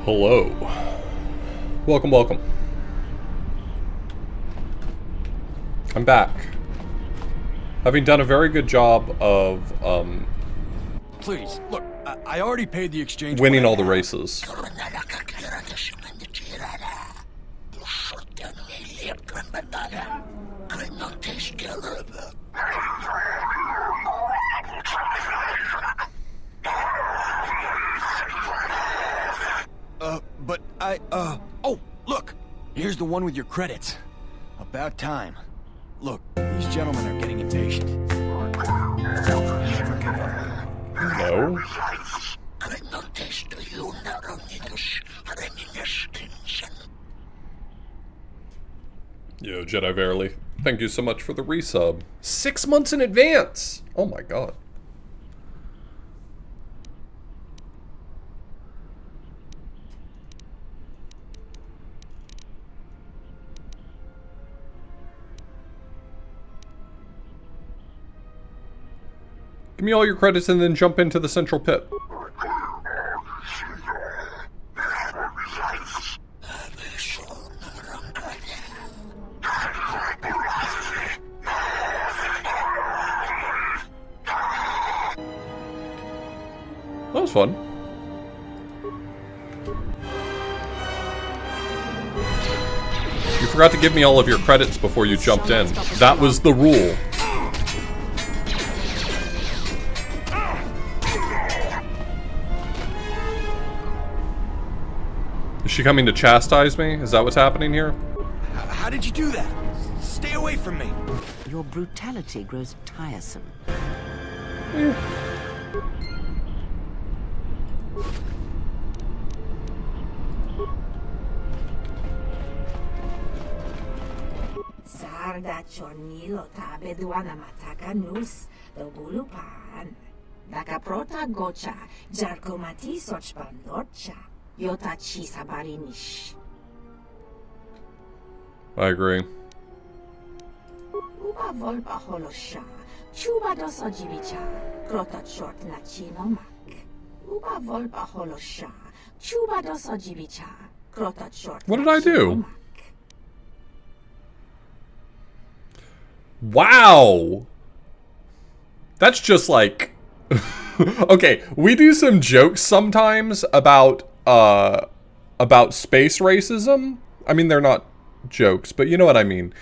Hello. Welcome, welcome. I'm back. Having done a very good job of, Please, look, I already paid the exchange. winning all the races. Oh, look! Here's the one with your credits. About time. Look, these gentlemen are getting impatient. No. Yo, Jedi Verily. Thank you so much for the resub. 6 months in advance! Oh my god. Give me all your credits and then jump into the central pit. That was fun. You forgot to give me all of your credits before you jumped in. That was the rule. Is she coming to chastise me? Is that what's happening here? How did you do that? Stay away from me! Your brutality grows tiresome. Sarda chornilo tabe duana mataka nus do bulupan. Daka prota gocha jarkomati sochpan lorcha. Yota chisa barinish. I agree. Uba volpa holosha. Chuba doso jibicha. Krota short na chinomak. Uba volpa holosha. Chuba doso jibicha. Krota short. What did I do? Wow! That's just like... Okay, we do some jokes sometimes about space racism. I mean, they're not jokes, but you know what I mean.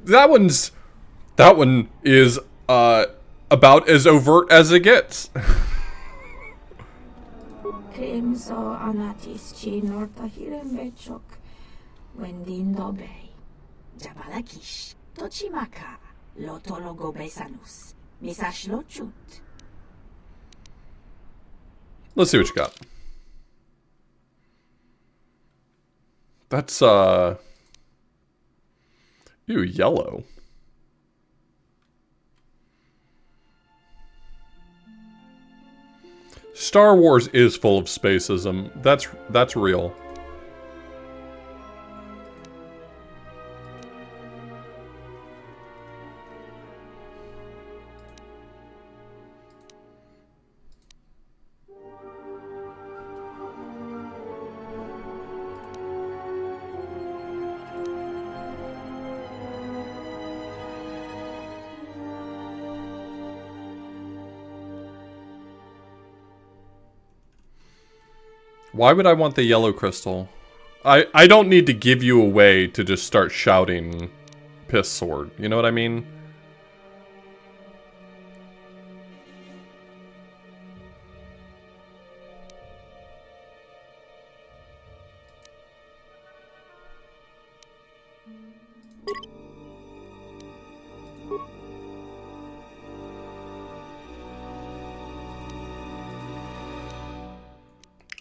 That one is, about as overt as it gets. Krimso anatis chinorta hirembechok. Wendindo bay. Jabalakish. Tochimaka. Lotologo besanus. Misashlochut. Let's see what you got. That's, ew, yellow. Star Wars is full of spacism. That's real. Why would I want the yellow crystal? I don't need to give you a way to just start shouting piss sword. You know what I mean?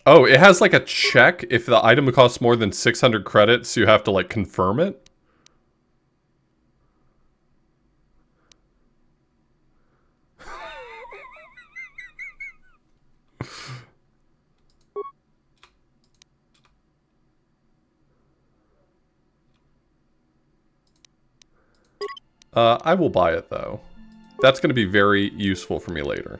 Oh, it has like a check. If the item costs more than 600 credits, you have to like confirm it. I will buy it though. That's going to be very useful for me later.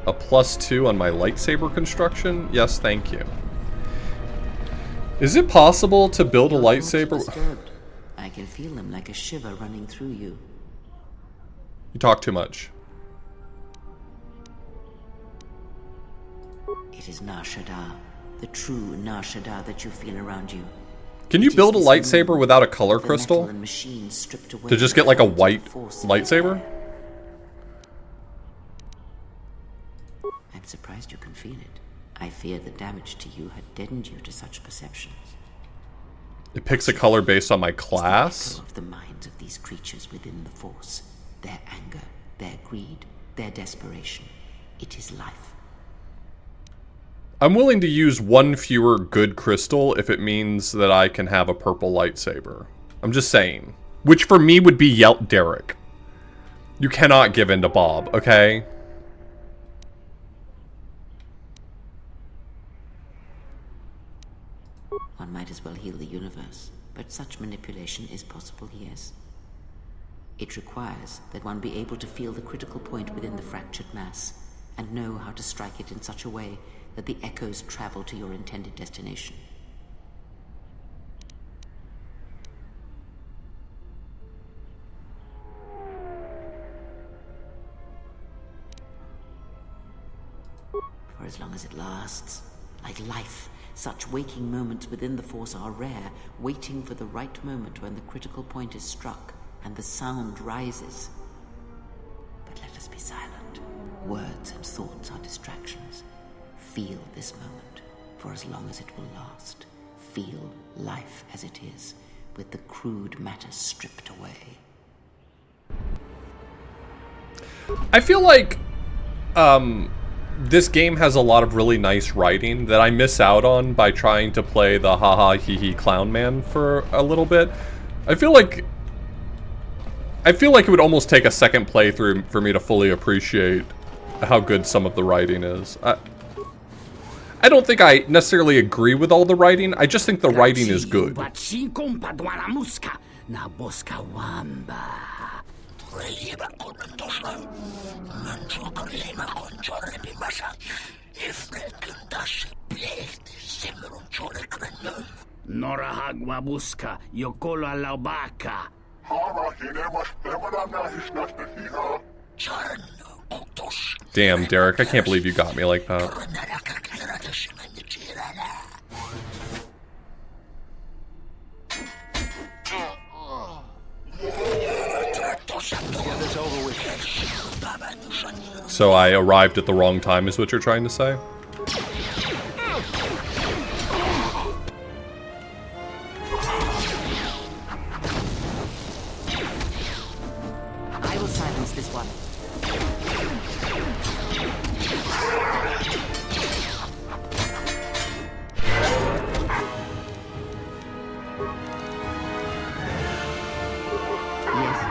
A +2 on my lightsaber construction? Yes, thank you. Is it possible to build a lightsaber? I can feel them like a shiver running through you. You talk too much. It is Nar Shaddaa, the true Nar Shaddaa that you feel around you. Can you build a lightsaber without a color crystal? To just get like a white lightsaber? I'm surprised you can feel it. I fear the damage to you had deadened you to such perceptions. It picks a color based on my class? The echo of the minds of these creatures within the Force. Their anger, their greed, their desperation. It is life. I'm willing to use one fewer good crystal if it means that I can have a purple lightsaber. I'm just saying. Which for me would be Derek. You cannot give in to Bob, okay? One might as well heal the universe, but such manipulation is possible, yes. It requires that one be able to feel the critical point within the fractured mass, and know how to strike it in such a way that the echoes travel to your intended destination. For as long as it lasts, like life, such waking moments within the Force are rare, waiting for the right moment when the critical point is struck and the sound rises. But let us be silent. Words and thoughts are distractions. Feel this moment, for as long as it will last. Feel life as it is, with the crude matter stripped away. I feel like, this game has a lot of really nice writing that I miss out on by trying to play the haha hee hee clown man for a little bit. I feel like it would almost take a second playthrough for me to fully appreciate how good some of the writing is. I don't think I necessarily agree with all the writing. I just think the writing is good. Norahagwa buska, yokola laubaka. Damn, Derek, I can't believe you got me like that. So I arrived at the wrong time is what you're trying to say? I will silence this one. Yes.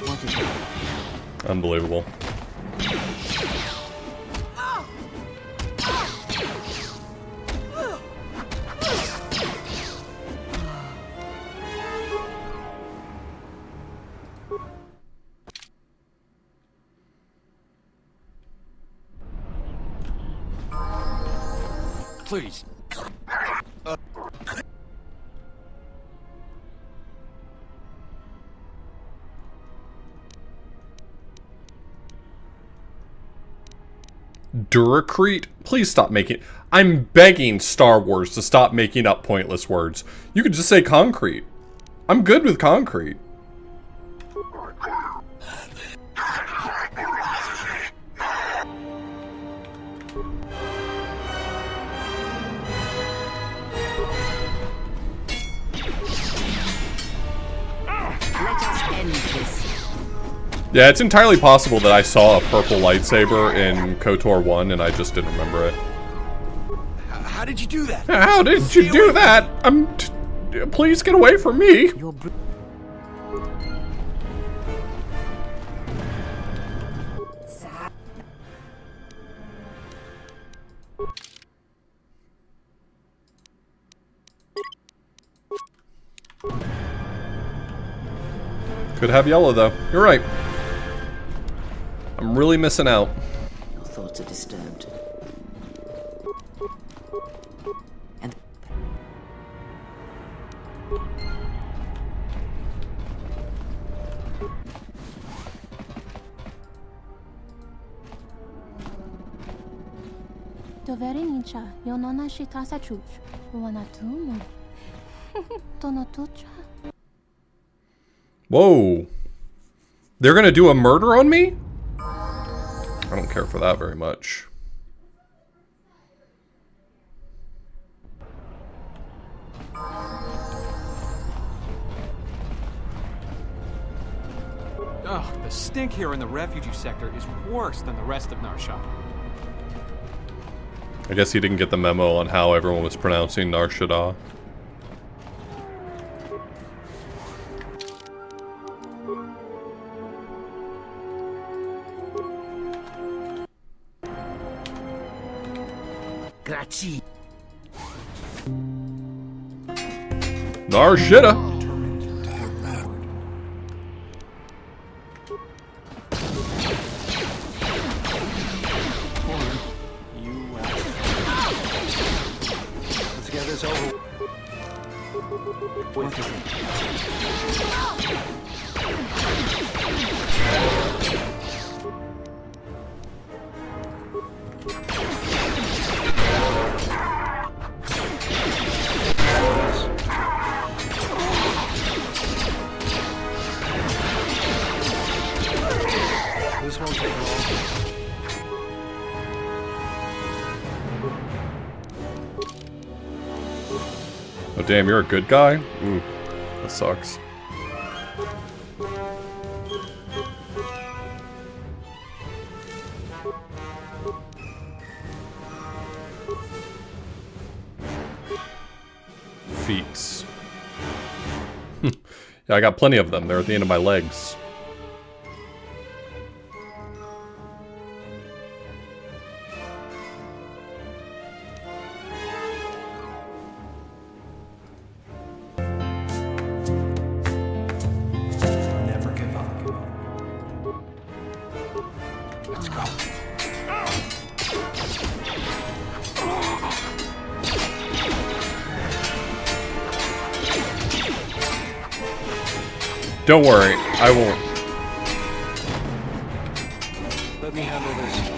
What is it? Unbelievable. Please. Duracrete? Please stop making... I'm begging Star Wars to stop making up pointless words. You could just say concrete. I'm good with concrete. Let us end this. Yeah, it's entirely possible that I saw a purple lightsaber in KOTOR 1 and I just didn't remember it. How did you do that? How did you do that? Please get away from me. Your Sa Could have yellow, though. You're right. I'm really missing out. Your thoughts are disturbed. And Doverenicha, Yonona Shitasa Chuch, Wanatumo. Tonotucha. Whoa. They're gonna do a murder on me? I don't care for that very much. Ugh, the stink here in the refugee sector is worse than the rest of Narsha. I guess he didn't get the memo on how everyone was pronouncing Narshada. Grazie. Narshada! Let's get this over with. This won't take long. Oh damn, you're a good guy? Ooh, that sucks. Feats. Yeah, I got plenty of them. They're at the end of my legs. Never give up. Let's go. Don't worry, I won't. Let me handle this.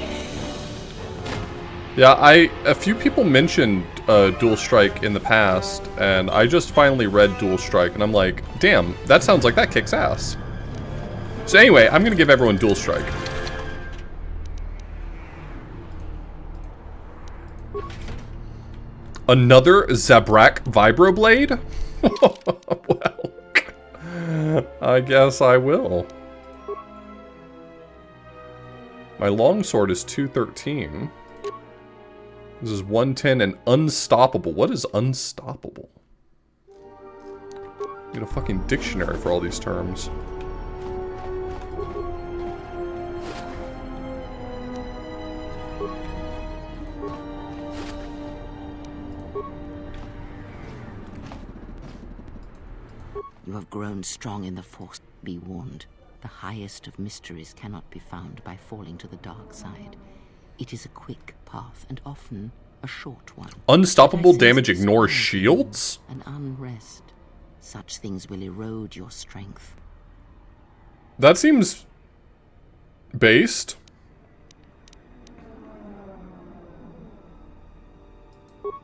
Yeah, a few people mentioned Dual Strike in the past, and I just finally read Dual Strike, and I'm like, damn, that sounds like that kicks ass. So anyway, I'm gonna give everyone Dual Strike. Another Zabrak Vibroblade? Well, I guess I will. My longsword is 213. This is 110 and unstoppable. What is unstoppable? Need a fucking dictionary for all these terms. you have grown strong in the Force. Be warned, the highest of mysteries cannot be found by falling to the dark side. It is a quick path, and often a short one. Unstoppable But I sense damage this ignores quality shields? and unrest. Such things will erode your strength. That seems based.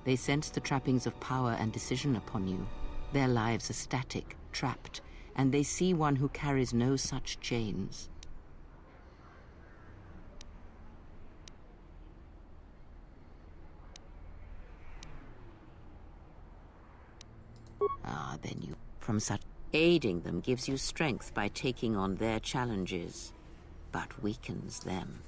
They sense the trappings of power and decision upon you. Their lives are static, trapped, and they see one who carries no such chains. Ah, then you... From such... Aiding them gives you strength by taking on their challenges, but weakens them.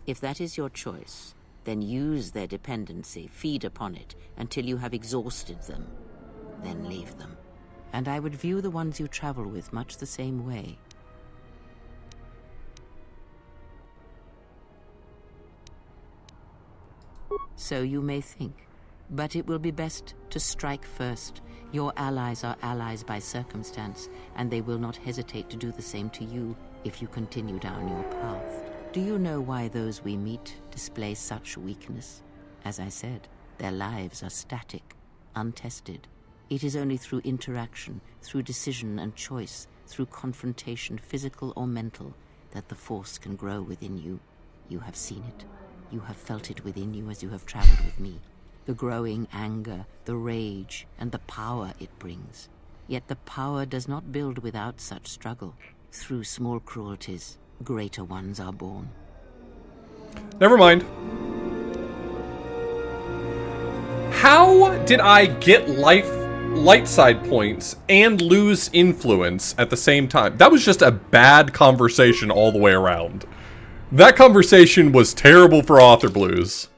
If that is your choice, then use their dependency, feed upon it, until you have exhausted them. Then leave them. and I would view the ones you travel with much the same way. So you may think, but it will be best to strike first. Your allies are allies by circumstance, and they will not hesitate to do the same to you if you continue down your path. Do you know why those we meet display such weakness? As I said, their lives are static, untested. It is only through interaction, through decision and choice, through confrontation, physical or mental, that the Force can grow within you. You have seen it. You have felt it within you as you have traveled with me. The growing anger, the rage, and the power it brings. Yet the power does not build without such struggle. Through small cruelties, greater ones are born. Never mind. How did I get light side points and lose influence at the same time? That was just a bad conversation all the way around. That conversation was terrible for author blues.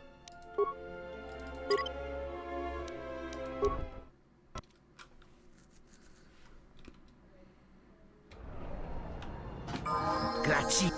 Grazie.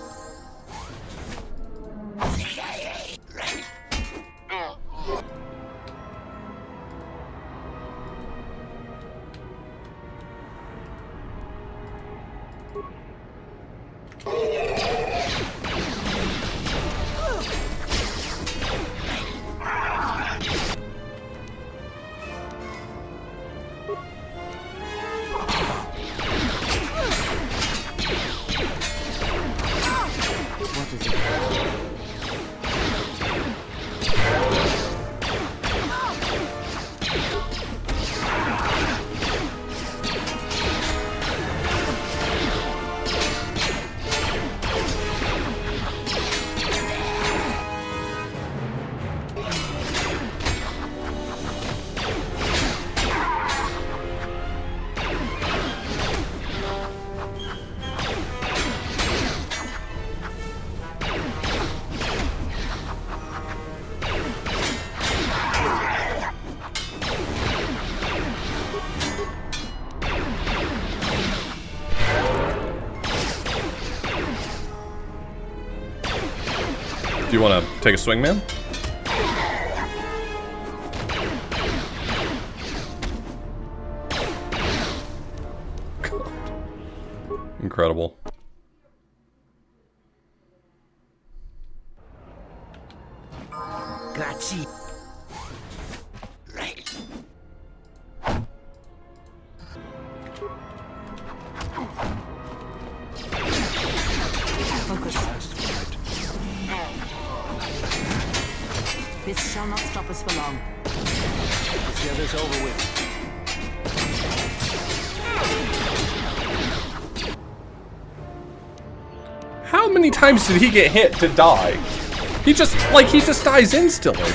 Do you want to take a swing, man? God. Incredible. Grazie. This shall not stop us for long. Let's get this over with. How many times did he get hit to die? He just dies instantly.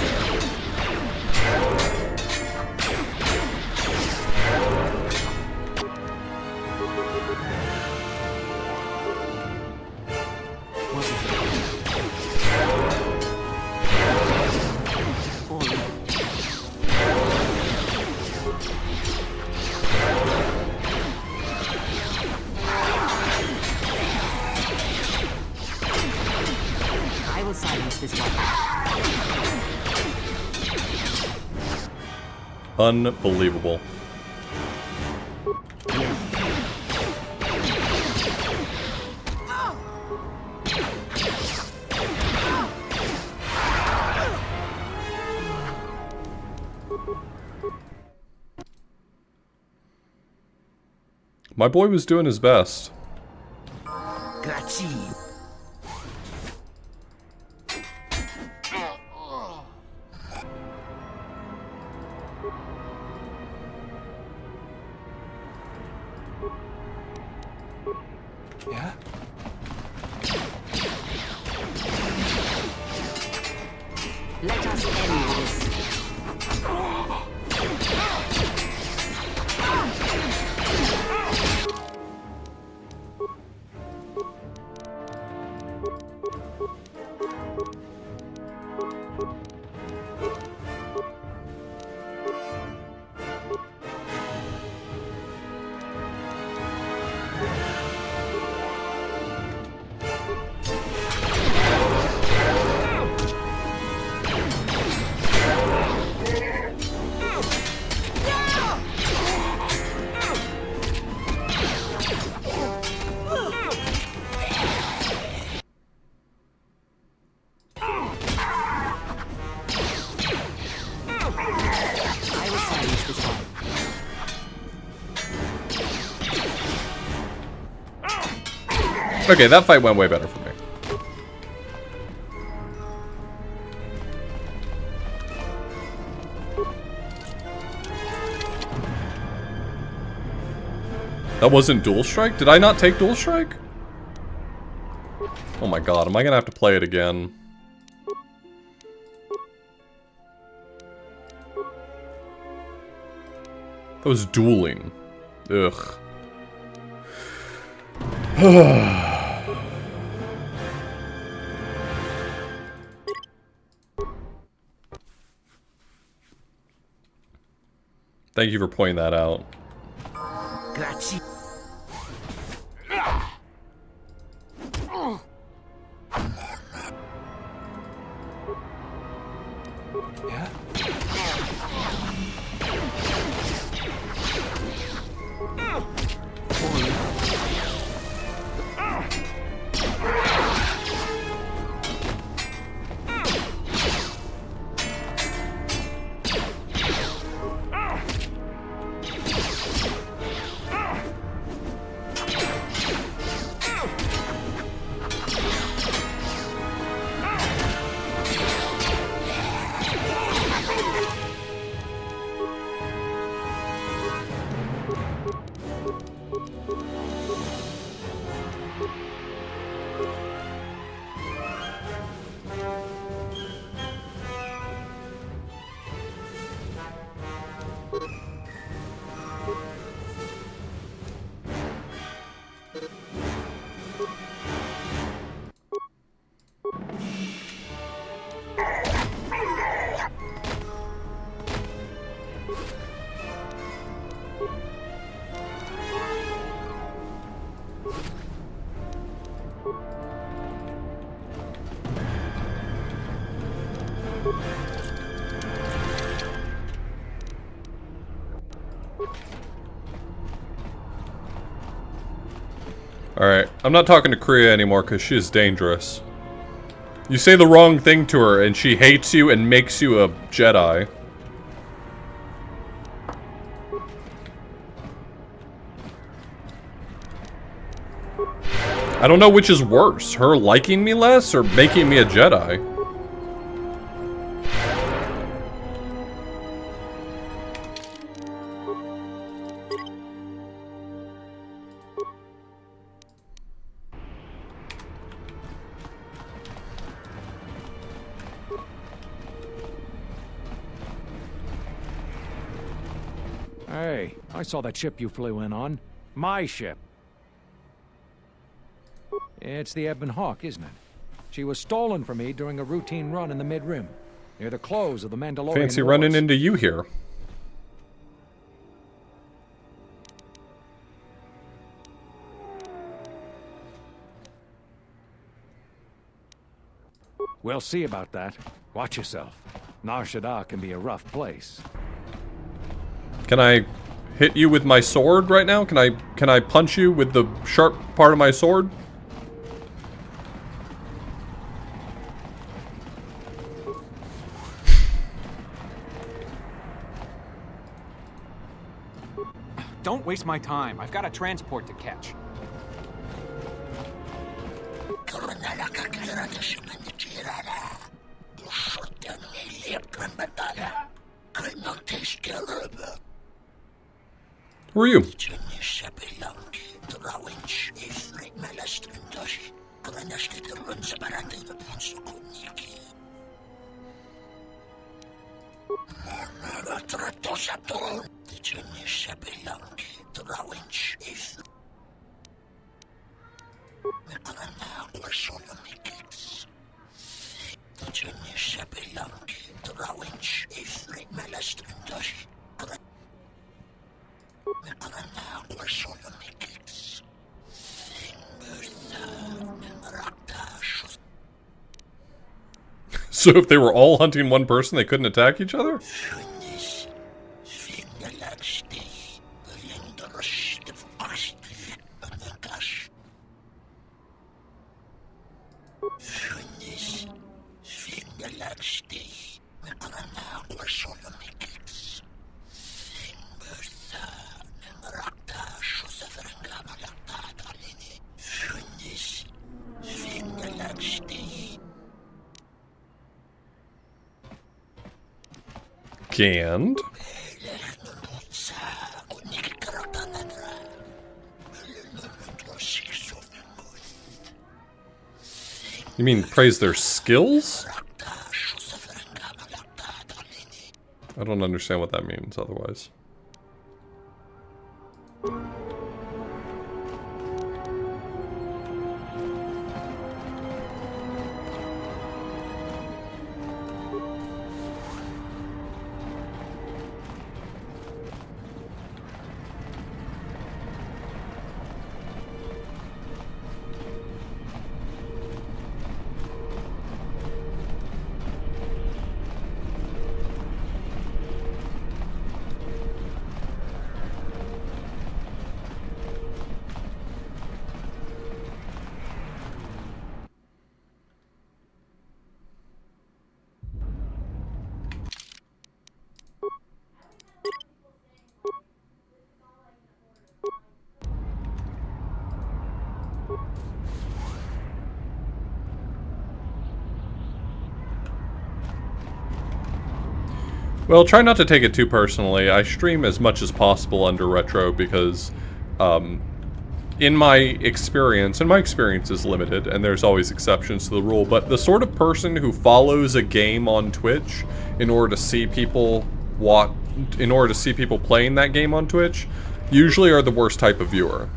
I will silence this one. Unbelievable. My boy was doing his best. Grazie. Yeah? Let us end this. Okay, that fight went way better for me. That wasn't Dual Strike? Did I not take Dual Strike? Oh my god, am I gonna have to play it again? That was dueling. Ugh. Thank you for pointing that out. Grazie. Yeah? Alright, I'm not talking to Kriya anymore because she is dangerous. You say the wrong thing to her and she hates you and makes you a Jedi. I don't know which is worse, her liking me less or making me a Jedi. Hey, I saw that ship you flew in on. My ship. It's the Ebon Hawk, isn't it? She was stolen from me during a routine run in the Mid-Rim, near the close of the Mandalorian Fancy Wars. running into you here. We'll see about that. Watch yourself. Nar Shaddaa can be a rough place. Can I hit you with my sword right now? Can I punch you with the sharp part of my sword? Don't waste my time. I've got a transport to catch. Who are you? So if they were all hunting one person, they couldn't attack each other? Scanned. You mean praise their skills? I don't understand what that means otherwise. Well, try not to take it too personally. I stream as much as possible under retro because, in my experience, and my experience is limited, and there's always exceptions to the rule, but the sort of person who follows a game on Twitch in order to see people playing that game on Twitch, usually are the worst type of viewer.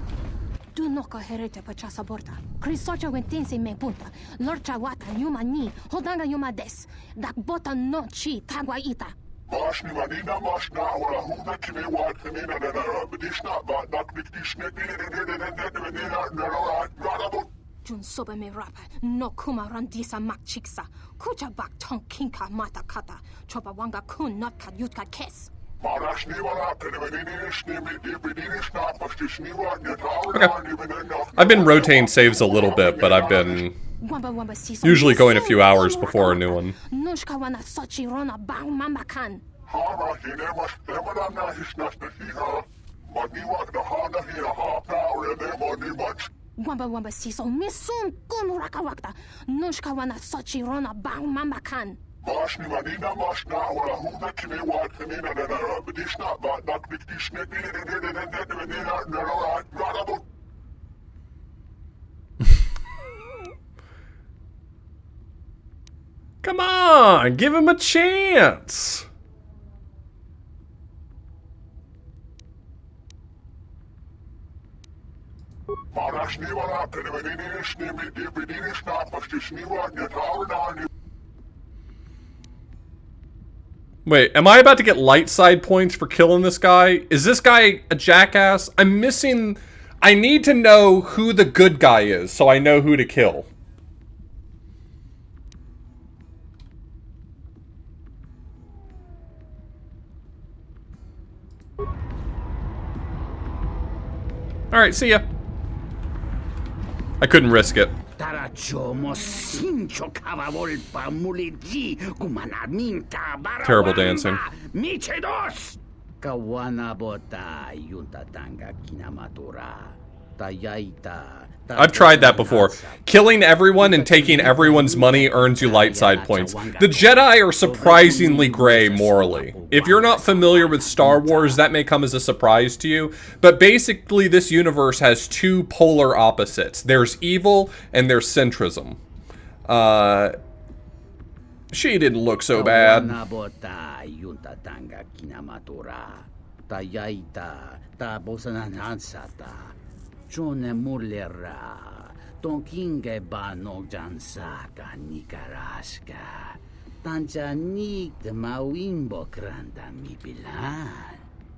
Du noka herete pa chasa borta. Krisocha wentense me punta. Lorcha wata yuma ni. Hodanga yuma des. Dak bota no chi tagwa ita. Jun sobe me rapa. No kuma randisa mak chiksa. Kucha bak tong kinka mata kata. Chopa wanga kun not kat yutka kes. Okay. I've been rotating saves a little bit, but I've been usually going a few hours before a new one. Wamba wamba siso misum kun raka wakta. Nushka wana sochi rona bang mama kan. Come on, give him a chance. Wait, am I about to get light side points for killing this guy? Is this guy a jackass? I'm missing... I need to know who the good guy is, so I know who to kill. Alright, see ya. I couldn't risk it. Terrible dancing. I've tried that before. Killing everyone and taking everyone's money earns you light side points. The Jedi are surprisingly gray morally. If you're not familiar with Star Wars, that may come as a surprise to you, but basically this universe has two polar opposites. There's evil and there's centrism. She didn't look so bad. Chone mulera, tonkinge banog jansaka nikaraska, tanchanik de mawimbo kranda mi bilan,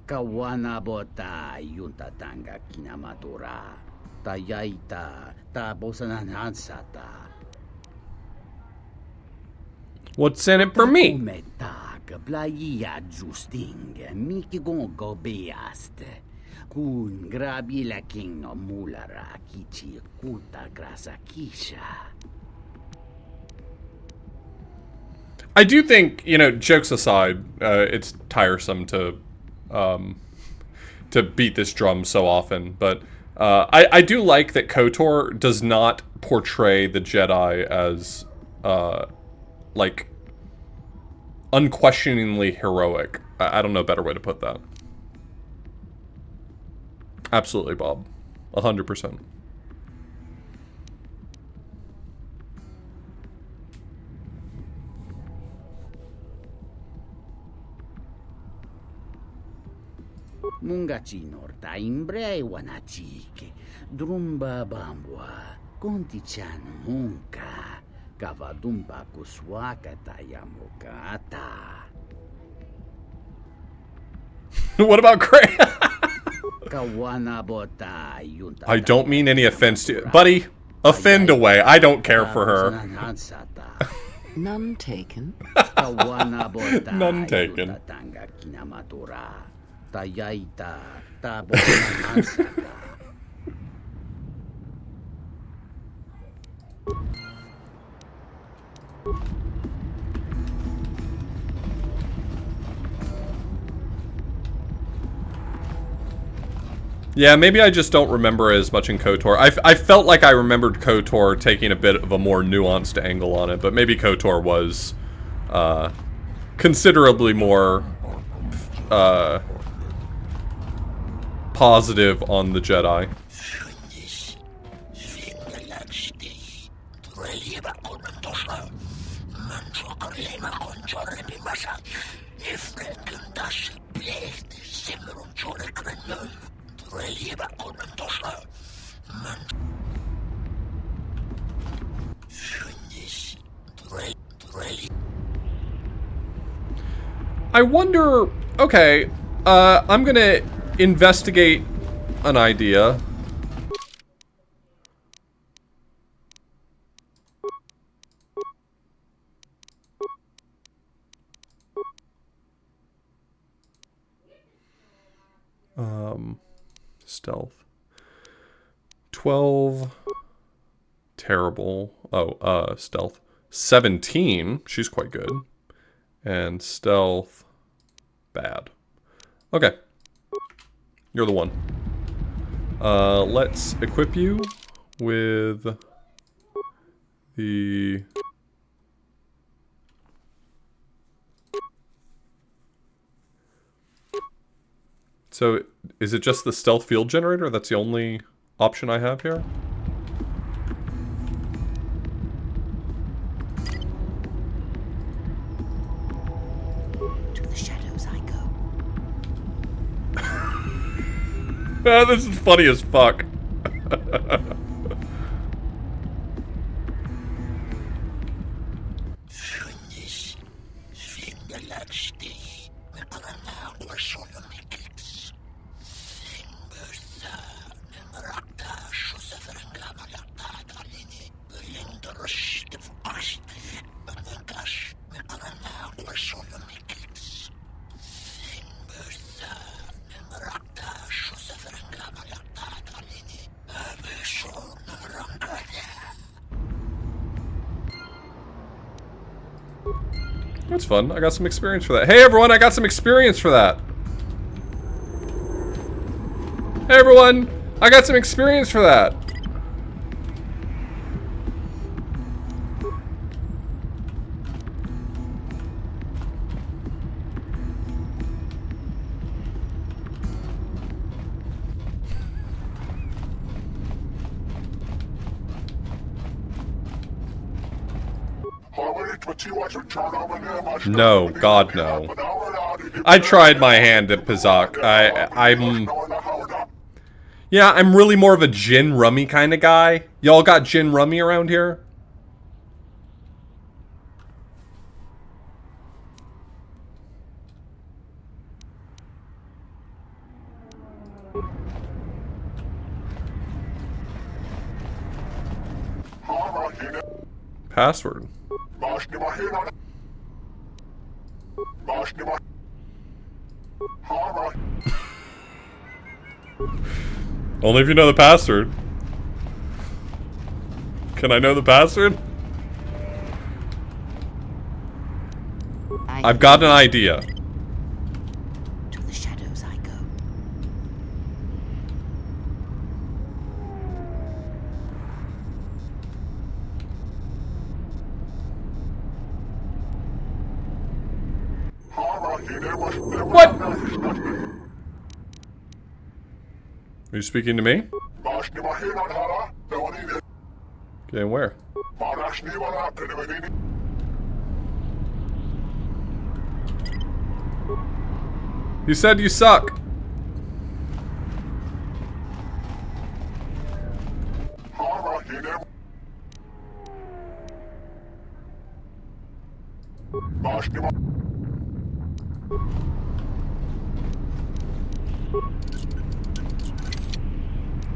kawana bota yunta tanga kinamatura, tayaita, ta bosanan hansata. What's in it for me? Metag, blaya justing, miki gongo beaste. Kun grabi la king no mulara kichi kuta grasa kisha. I do think, you know, jokes aside, it's tiresome to beat this drum so often, but I do like that KOTOR does not portray the Jedi as like unquestioningly heroic. I don't know a better way to put that. Absolutely, Bob. 100%. Mungachi norta imbre wanachike. Drumba bambwa. Konti-chan munka. Kavadumba kuswaka tayamukata. What about Cray? Kawanabota yunta. I don't mean any offense to buddy. Offend away. I don't care for her. None taken. None taken. Yeah, maybe I just don't remember as much in KOTOR. I felt like I remembered KOTOR taking a bit of a more nuanced angle on it, but maybe KOTOR was considerably more positive on the Jedi. I wonder, okay, I'm gonna investigate an idea. Stealth. 12. Terrible. Oh, stealth. 17. She's quite good. And stealth. Bad. Okay. You're the one. Let's equip you with the... So, is it just the stealth field generator? That's the only option I have here? To the shadows I go. This is funny as fuck. That's fun. I got some experience for that. Hey everyone, I got some experience for that. Hey everyone, I got some experience for that. No, God no. I tried my hand at Pizak. Yeah, I'm really more of a gin rummy kind of guy. Y'all got gin rummy around here? Password. Only if you know the password. Can I know the password? I've got an idea. To the shadows I go. What? Are you speaking to me? Okay, where? You said you suck.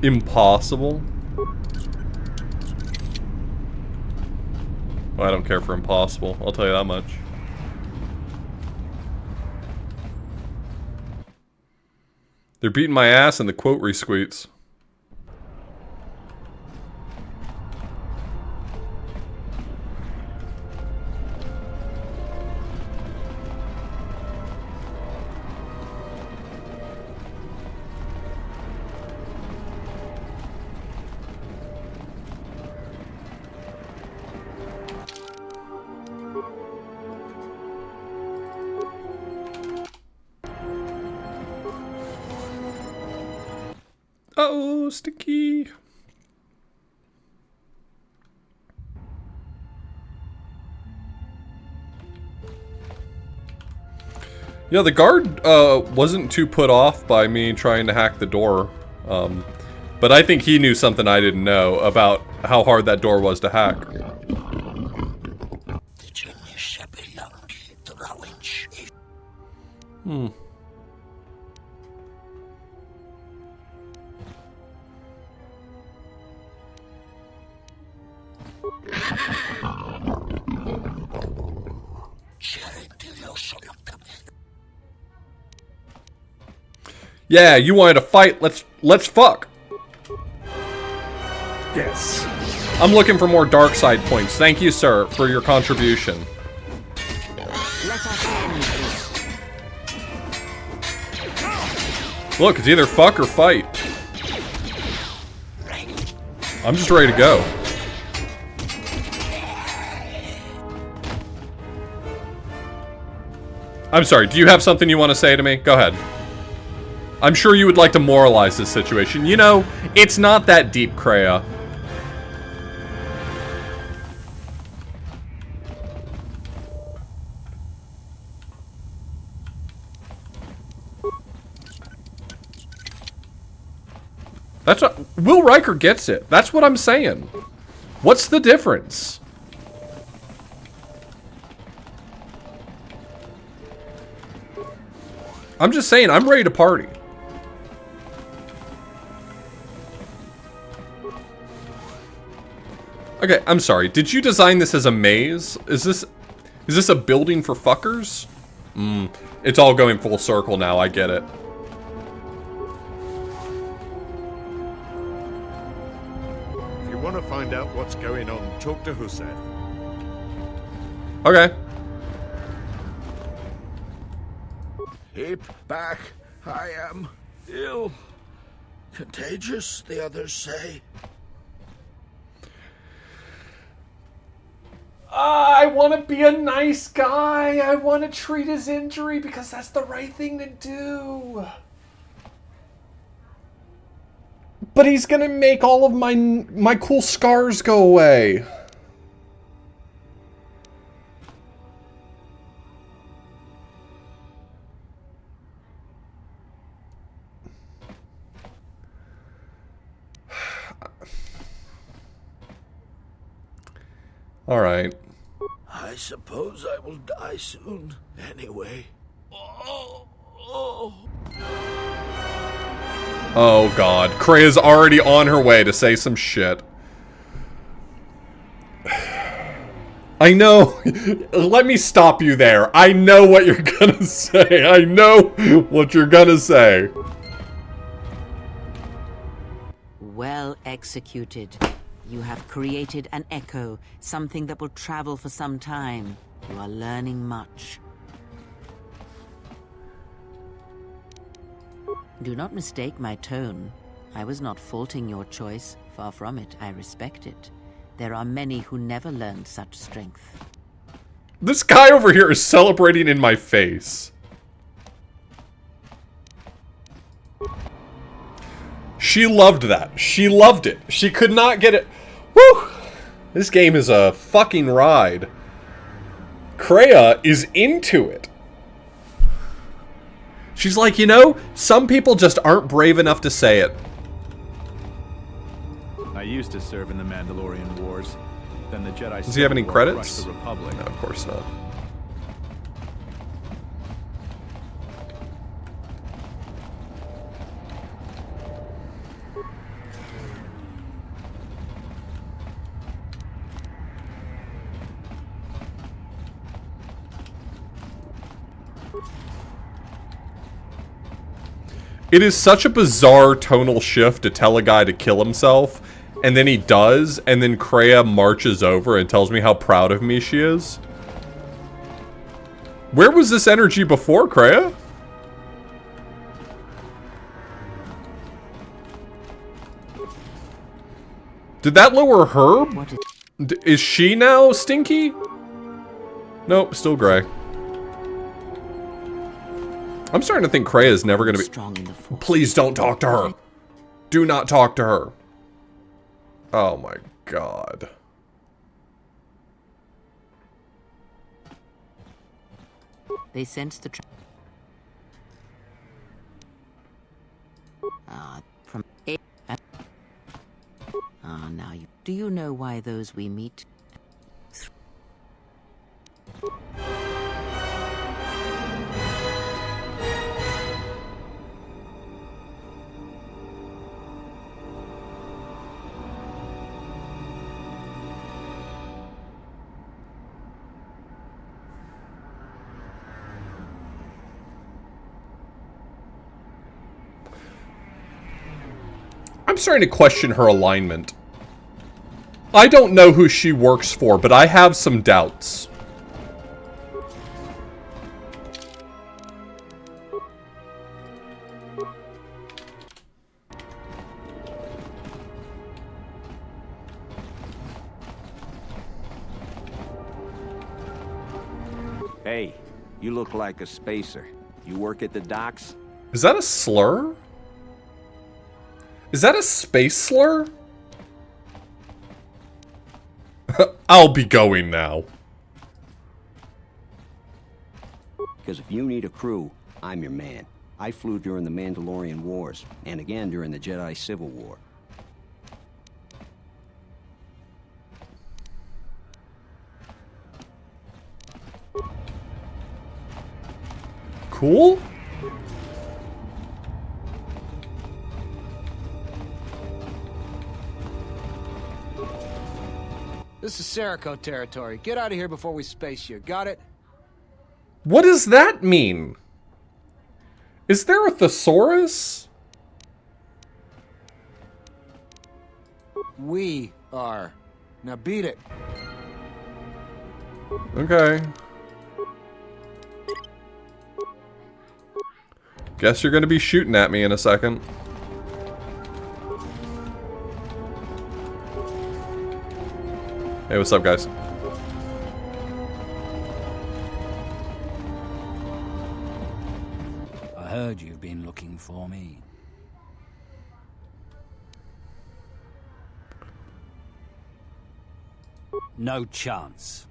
Impossible? Well, I don't care for impossible, I'll tell you that much. They're beating my ass in the quote resqueets. Uh-oh, sticky. Yeah, the guard wasn't too put off by me trying to hack the door. But I think he knew something I didn't know about how hard that door was to hack. Hmm. Yeah, you wanted to fight. Let's fuck. Yes. I'm looking for more dark side points. Thank you, sir, for your contribution. Look, it's either fuck or fight. I'm just ready to go. I'm sorry, do you have something you want to say to me? Go ahead. I'm sure you would like to moralize this situation. You know, it's not that deep, Kreia. That's what Will Riker gets it. That's what I'm saying. What's the difference? I'm just saying, I'm ready to party. Okay, I'm sorry. Did you design this as a maze? Is this a building for fuckers? It's all going full circle now, I get it. If you want to find out what's going on, talk to Hussein. Okay. Keep back. I am ill. Contagious, the others say. I want to be a nice guy. I want to treat his injury because that's the right thing to do. But he's gonna make all of my cool scars go away. All right. I suppose I will die soon, anyway. Oh god, Kreia's already on her way to say some shit. I know. Let me stop you there. I know what you're gonna say. I know what you're gonna say. Well executed. You have created an echo, something that will travel for some time. You are learning much. Do not mistake my tone. I was not faulting your choice. Far from it, I respect it. There are many who never learned such strength. This guy over here is celebrating in my face. She loved that. She loved it. She could not get it. Woo! This game is a fucking ride. Kreia is into it. She's like, you know, some people just aren't brave enough to say it. I used to serve in the Mandalorian Wars. Then the Jedi Does he have any War credits? crushed the Republic. No, of course not. It is such a bizarre tonal shift to tell a guy to kill himself, and then he does, and then Kreia marches over and tells me how proud of me she is. Where was this energy before, Kreia? Did that lower her? Is she now stinky? Nope, still gray. I'm starting to think Kreia is never going to be... Strong in the Force. Please don't talk to her. Do not talk to her. Oh my god. They sense the from a now you... Do you know why those we meet... I'm starting to question her alignment. I don't know who she works for, but I have some doubts. Hey, you look like a spacer. You work at the docks? Is that a slur? Is that a space slur? I'll be going now. Because if you need a crew, I'm your man. I flew during the Mandalorian Wars, and again during the Jedi Civil War. Cool? This is Serico territory. Get out of here before we space you. Got it? What does that mean? Is there a thesaurus? We are. Now beat it. Okay. Guess you're gonna be shooting at me in a second. Hey, what's up, guys? I heard you've been looking for me. No chance.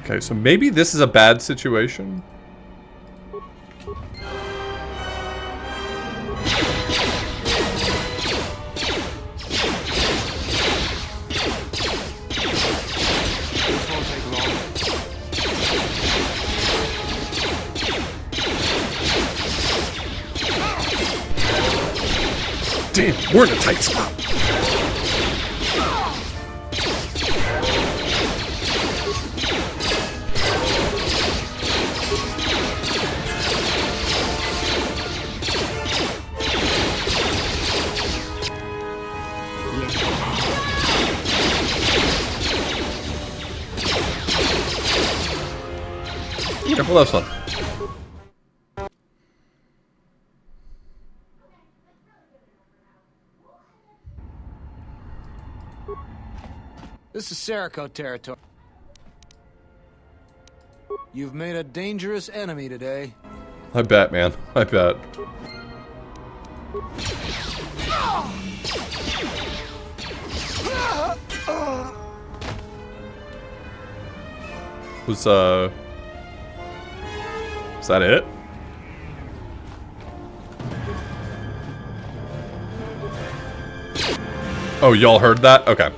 Okay, so maybe this is a bad situation. Damn, we're in a tight spot. Okay, well, that's fun. This is Serico territory. You've made a dangerous enemy today. I bet, man. I bet. Was is that it? Oh, y'all heard that? Okay.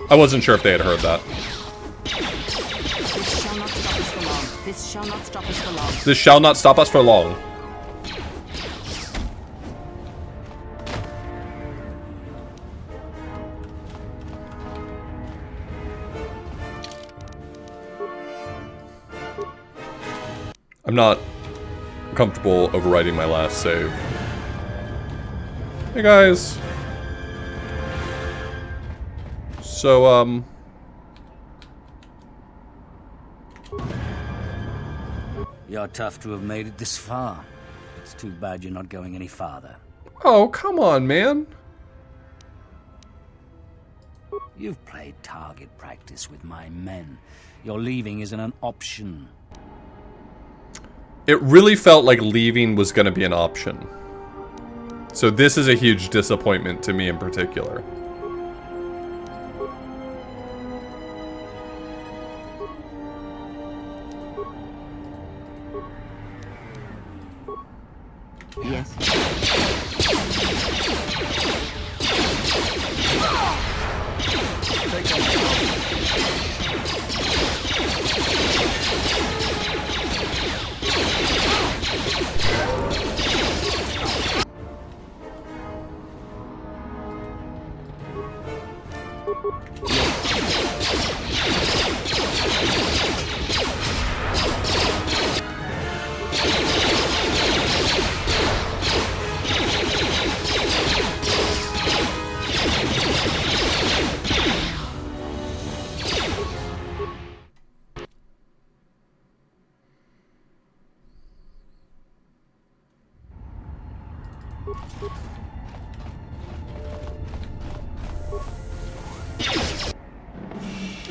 I wasn't sure if they had heard that. This shall not stop us for long. This shall not stop us for long. This shall not stop us for long. I'm not comfortable overwriting my last save. Hey guys. So, You're tough to have made it this far. It's too bad you're not going any farther. Oh, come on, man. You've played target practice with my men. Your leaving isn't an option. It really felt like leaving was going to be an option. So this is a huge disappointment to me in particular. Yes.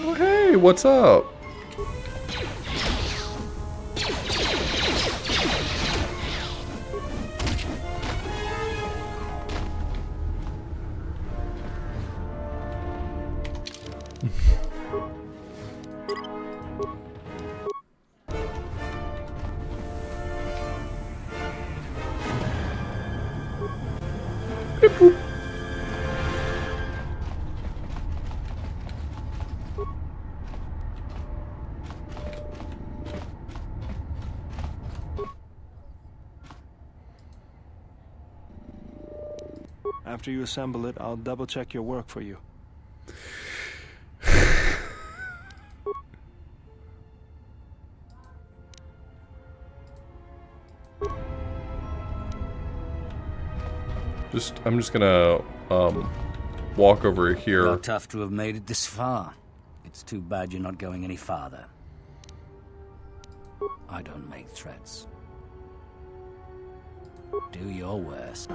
Oh, hey, what's up? Beep, boop. After you assemble it, I'll double-check your work for you. I'm just gonna walk over here. You're tough to have made it this far. It's too bad you're not going any farther. I don't make threats. Do your worst.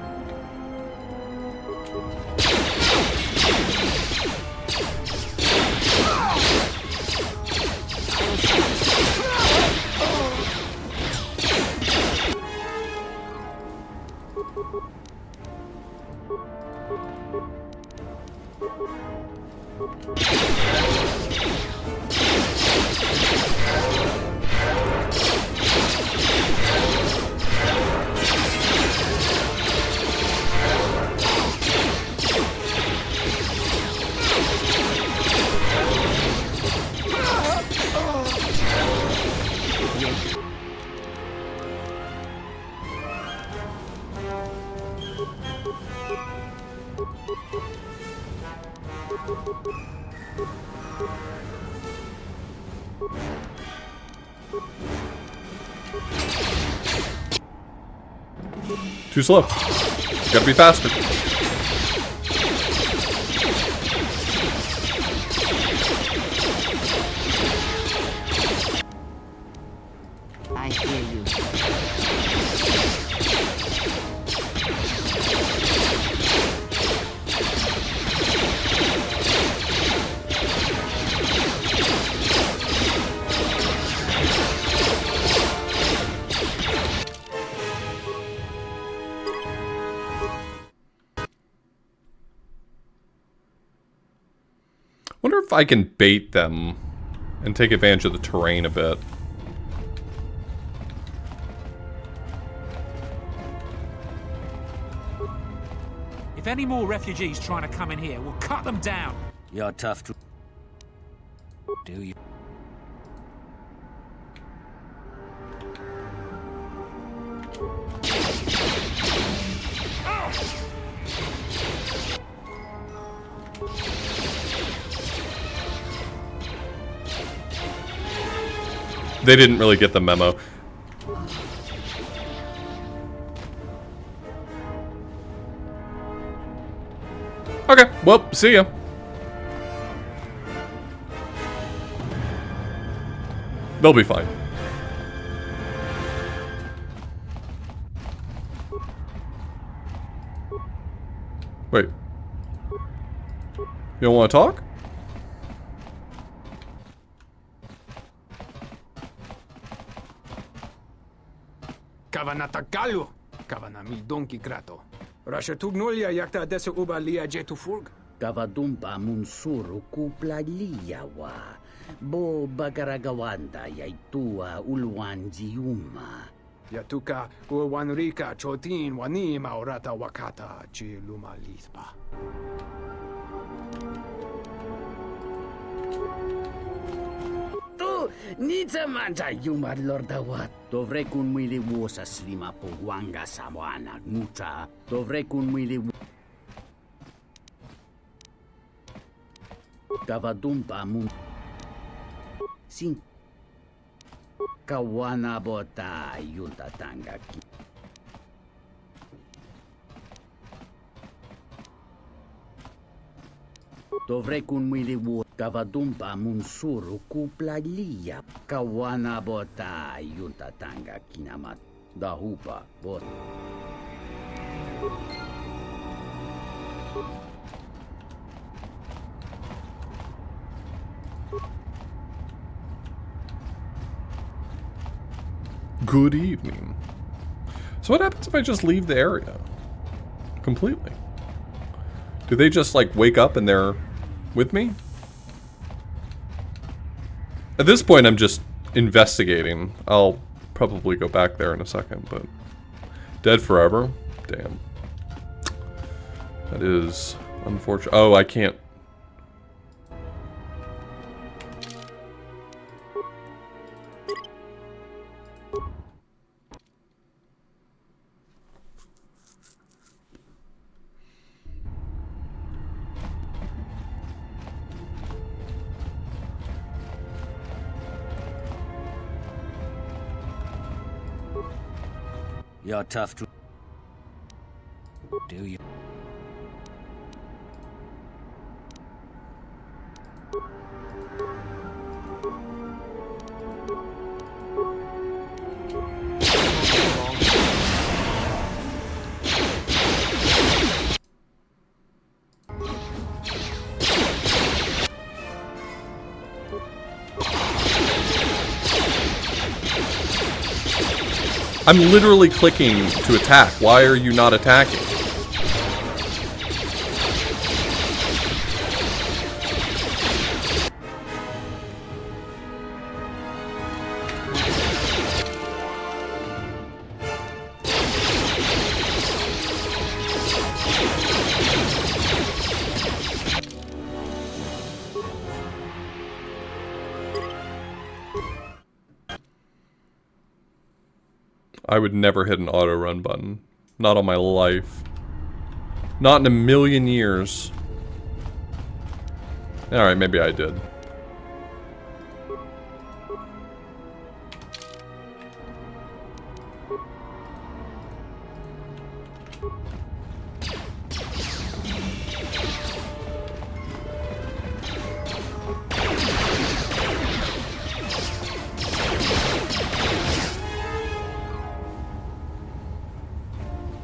Too slow. Gotta be faster. I hear you. Wonder if I can bait them and take advantage of the terrain a bit. If any more refugees trying to come in here, we'll cut them down. You're tough to... Do you? They didn't really get the memo. Okay, well, see ya. They'll be fine. Wait. You don't want to talk? Kavanatakalu, Kavanami Donkey Grato. Rasha Tugnolia Yakta Desa Uba Lia Jetufurg. Kavadumpa Munsuru Kupla Liyawa. Bo Bagaragawanda Yaitua Ulwanjiuma. Yatuka Uwanrika Chotin Wani Maurata Wakata Chiluma Lispa. Nita manja yumar lordawat. Dovre kun mwili wosa slima po wanga sawana nucha. Dovre kun mwili Kavadumpa mun sin kawana bota yunta tangaki. Dovre kun mwili wo Kavadumpa Munsuru Kupla Liya Kawana Bota Yunta Tanga Kinamat Dahupa Bot. Good evening. So what happens if I just leave the area completely? Do they just like wake up and they're with me? At this point, I'm just investigating. I'll probably go back there in a second, but dead forever? Damn. That is unfortunate. Oh, I can't. You're tough to... Do you? I'm literally clicking to attack. Why are you not attacking? I would never hit an auto run button. Not on my life. Not in a million years. Alright, maybe I did.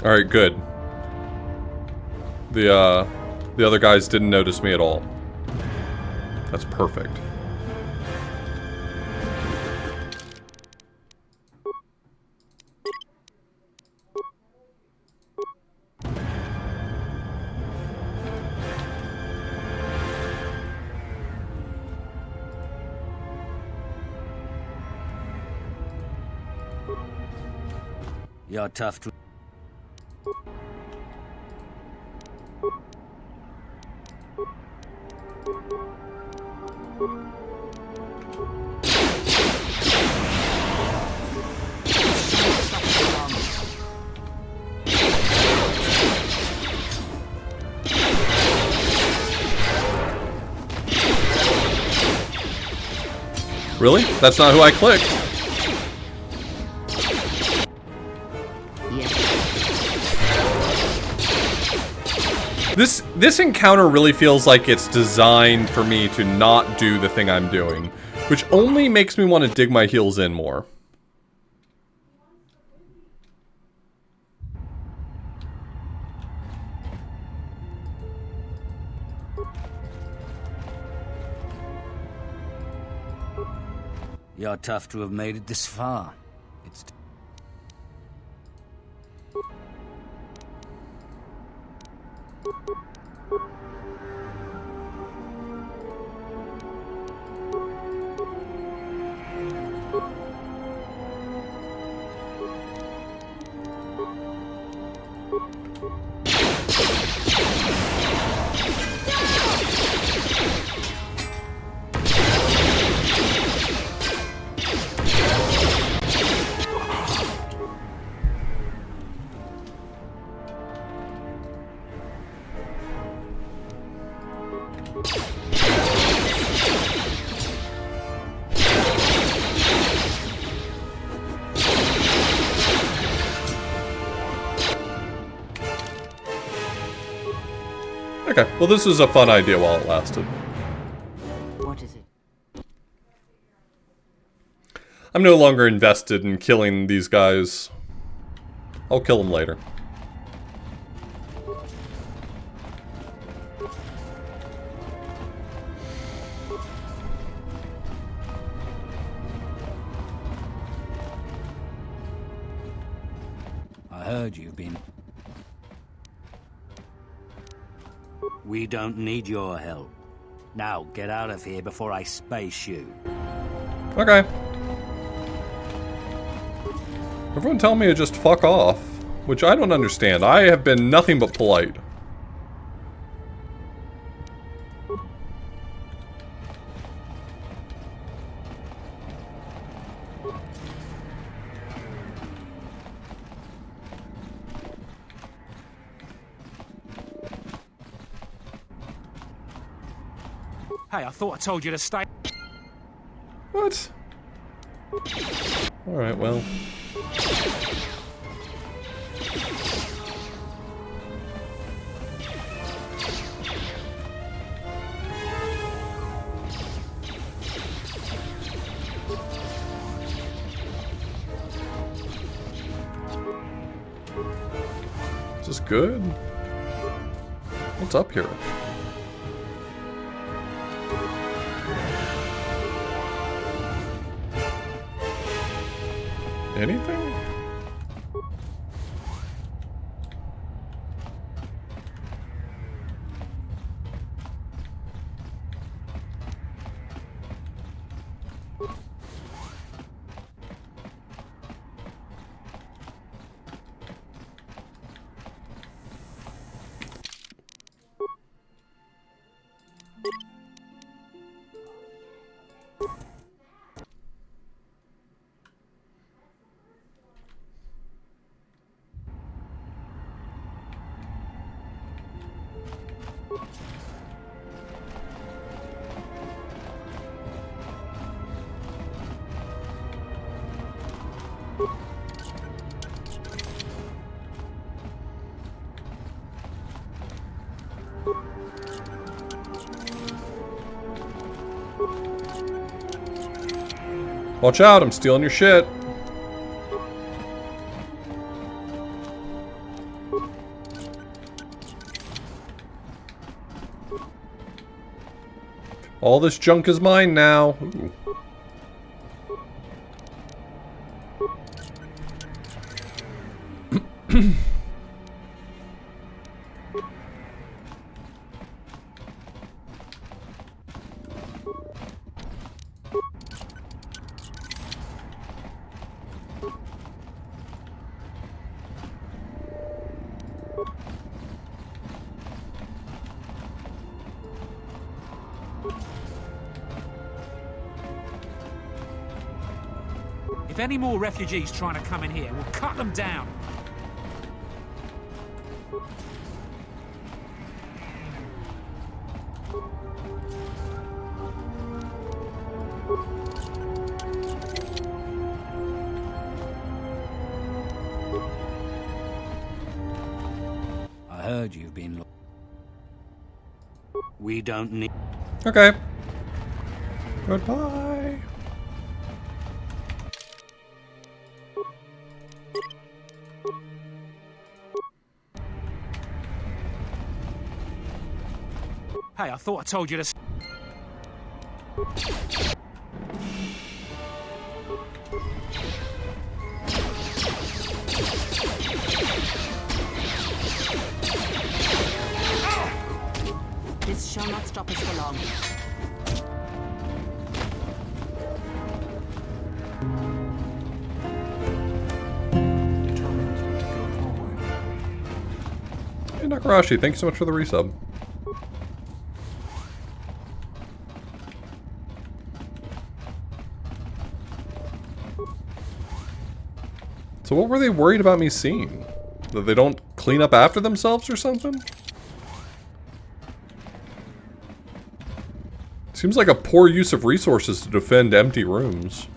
Alright, good. The other guys didn't notice me at all. That's perfect. You're tough to... Really? That's not who I clicked. This encounter really feels like it's designed for me to not do the thing I'm doing, which only makes me want to dig my heels in more. You're tough to have made it this far. It's... Okay, well this was a fun idea while it lasted. What is it? I'm no longer invested in killing these guys. I'll kill them later. I heard you've been... We don't need your help. Now, get out of here before I space you. Okay. Everyone tell me to just fuck off, which I don't understand. I have been nothing but polite. Hey, I thought I told you to stay. What? Alright, well. Is this good? What's up here? Anything? Watch out, I'm stealing your shit. All this junk is mine now. Ooh. If any more refugees trying to come in here, we'll cut them down. I heard you've been... We don't need... Okay. Goodbye. Hey, I thought I told you to... This shall not stop us for long. Hey, Nakarashi, thanks so much for the resub. So what were they worried about me seeing? That they don't clean up after themselves or something? Seems like a poor use of resources to defend empty rooms.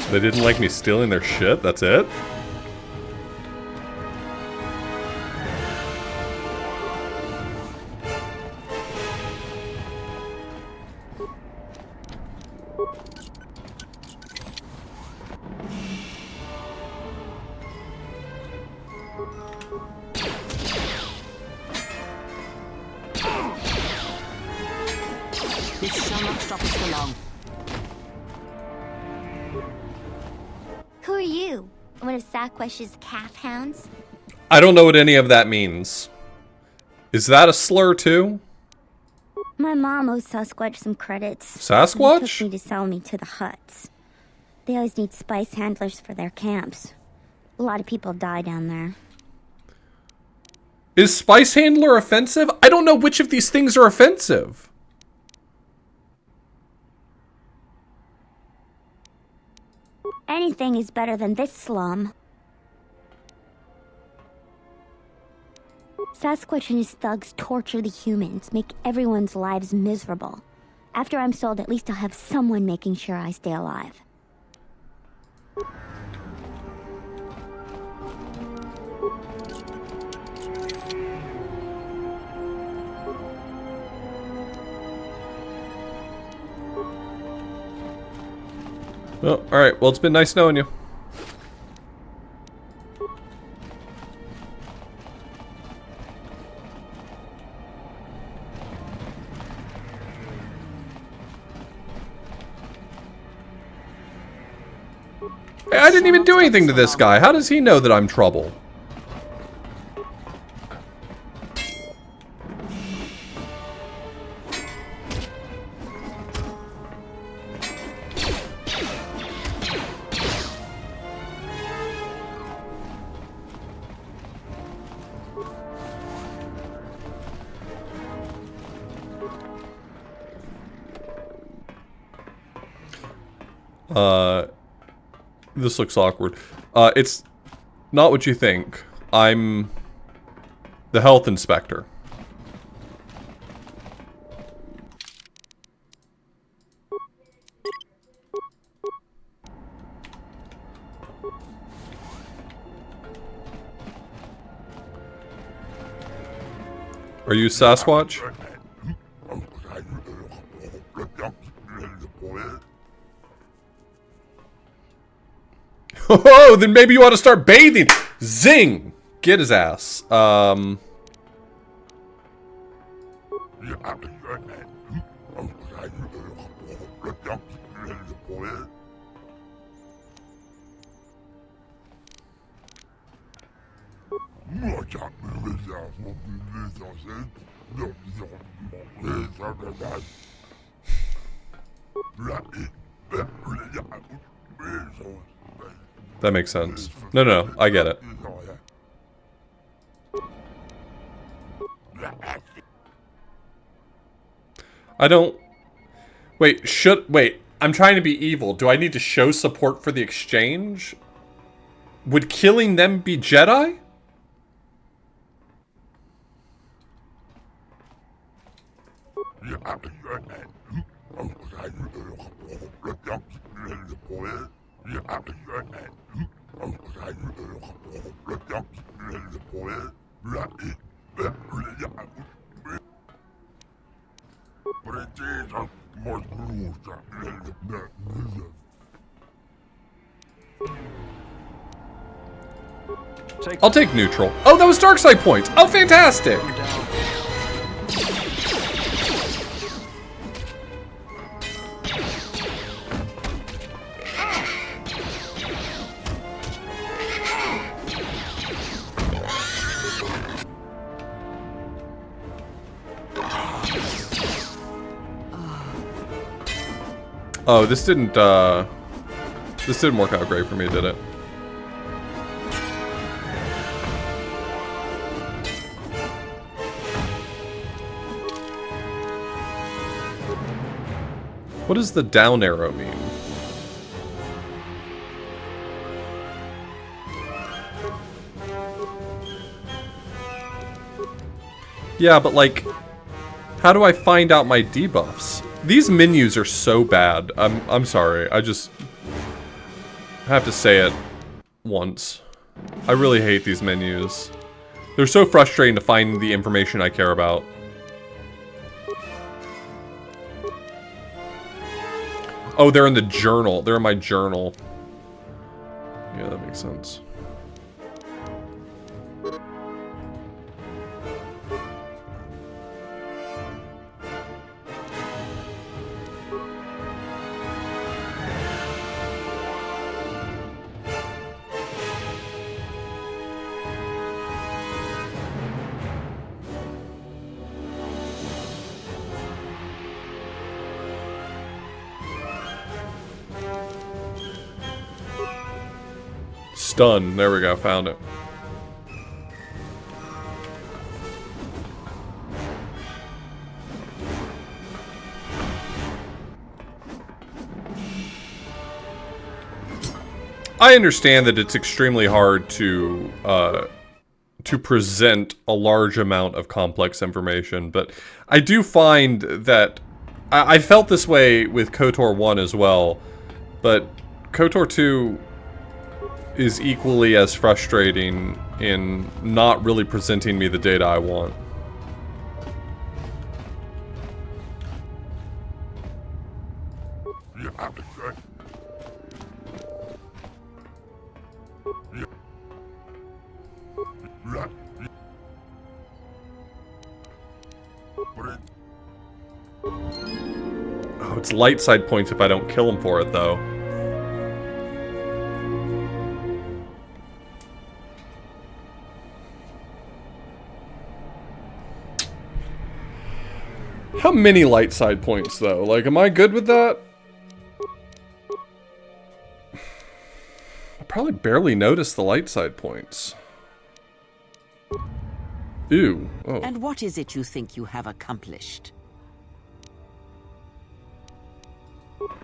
They didn't like me stealing their shit? That's it? This shall not stop us for long. Who are you? One of Saquesh's calf hounds? I don't know what any of that means. Is that a slur too? My mom owes Sasquatch some credits. Sasquatch? He took me to sell me to the huts. They always need spice handlers for their camps. A lot of people die down there. Is spice handler offensive? I don't know which of these things are offensive. Anything is better than this slum. Sasquatch and his thugs torture the humans, make everyone's lives miserable. After I'm sold, at least I'll have someone making sure I stay alive. Well, alright. Well, it's been nice knowing you. Hey, I didn't even do anything to this guy. How does he know that I'm trouble? This looks awkward. It's not what you think. I'm the health inspector. Are you Sasquatch? Oh, then maybe you ought to start bathing. Zing! Get his ass. That makes sense. No, I get it. I don't... Wait, I'm trying to be evil. Do I need to show support for the exchange? Would killing them be Jedi? I'll take neutral. Oh, that was dark side points. Oh, fantastic. Oh, this didn't work out great for me, did it? What does the down arrow mean? Yeah, but like, how do I find out my debuffs? These menus are so bad. I'm sorry. I have to say it once. I really hate these menus. They're so frustrating to find the information I care about. Oh, they're in the journal. They're in my journal. Yeah, that makes sense. Stun. There we go. Found it. I understand that it's extremely hard to present a large amount of complex information, but I do find that I felt this way with KOTOR 1 as well, but KOTOR 2 is equally as frustrating in not really presenting me the data I want. Oh, it's light side points if I don't kill him for it, though. How many light side points, though? Like, am I good with that? I probably barely noticed the light side points. Ew. Oh. And what is it you think you have accomplished?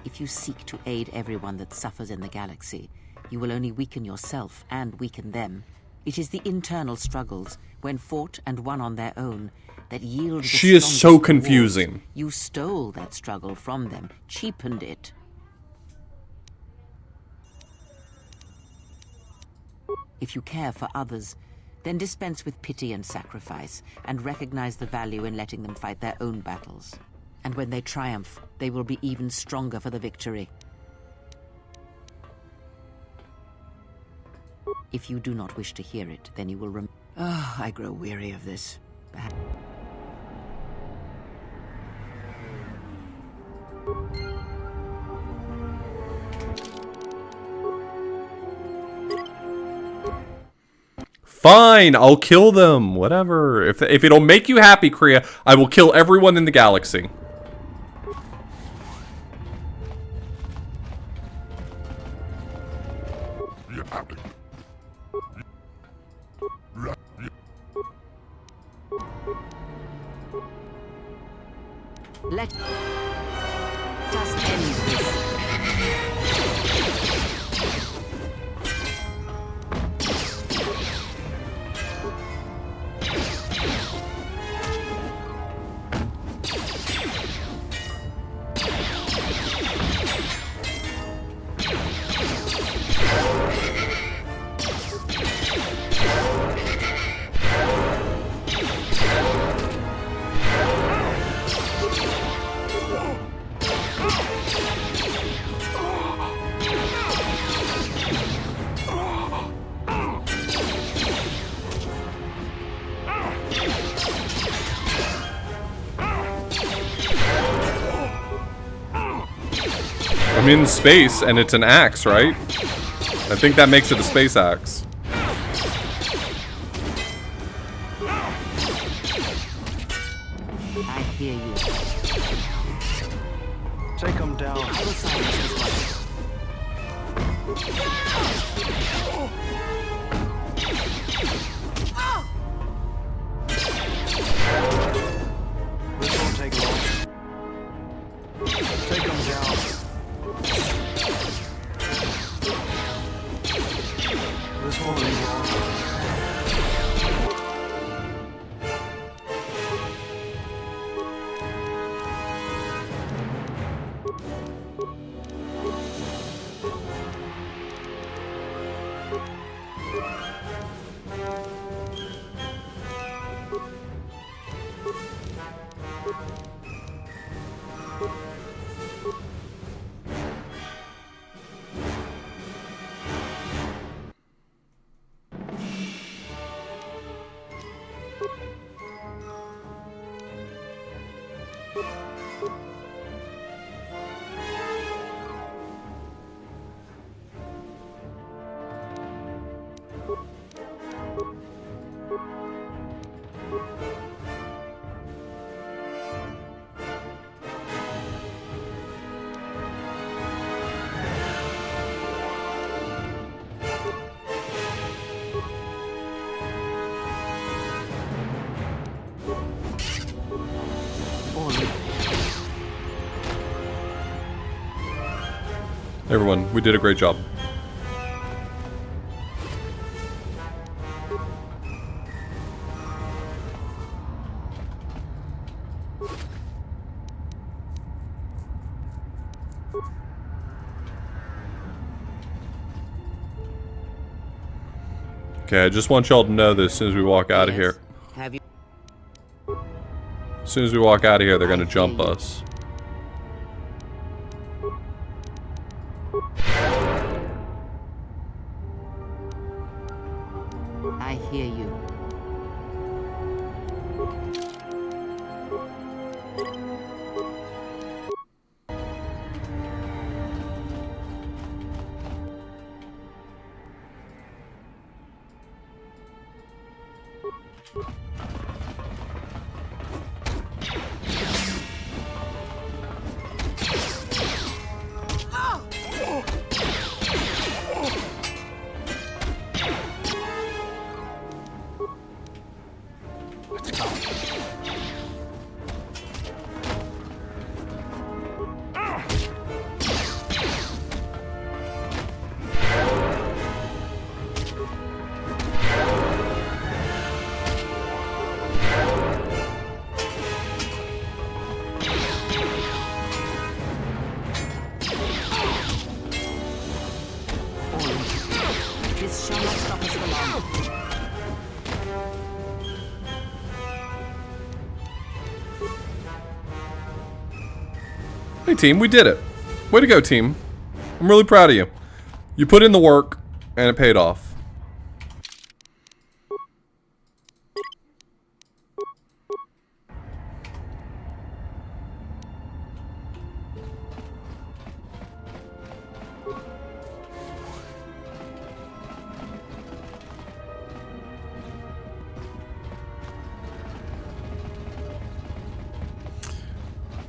If you seek to aid everyone that suffers in the galaxy, you will only weaken yourself and weaken them. It is the internal struggles, when fought and won on their own, that yield the She is so strongest confusing. rewards. You stole that struggle from them, cheapened it. If you care for others, then dispense with pity and sacrifice, and recognize the value in letting them fight their own battles. And when they triumph, they will be even stronger for the victory. If you do not wish to hear it, then you will I grow weary of this. Perhaps Fine, I'll kill them. Whatever. If it'll make you happy, Kriya, I will kill everyone in the galaxy. let us end this. I'm in space, and it's an axe, right? I think that makes it a space axe. I hear you. Take him down. I will silence this one. This won't take long. Take him down. This won't take long. Everyone, we did a great job. Okay, I just want y'all to know this as soon as we walk out of here. Have you? As soon as we walk out of here, they're gonna jump us. I hear you. Hey team, we did it. Way to go, team. I'm really proud of you. You put in the work, and it paid off.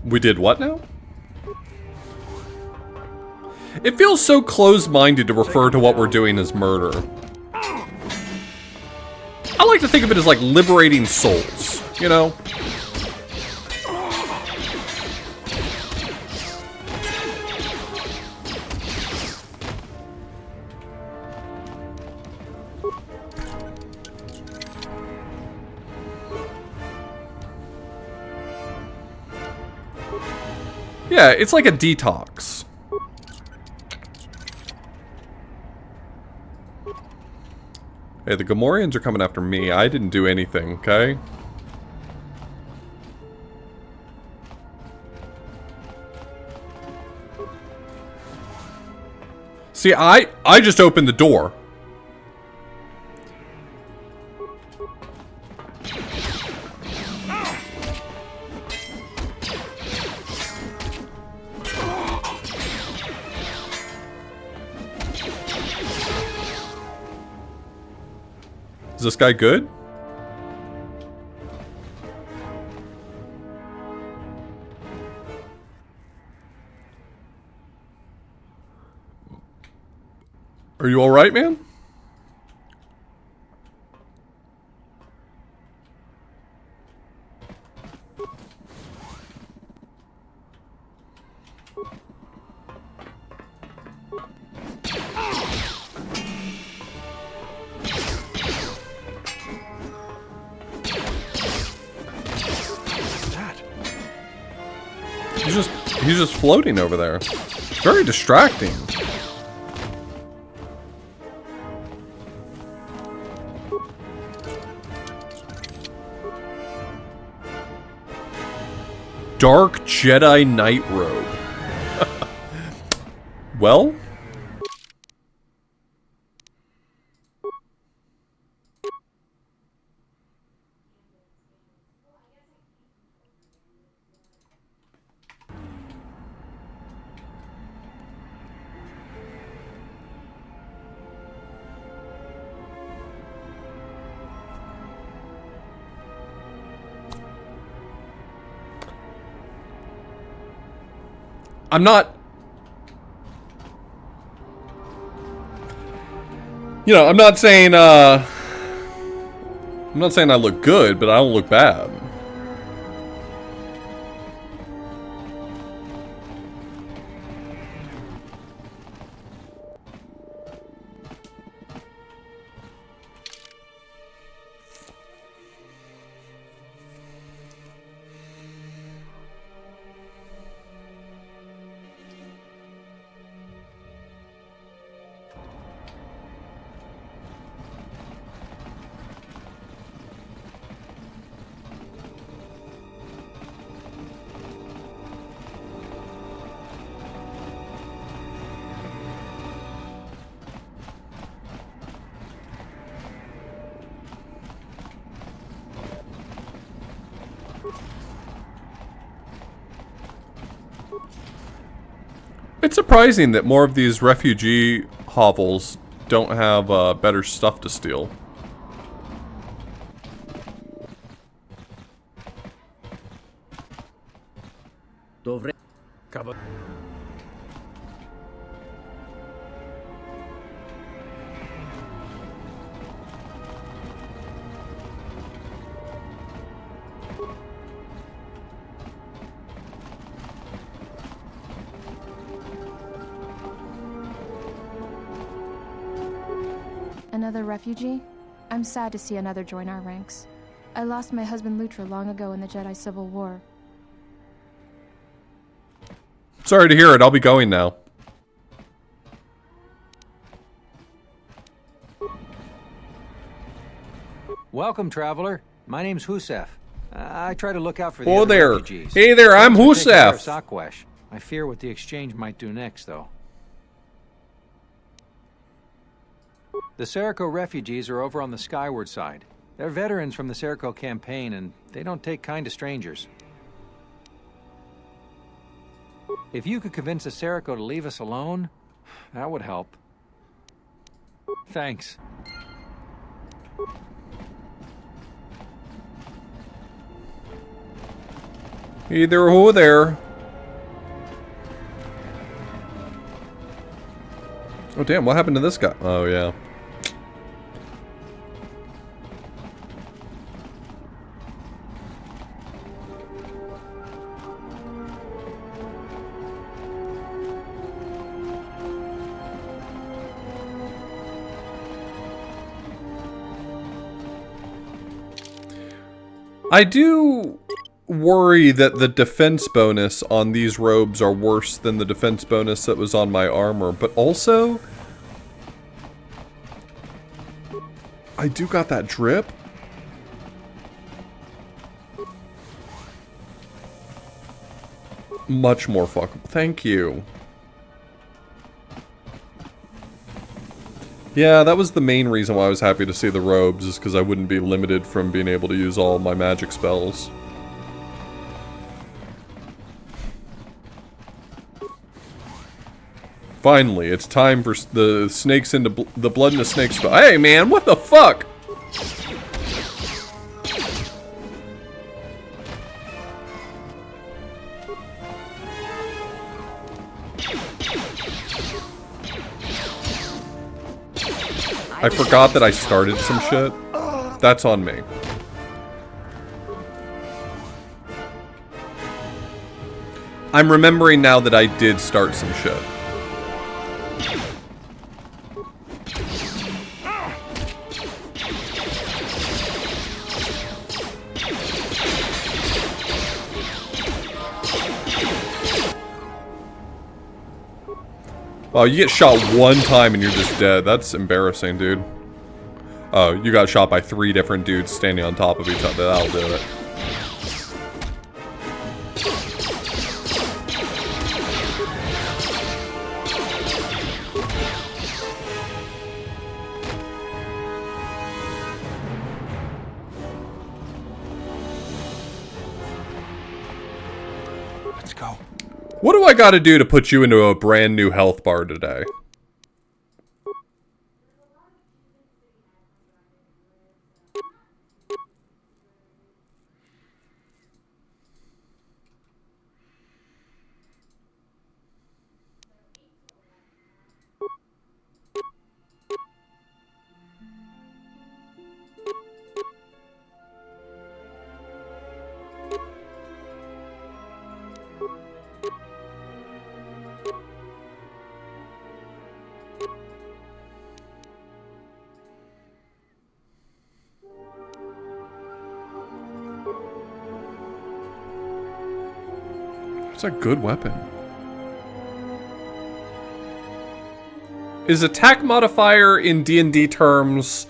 We did what now? It feels so closed-minded to refer to what we're doing as murder. I like to think of it as like liberating souls, you know? Yeah, it's like a detox. Hey, the Gamorreans are coming after me. I didn't do anything, okay? See, I just opened the door. Is this guy good? Are you alright, man? He's just floating over there. Very distracting. Dark Jedi Night Robe. Well? I'm not... You know, I'm not saying I look good, but I don't look bad. It's surprising that more of these refugee hovels don't have better stuff to steal. Another refugee? I'm sad to see another join our ranks. I lost my husband Lutra long ago in the Jedi Civil War. Sorry to hear it. I'll be going now. Welcome, traveler. My name's Husef. I try to look out for the Oh other there. refugees. Hey there, I'm Those who take care of Husef. Sakwesh. I fear what the exchange might do next, though. The Serico refugees are over on the skyward side. They're veterans from the Serico campaign, and they don't take kind to strangers. If you could convince the Serico to leave us alone, that would help. Thanks. Either who there. Oh damn, what happened to this guy? Oh yeah. I do worry that the defense bonus on these robes are worse than the defense bonus that was on my armor, but also I do got that drip. Much more fuckable. Thank you. Yeah, that was the main reason why I was happy to see the robes, is because I wouldn't be limited from being able to use all my magic spells. Finally, it's time for the snakes into the blood in the snake spell. Hey man, what the fuck? I forgot that I started some shit. That's on me. I'm remembering now that I did start some shit. Wow, you get shot one time and you're just dead. That's embarrassing, dude. Oh, you got shot by 3 different dudes standing on top of each other. That'll do it. Let's go. What do I gotta do to put you into a brand new health bar today? It's a good weapon. Is attack modifier in D&D terms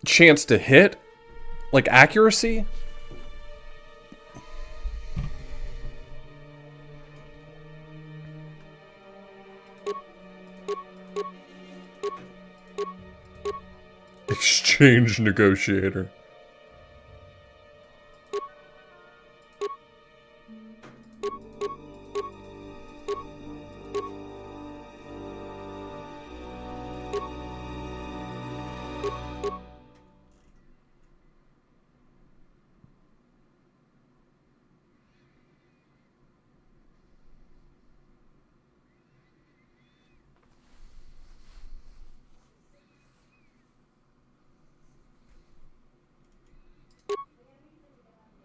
chance to hit? Like accuracy? Exchange negotiator.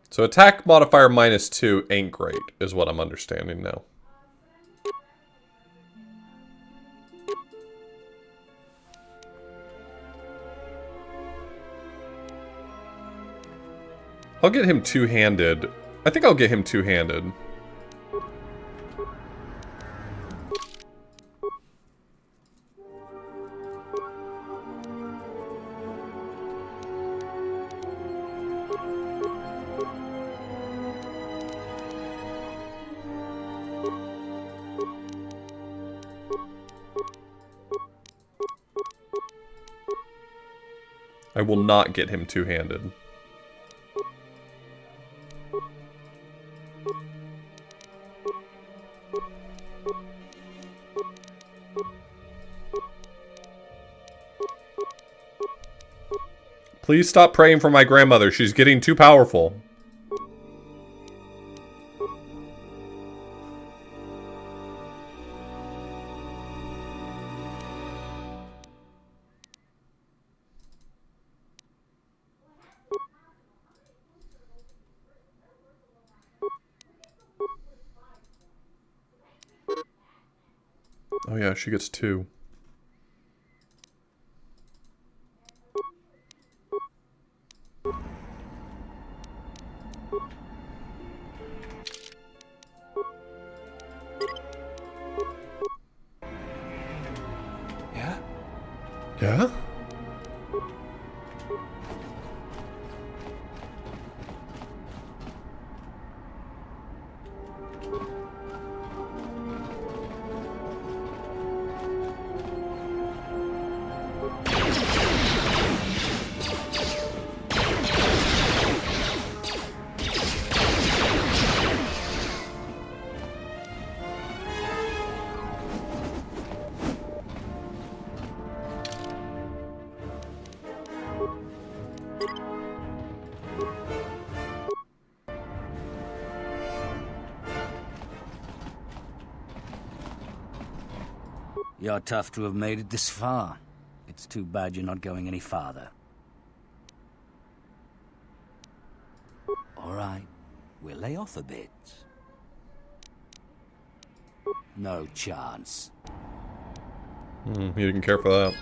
So attack modifier -2 ain't great, is what I'm understanding now. I'll get him two-handed. I think I'll get him two-handed. I will not get him two-handed. Please stop praying for my grandmother. She's getting too powerful. Oh yeah, she gets 2. Yeah? Yeah? You're tough to have made it this far. It's too bad you're not going any farther. All right, we'll lay off a bit. No chance. You didn't care for that.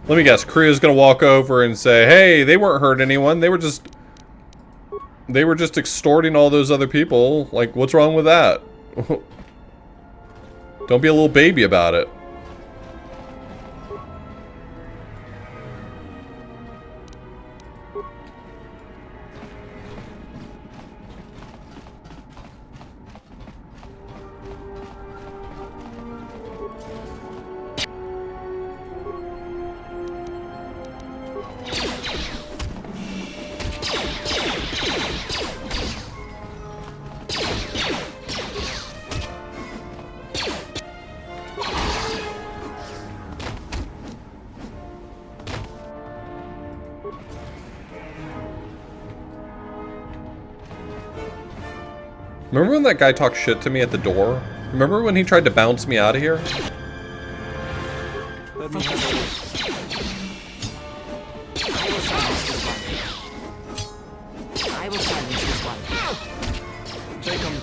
Let me guess, Kriya's gonna walk over and say, hey, they weren't hurting anyone, they were just extorting all those other people. Like, what's wrong with that? Don't be a little baby about it. Remember when that guy talked shit to me at the door? Remember when he tried to bounce me out of here? Let me handle this. I will silence this one. Take him.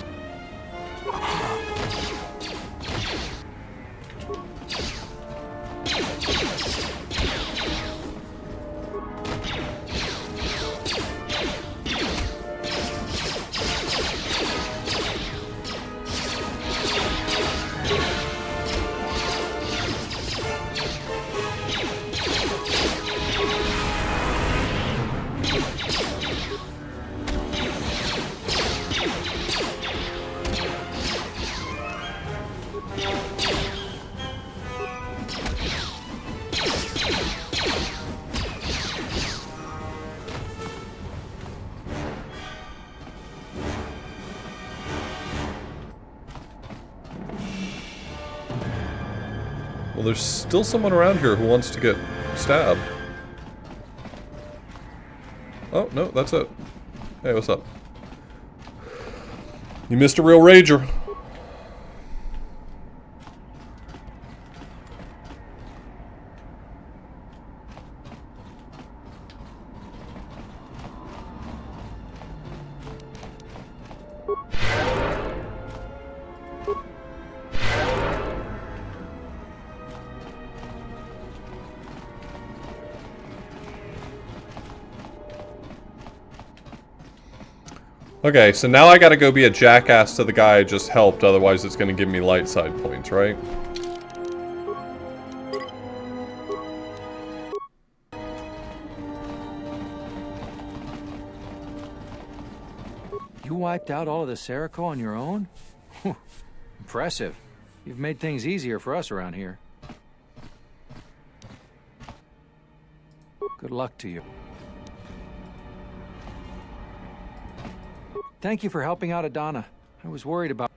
Well, there's still someone around here who wants to get stabbed. Oh, no, that's it. Hey, what's up? You missed a real rager. Okay, so now I gotta go be a jackass to the guy I just helped, otherwise it's gonna give me light side points, right? You wiped out all of the Serico on your own? Whew. Impressive. You've made things easier for us around here. Good luck to you. Thank you for helping out Adana. I was worried about...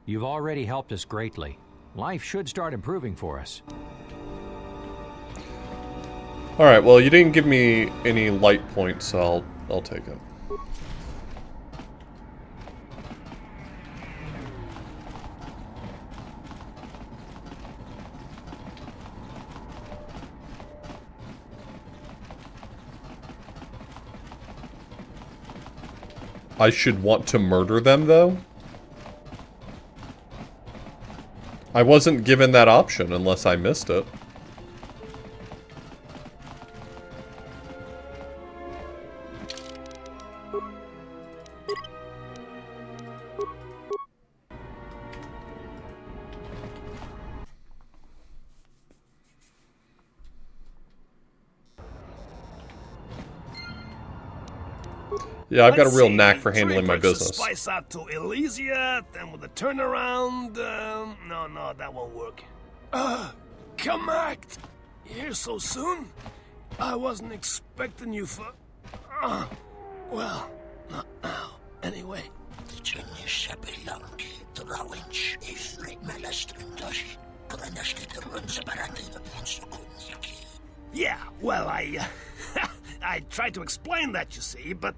You've already helped us greatly. Life should start improving for us. Alright, well you didn't give me any light points, so I'll take it. I should want to murder them, though? I wasn't given that option unless I missed it. Yeah, I've got a real knack for handling my business. Spice out to Elysia, then with a turnaround. No, that won't work. Come act. Here so soon? I wasn't expecting you for. Well, not now. Anyway. Yeah, well, I tried to explain that, you see, but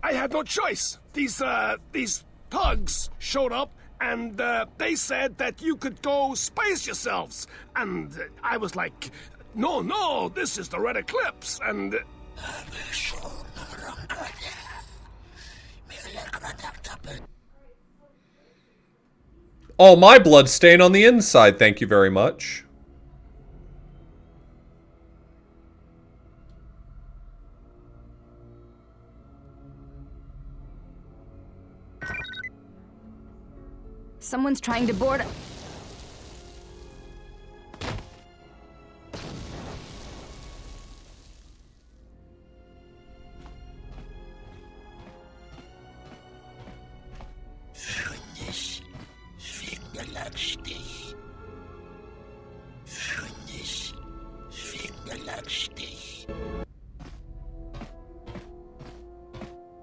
I had no choice. These thugs showed up, and they said that you could go space yourselves. And I was like, no, this is the Red Eclipse, and... Oh, my blood stain on the inside, thank you very much. Someone's trying to board...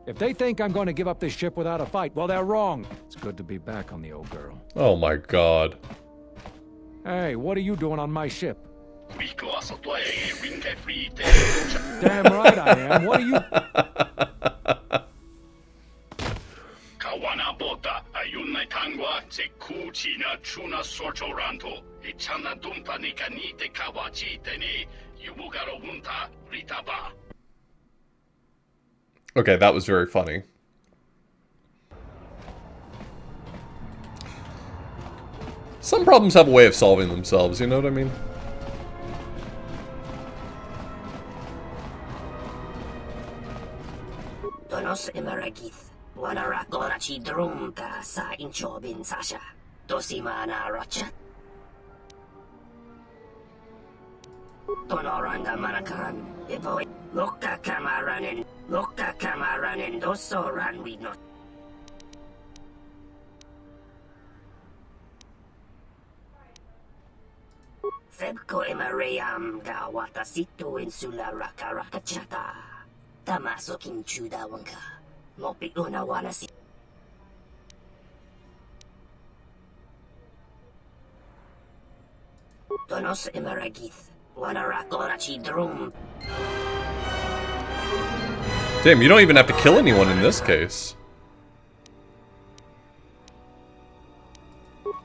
If they think I'm going to give up this ship without a fight, well, they're wrong. It's good to be back on the old girl. Oh my god. Hey, what are you doing on my ship? Damn right I am. What are you... Kawanabota, ayunay tangwa, se kuchina chuna sorchoranto, ichana dumpa ni kanite kawachiteni, yubugaro wunta ritaba. Okay, that was very funny. Some problems have a way of solving themselves, you know what I mean? Donos Emeragith, Wanara Gorachi Drumka sa Inchobin Sasha, Dosimana Racha. Donoranga Manakan, Evo, Loka Kamaranen, Doso Ran we not. Febko Emarayam Gawata Situ Insula Raka Rakachata. Tamaso King Chuda Wanka. Mopi Una Wanasi. Donos Emeragith. Wanara Gorachi Drum. Damn, you don't even have to kill anyone in this case.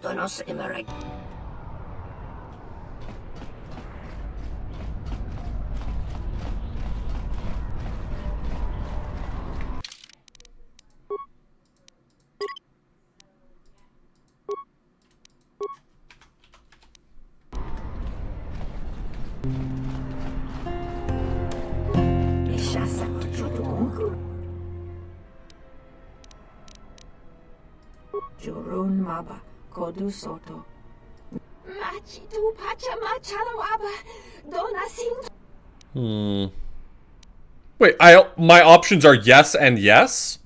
Donos Emeragith. maba, kodu soto. Machitu pachama chalawaba, donasin. Wait, my options are yes and yes?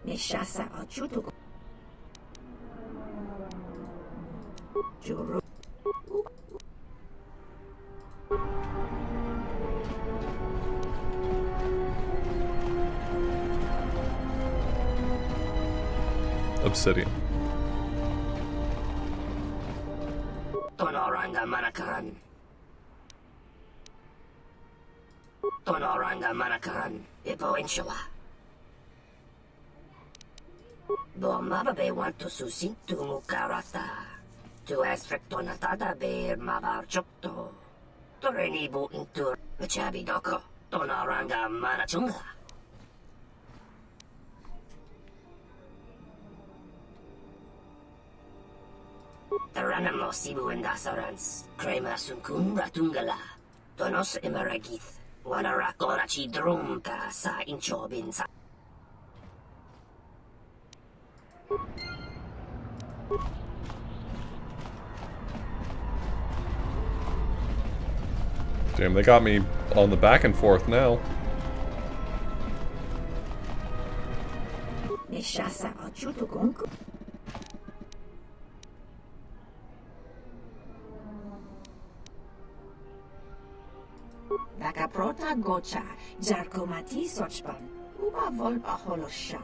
Mishasa achutu. Juru. Obsidian. Tonoranga Manakan. Tonoranga Manakan. Ipo Inshawa. Bomaba be want to susin to mukarata. To astrictonatada be mabar chokto. Toreni bo into Chabi doko. Tonoranga Manachunga. Taranamo Sibu and Dasarans, Krema Sunkun Ratungala, Tonos Emeragith, Wanarakonachi Drumka sa Inchobin sa. Damn, they got me on the back and forth now. Nishasa achutu gonku. Daka prota gocha, jarkomati sochpan, uba volpa holosha,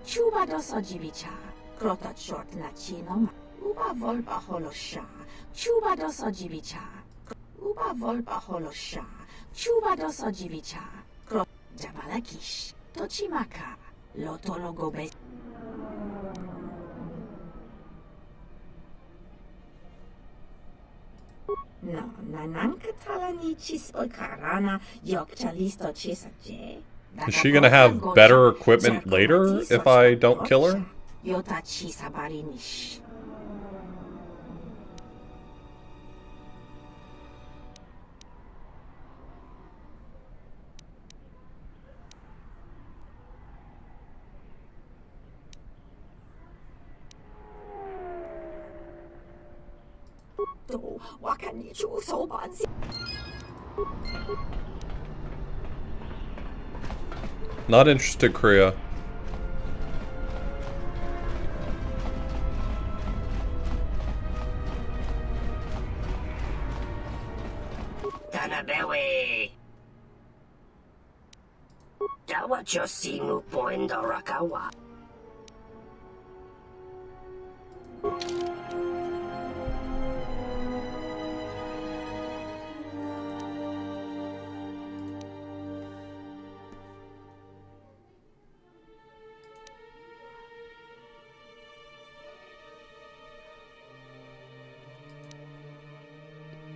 chuba dosa jibicha, krota short na chino, uba volpa holosha, chuba dosa jibicha, uba volpa holosha, chuba dosa jibicha, krot jabalakish, tochimaka, lotologo be. No, nanankatalani chispo karana yokchalisto chisaje. Is she gonna have better equipment later if I don't kill her? Yota chisabarinish. Not interested, Kriya. Tanabewe. Dawa Josimu Poendo Rakawa.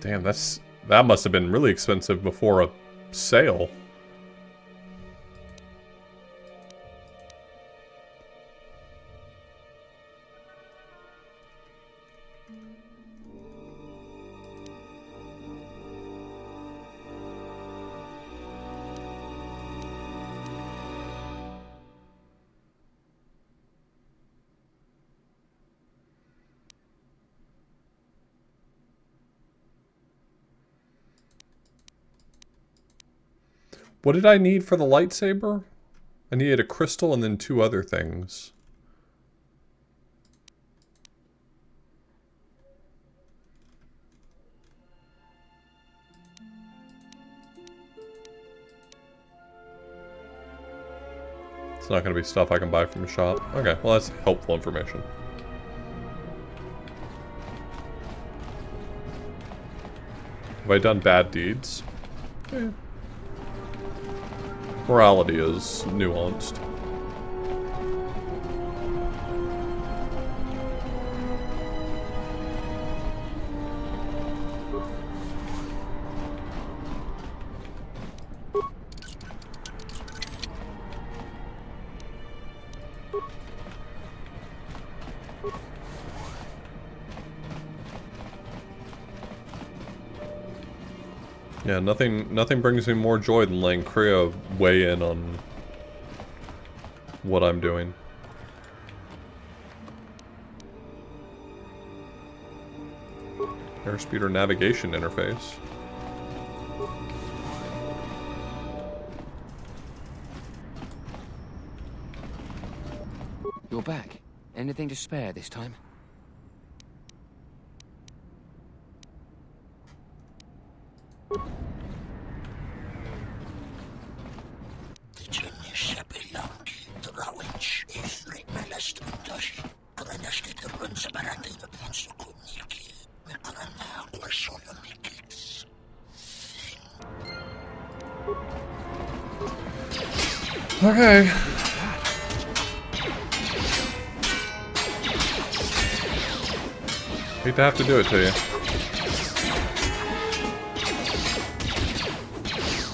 Damn, that must have been really expensive before a sale. What did I need for the lightsaber? I needed a crystal and then 2 other things. It's not going to be stuff I can buy from a shop. Okay, well that's helpful information. Have I done bad deeds? Eh. Morality is nuanced. Yeah, nothing brings me more joy than letting Kriya weigh in on what I'm doing. Airspeeder navigation interface. You're back. Anything to spare this time? Okay. Hate to have to do it to you.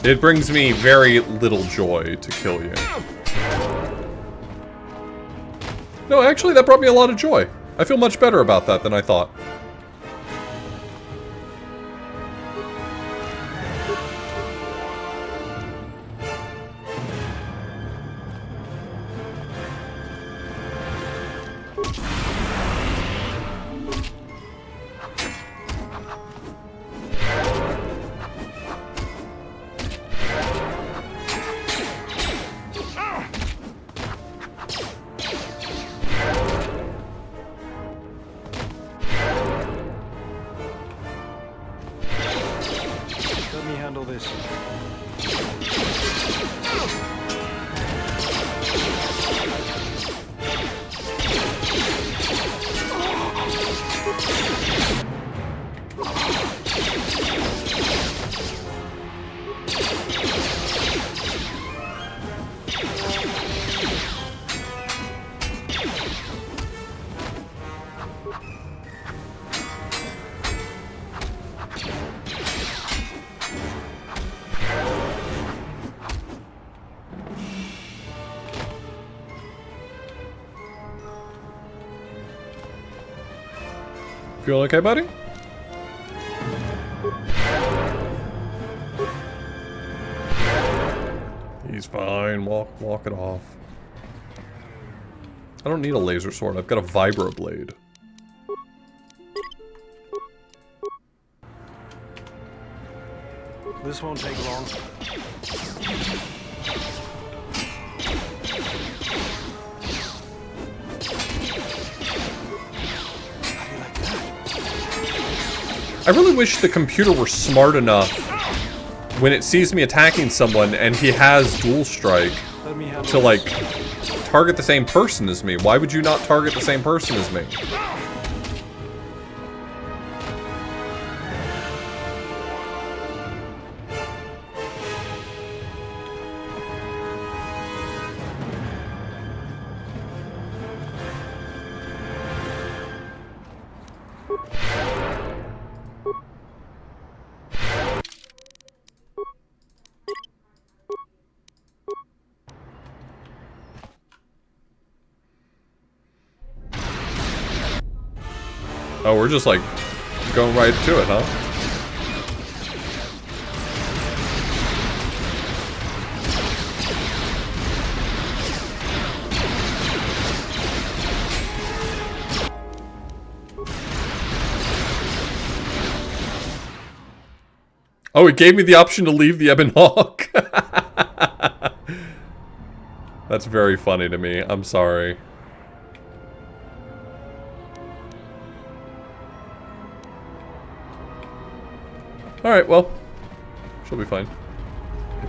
It brings me very little joy to kill you. No, actually, that brought me a lot of joy. I feel much better about that than I thought. Let me handle this. Feel okay, buddy? He's fine. Walk it off. I don't need a laser sword. I've got a vibroblade. This won't take long. I really wish the computer were smart enough when it sees me attacking someone and he has dual strike to, like, target the same person as me. Why would you not target the same person as me? Oh, we're just like going right to it, huh? Oh, it gave me the option to leave the Ebon Hawk. That's very funny to me. I'm sorry. Alright, well, she'll be fine.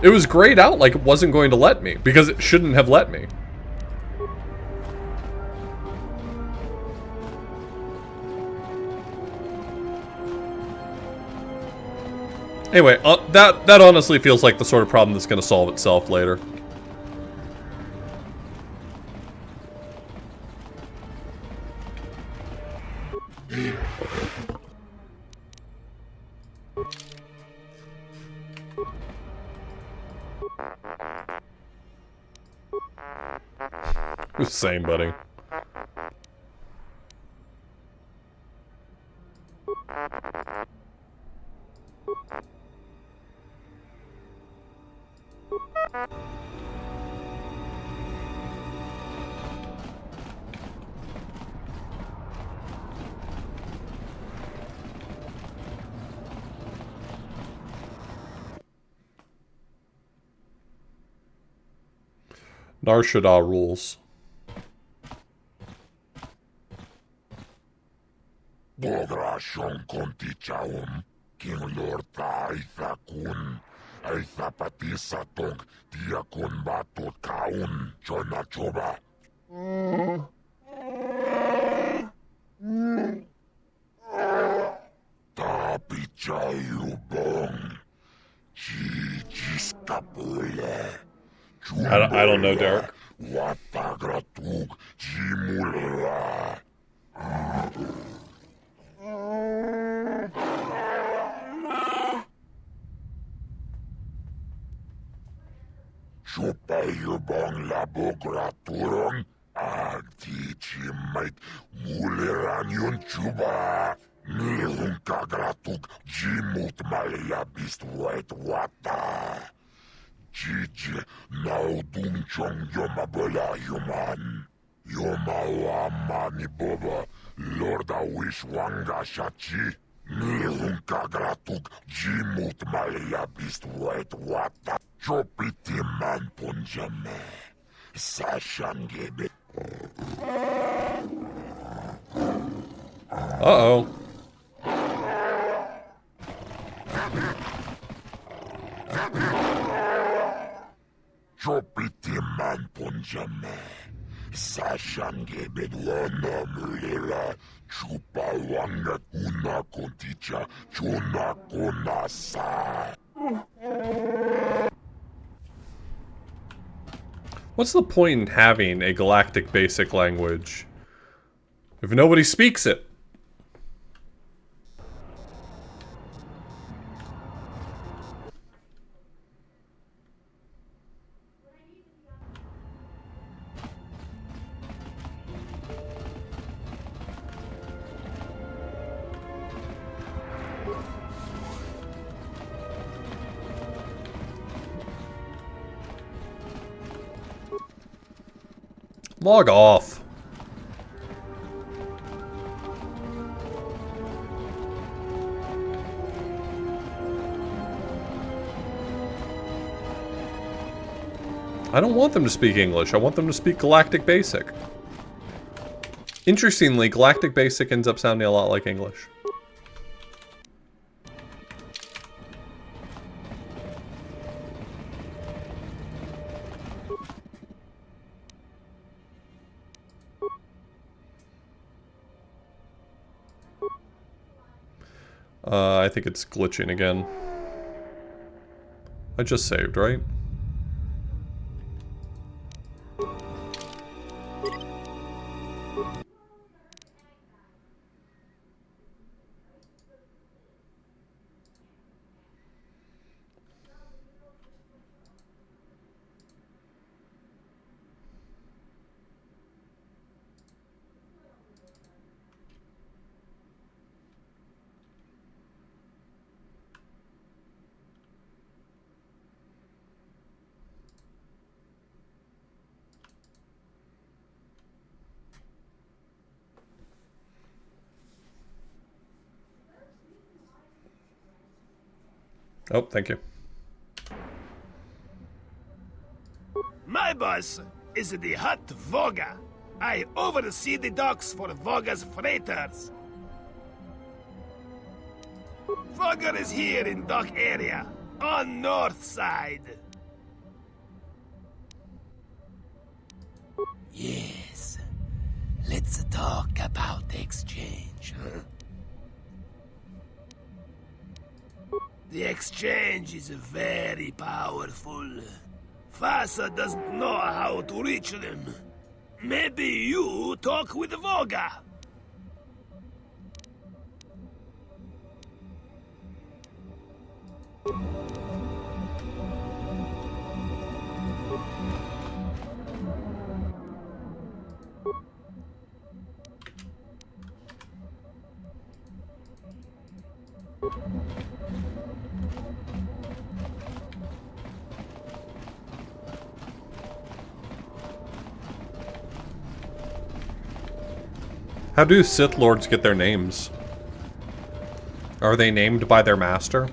It was grayed out like it wasn't going to let me, because it shouldn't have let me. Anyway, that honestly feels like the sort of problem that's going to solve itself later. Same, buddy. Nar Shaddaa rules. Bograshon kontichaum, King Lord Aitha kun, Aitha patisa tong, Diakon batot kaun, Chona choba. Tapichayu bong, Chichiskapule. I don't know, Derek. Watagratug, Jimula. Chupayubong labograturon, agtichimait, muleranyon chuba. Nihun kagratug, Jimut malabist white wata. Jiji, naudung chong yomabola yuman. Yomawamani boba, Lorda wish wanga shachi. Nihun kagratug, Jimut malabist white wata. Chopiti man punjame. Sashangebe. Uh-oh. Chopiti man punjame. Sashangebe dwana mulera. Chupa wanga kuna konticha. Chuna konasa. What's the point in having a galactic basic language if nobody speaks it? Log off. I don't want them to speak English. I want them to speak Galactic Basic. Interestingly, Galactic Basic ends up sounding a lot like English. I think it's glitching again. I just saved, right? Oh, thank you. My boss is the Hut Voga. I oversee the docks for Voga's freighters. Voga is here in dock area, on north side. Yes. Let's talk about the exchange, huh? The exchange is very powerful. Fasa doesn't know how to reach them. Maybe you talk with Voga. How do Sith Lords get their names? Are they named by their master?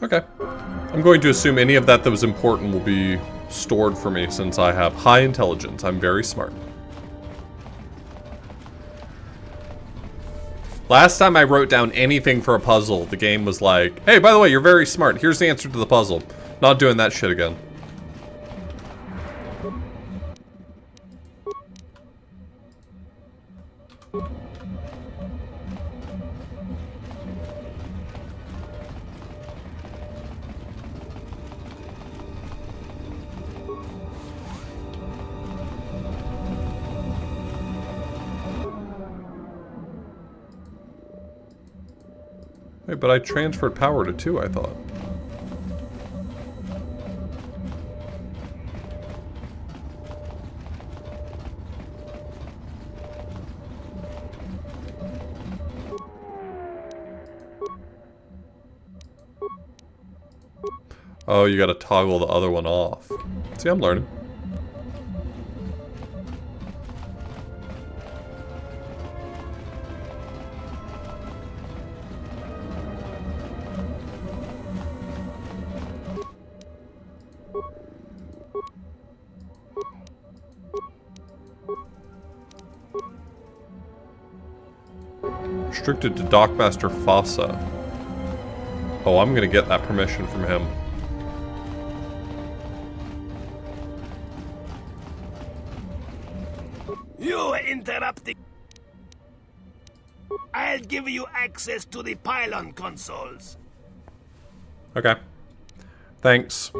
Okay. I'm going to assume any of that was important will be stored for me since I have high intelligence. I'm very smart. Last time I wrote down anything for a puzzle, the game was like, hey, by the way, you're very smart. Here's the answer to the puzzle. Not doing that shit again. Hey, but I transferred power to 2, I thought. Oh, you gotta toggle the other one off. See, I'm learning. Restricted to Dockmaster Fossa. Oh, I'm gonna get that permission from him. You interrupting. I'll give you access to the pylon consoles. Okay. Thanks.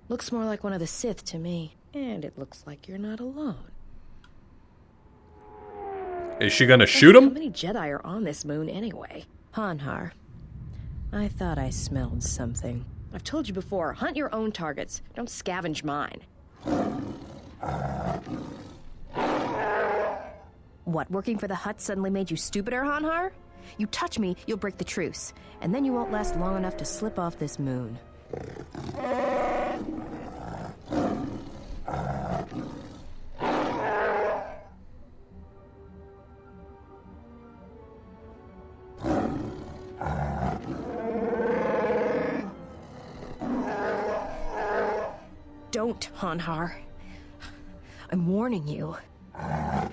Looks more like one of the Sith to me. And it looks like you're not alone. Is she gonna shoot him? How many Jedi are on this moon anyway? Hanhar. I thought I smelled something. I've told you before, hunt your own targets. Don't scavenge mine. What, working for the Hutt suddenly made you stupider, Hanhar? You touch me, you'll break the truce. And then you won't last long enough to slip off this moon. Don't, Hanhar. I'm warning you. I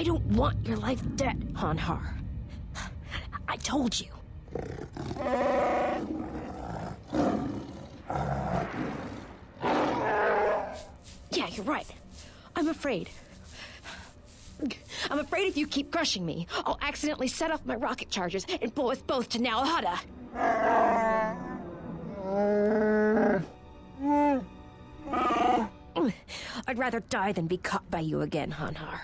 don't want your life dead, Hanhar. I told you. Yeah, you're right. I'm afraid. I'm afraid if you keep crushing me, I'll accidentally set off my rocket charges and blow us both to Nal Hutta. I'd rather die than be caught by you again, Hanhar.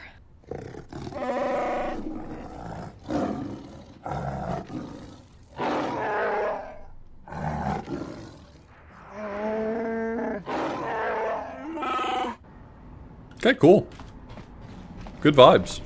Okay, cool. Good vibes.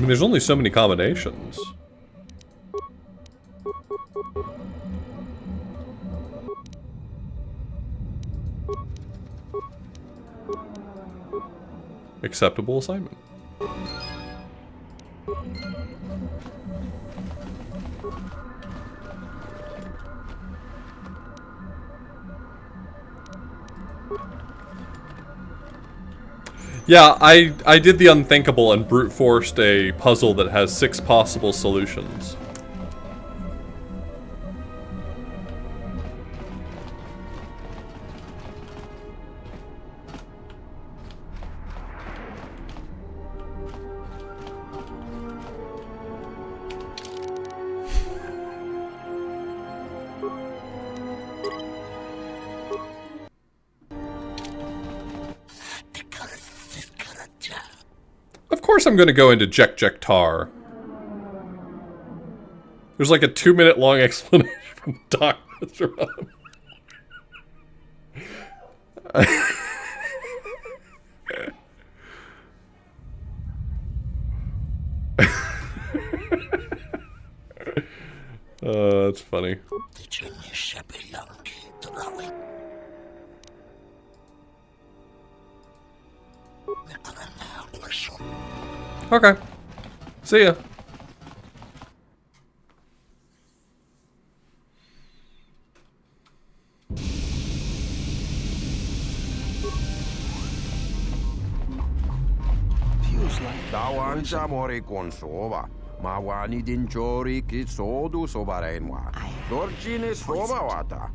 There's only so many combinations. Acceptable assignment. Yeah, I did the unthinkable and brute forced a puzzle that has 6 possible solutions. Of course I'm gonna go into Jek-Jek-Tar. There's like a 2-minute long explanation from Doc Mr. That's funny. Okay. See ya. Tawan samori kon sova. Mawani din chori ki sodu sobarenwa. Dorjine sova wata.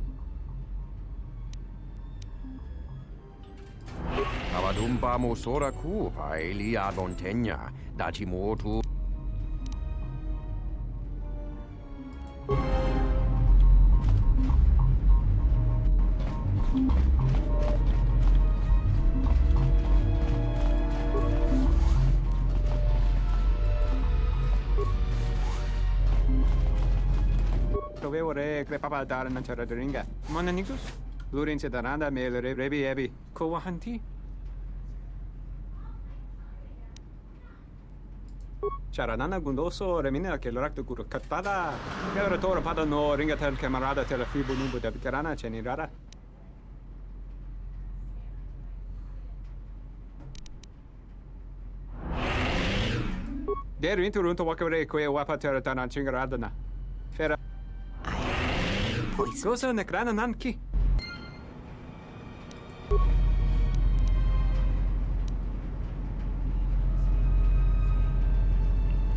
Avadumpa mo sora ku paeli adontenya. Dachi motu. Dovevore crepava dare una c'era de ringa. Monanigus? Lurinse daranda me le rebi ebi. Kowahanti? Charanana gundoso remina che l'orakto guru katpada. E ora tora pada no ringa tel camarada tel fibu numbu de bikarana cenirara. Der into runto wakare kwe wapa tera tana chingaradana. Fera. Cosa nekrana nanki?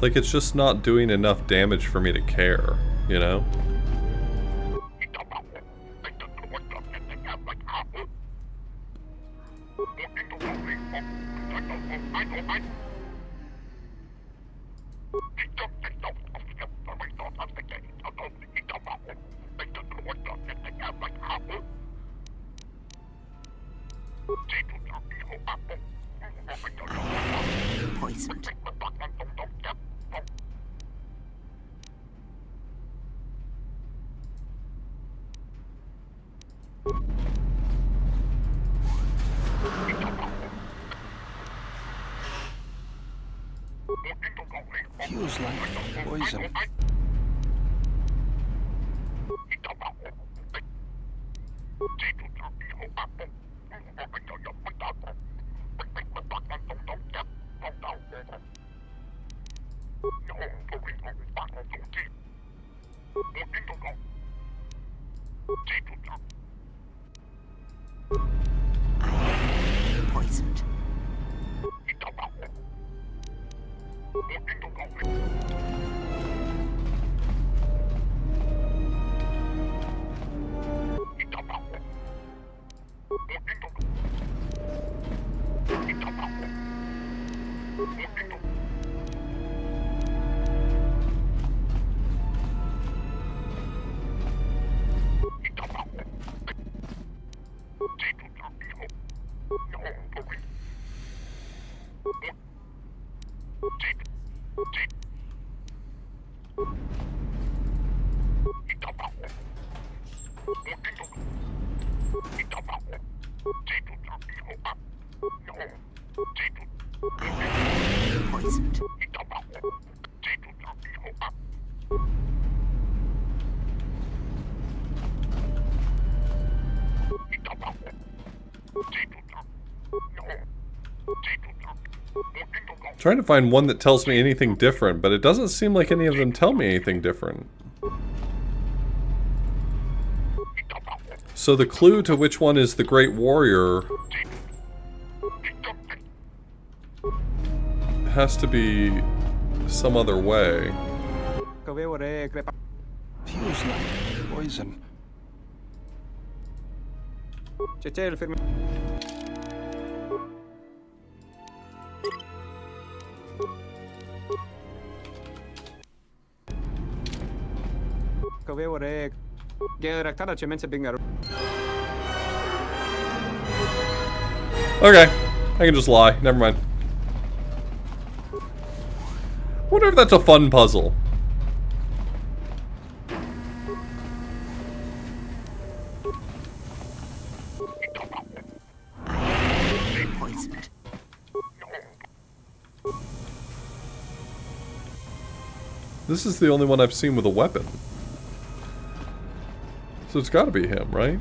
Like, it's just not doing enough damage for me to care, you know? Poisoned. Feels like poison. Poisoned. Poisoned. trying to find one that tells me anything different, but it doesn't seem like any of them tell me anything different. So the clue to which one is the Great Warrior has to be some other way. Feels like poison. Okay, I can just lie. Never mind. Wonder if that's a fun puzzle. Poisoned. This is the only one I've seen with a weapon. So it's gotta be him, right?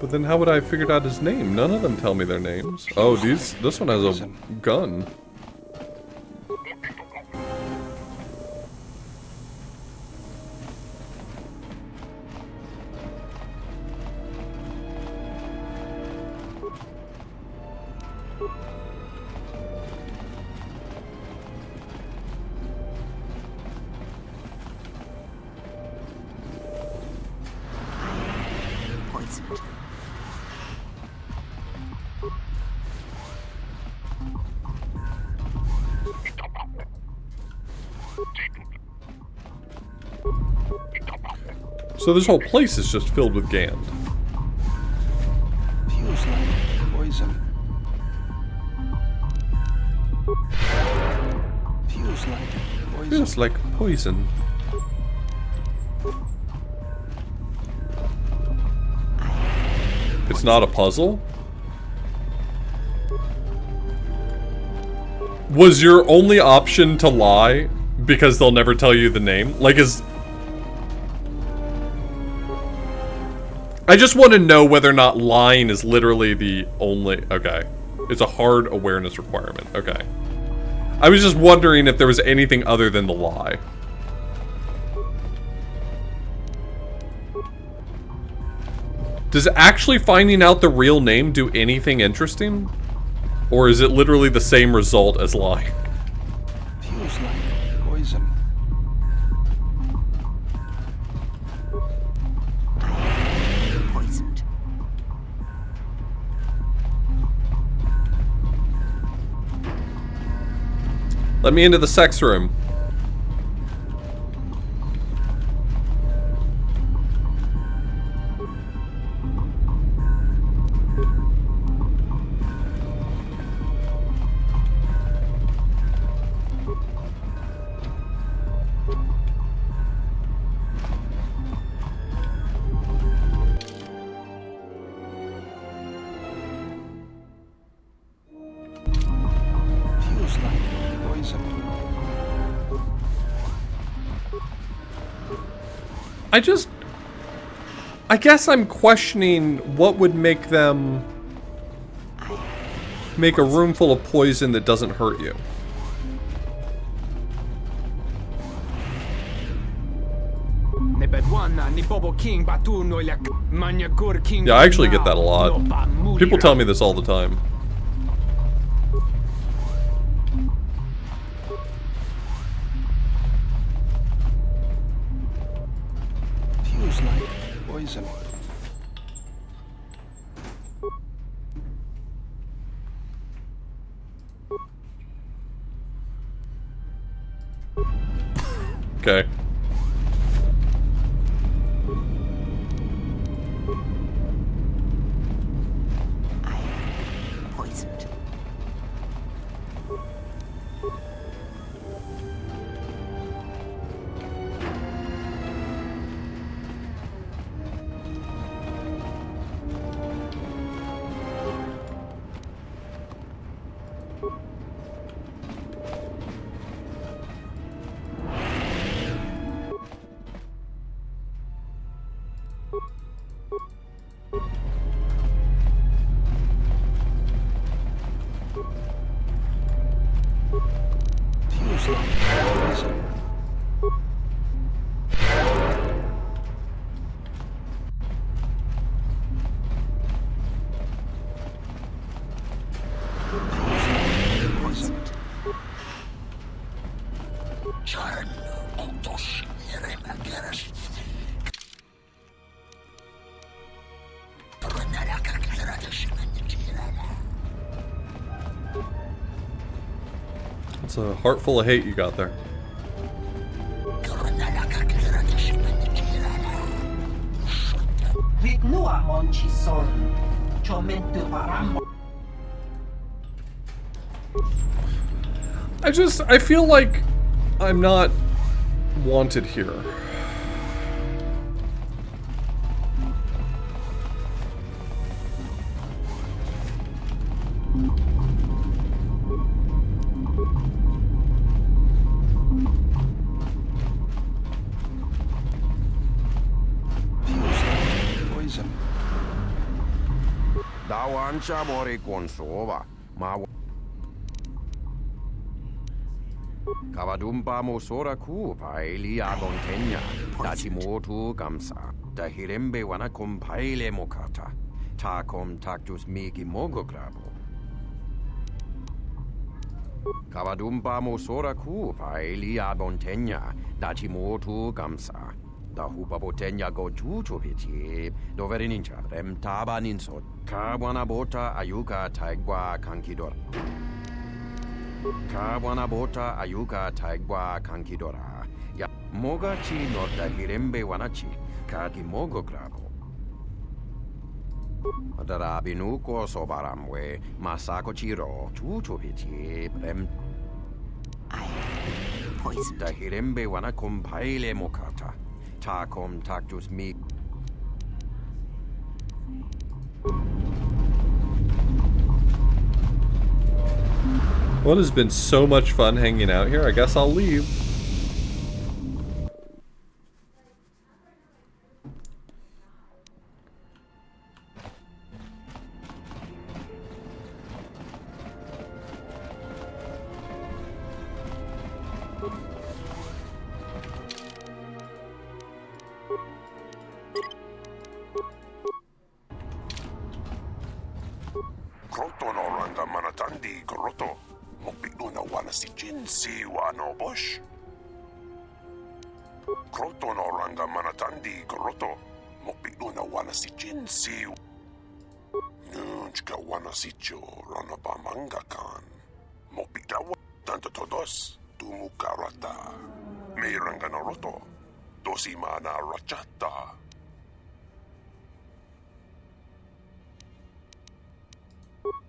But then how would I have figured out his name? None of them tell me their names. Oh, this one has a gun. Poisoned. So this whole place is just filled with Gand. Feels like poison. Feels like poison. Feels like poison. It's not a puzzle? Was your only option to lie because they'll never tell you the name? Like, I just want to know whether or not lying is literally the only... Okay. It's a hard awareness requirement. Okay. I was just wondering if there was anything other than the lie. Does actually finding out the real name do anything interesting? Or is it literally the same result as lying? Feels like poison. Poisoned. Let me into the sex room. Feels like poison. I guess I'm questioning what would make them make a room full of poison that doesn't hurt you. Yeah, I actually get that a lot. People tell me this all the time. Feels like poison. Okay. Poisoned. It's a heart full of hate you got there. I feel like I'm not wanted here. Dawancha mori consova, ma Kavadumpa mosora kupa elia montenya, datimotu gamsa, da hirembe wanakum paile mokata, takom tactus migi mogograbo. Kavadumpa mosora kupa elia montenya, datimotu gamsa. Da hupa botenya go tutu piti, dovere ninja rem taba ninsot, kawana bota ayuka taigwa kankidora. Kawana bota ayuka taigwa kankidora. Ya moga chi nota hirembe wanachi, kaki mogo grabo. Darabinuko sobaramwe, masako chiro, tutu piti, rem. Da hirembe wanakum paile mokata. Takom tactus me. Well, it has been so much fun hanging out here. I guess I'll leave. Kroto no ranga manatandi groto. Mopiduna wana si jinsi wano bosh. Kroto no ranga manatandi groto. Mopiduna wana si jinsi. Nunchka wana si jo rana bamanga kan. Mopidawa tanto todos tumukarata. Me ranga naroto. Dosi mana rachata.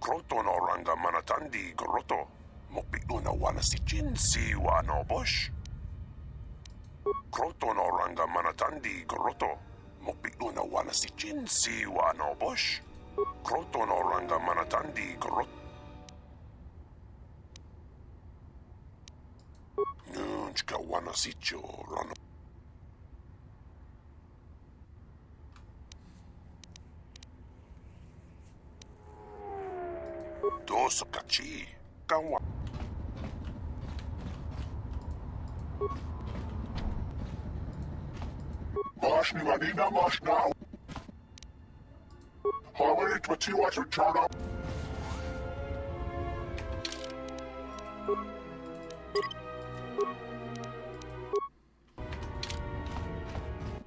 Kroto no ranga manatandi groto. Mopiduna wana si jinsi wano bosh. Kroto no ranga manatandi groto. Mopiduna wana si jinsi wano bosh. Kroto no ranga manatandi groto. Nunchka wana si jo rano. Doso kachi. Kawa. Mash ni manina mash now. Hawait what you want to turn up.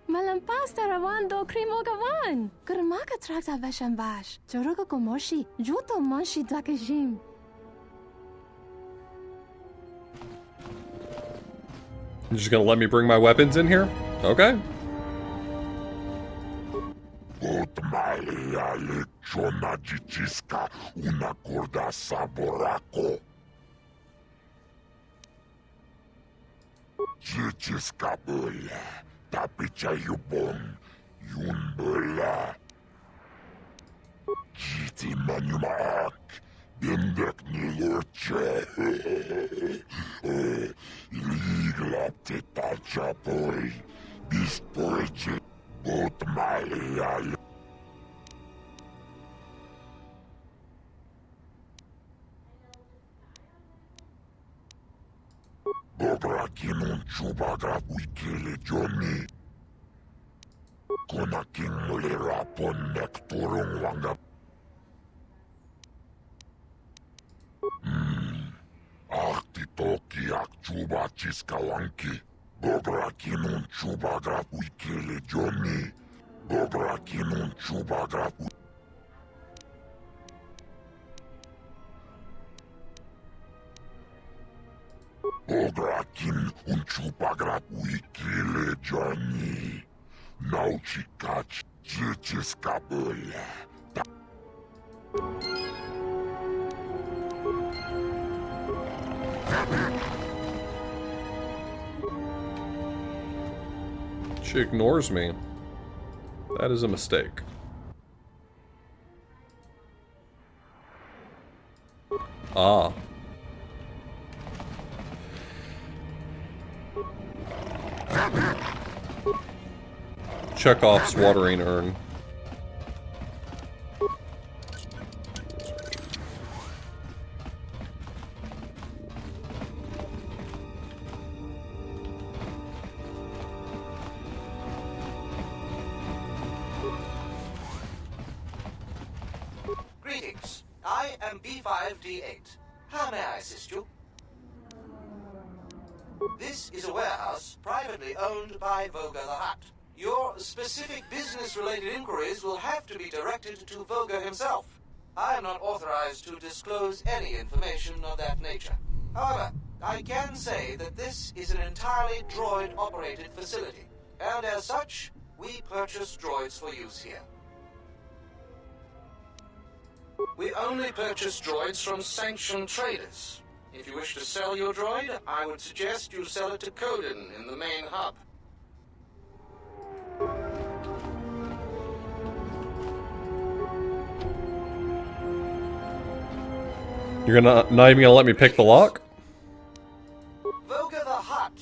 Malampas tarawando krimogawan. Kurmaka trakta vashambash. Joruga komoshi. Juto monshi dakajim. You're just gonna let me bring my weapons in here? Okay. Malia lechona jijiska una corda saborako. Jijiska bula, tapicha yubon, yun bula. Jiti manumaak, bindek ni lurche. Ligla tita chapoy, bispoichi, bot malia. Bobrakinun chubagrat wikili Johnny. Kunaking mulirapon nekturung wangap. Titoki ak chuba chiskawanki. Bobrakinun chubagrat wikili Johnny. Bobrakinun chubagrat Bobrakin un chubagrat wikili Johnny. Nauchikach chichiskabule. She ignores me. That is a mistake. Ah. Chekhov's watering urn. Greetings. I am B5D8. How may I assist you? This is a warehouse privately owned by Voga the Hutt. Your specific business-related inquiries will have to be directed to Voga himself. I am not authorized to disclose any information of that nature. However, I can say that this is an entirely droid-operated facility, and as such, we purchase droids for use here. We only purchase droids from sanctioned traders. If you wish to sell your droid, I would suggest you sell it to Coden in the main hub. You're not even gonna let me pick the lock? Voga the Hutt.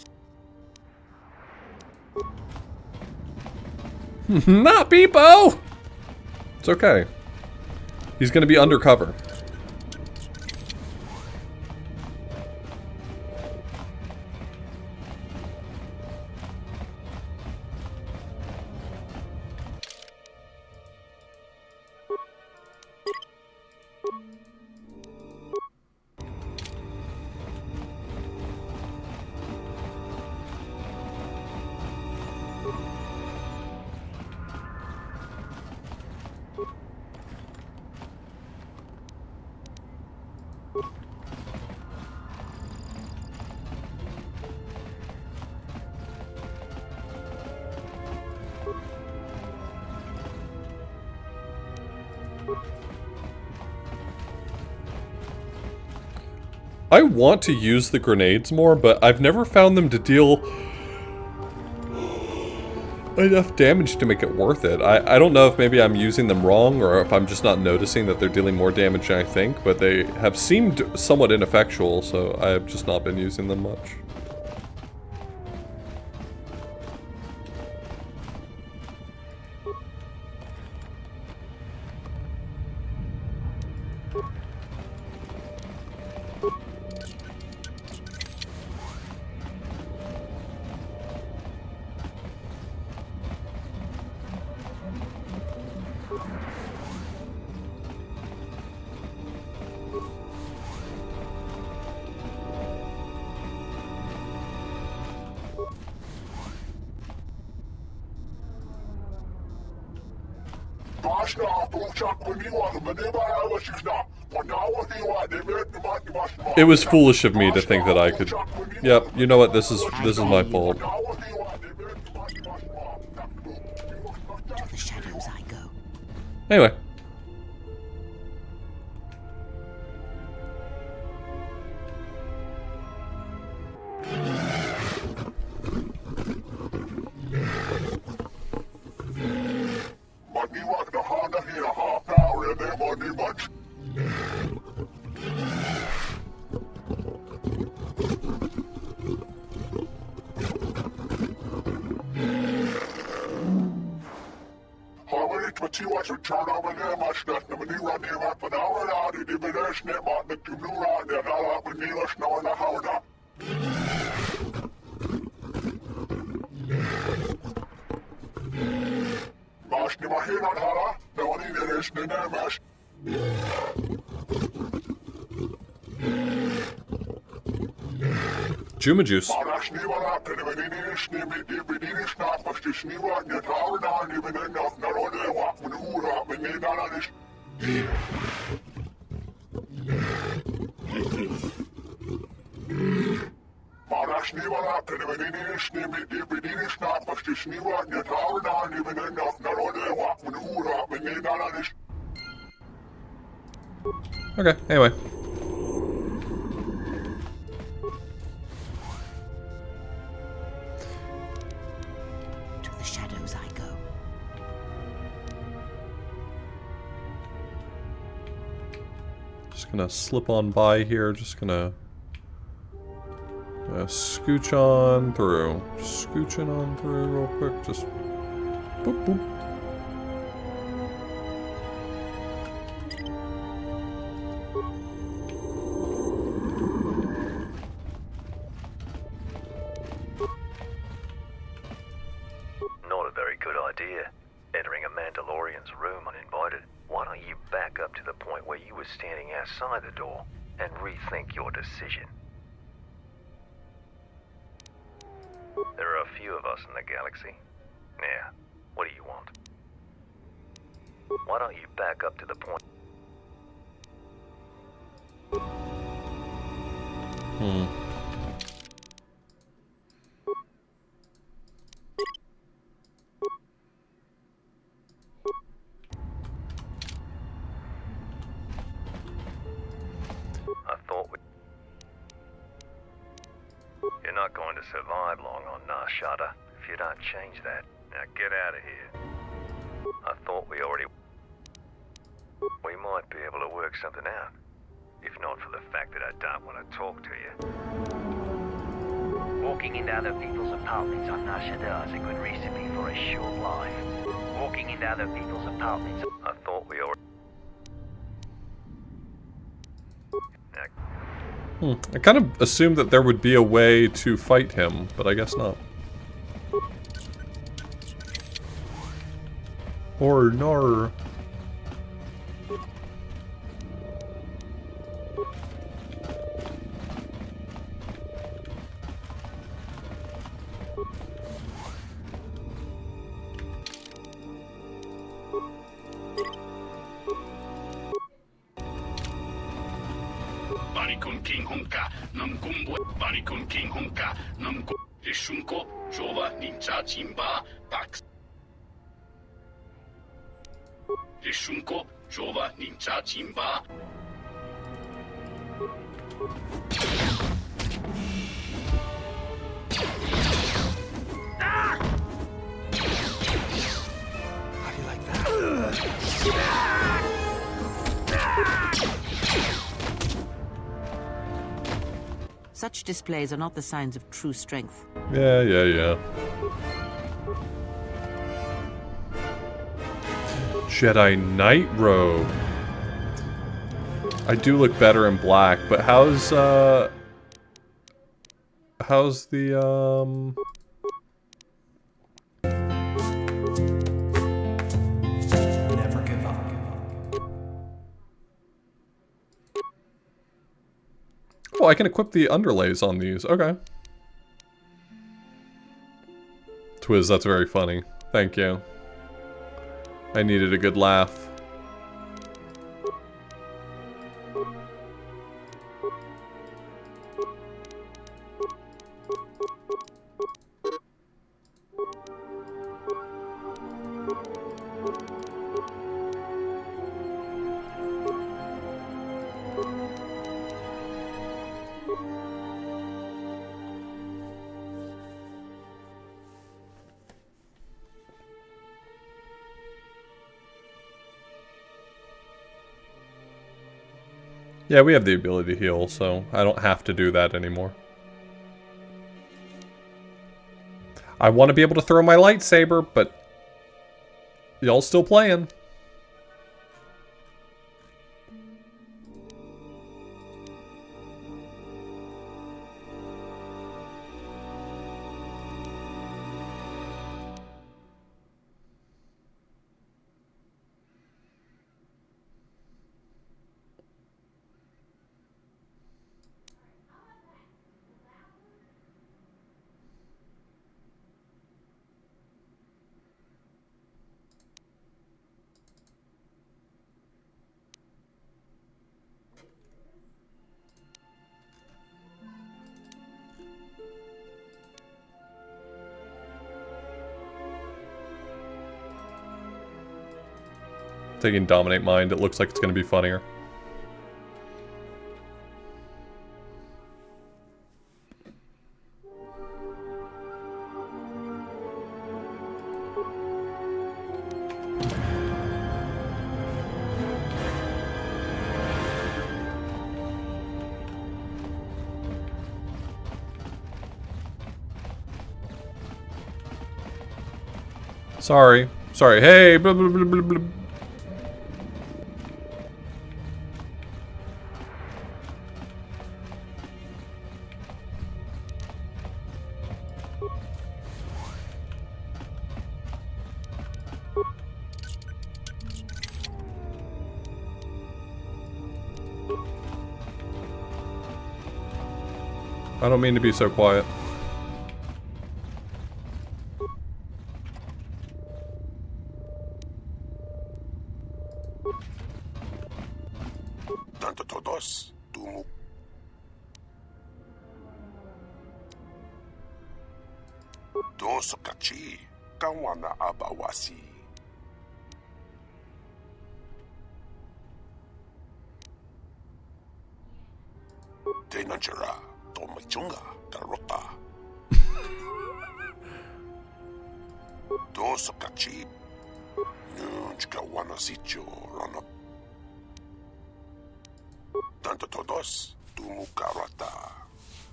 Not Beepo! It's okay. He's gonna be undercover. I want to use the grenades more, but I've never found them to deal enough damage to make it worth it. I don't know if maybe I'm using them wrong or if I'm just not noticing that they're dealing more damage than I think, but they have seemed somewhat ineffectual, so I have just not been using them much. It was foolish of me to think that I could... Yep, you know what, this is my fault. The shadows I go. Anyway. Juma Juice. Okay, anyway. To the shadows I go. Just gonna slip on by here, just gonna scooch on through. Just scooching on through real quick, just boop boop. Not a very good idea, entering a Mandalorian's room uninvited. Why don't you back up to the point where you were standing outside the door and rethink your decision? There are a few of us in the galaxy. Now, what do you want? Why don't you back up to the point... I thought we... You're not going to survive long on Nar Shaddaa if you don't change that. Now get out of here. I thought we already... We might be able to work something out. If not for the fact that I don't want to talk to you. Walking into other people's apartments on Nar Shaddaa is a good recipe for a short life. Walking into other people's apartments... I thought we already... I kind of assumed that there would be a way to fight him, but I guess not. Or nar. Barikon King Honka, Namkumbo, Barikon King Honka, Namko, Rishunko, Jova, Ninja Jimba, Pax. Rishunko, Jova, Ninja Jimba. How do you like that? Such displays are not the signs of true strength. Yeah. Jedi Knight Robe. I do look better in black, but how's the Never give up. Oh, I can equip the underlays on these. Okay. Twiz, that's very funny. Thank you. I needed a good laugh. Yeah, we have the ability to heal, so I don't have to do that anymore. I want to be able to throw my lightsaber, but y'all still playing. Taking Dominate Mind, it looks like it's going to be funnier. Sorry. Sorry. Hey! Blah, blah, blah, blah, blah. I don't mean to be so quiet. Tanto todos, tumu. Dos kachi, kawana abawasi. Tenanjara, tomachunga, karota. Dos kachi, nunchka wana sicho, rana. Tanto todos, tumu karata.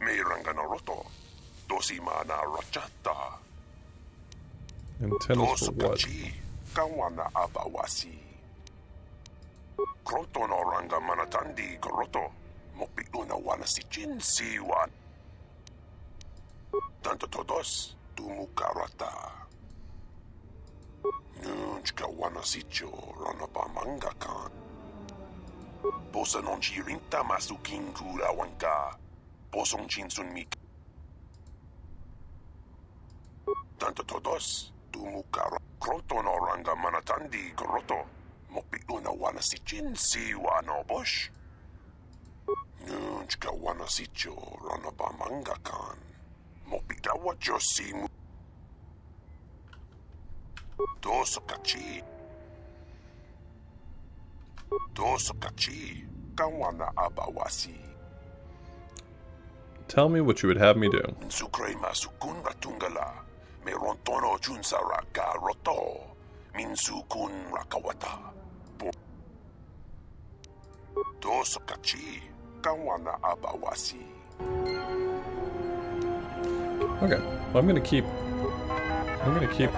Miranganaroto, dosimana rachata. Antennas for what? Kachi, kawana abawasi. Kroto no ranga manatandi koroto. Mopiluna wana sichin siwan. Tanto todos, tumu karata. Nunchka wana sicho, ranapa manga kan. Posa non chirinta masukin kura wanka. Posong chinsun mik. Tanto todos, tumukara. Kroto no ranga manatandi koroto. Mopiluna wana sichin siwa no bosh. Nunchka wana sicho ranaba manga kan. Mopita wacho simu. Dos kachi. Dos kachi. Kawana abawasi. Tell me what you would have me do. Sukrema sukun ratungala. Merontono junsara ka roto. Minsukun rakawata. Dos kachi. Kawana abawasi. Okay, well, I'm gonna keep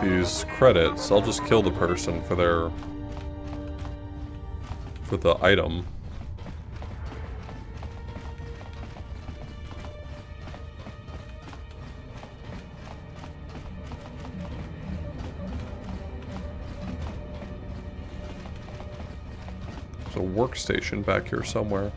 these credits. I'll just kill the person for the item. There's a workstation back here somewhere.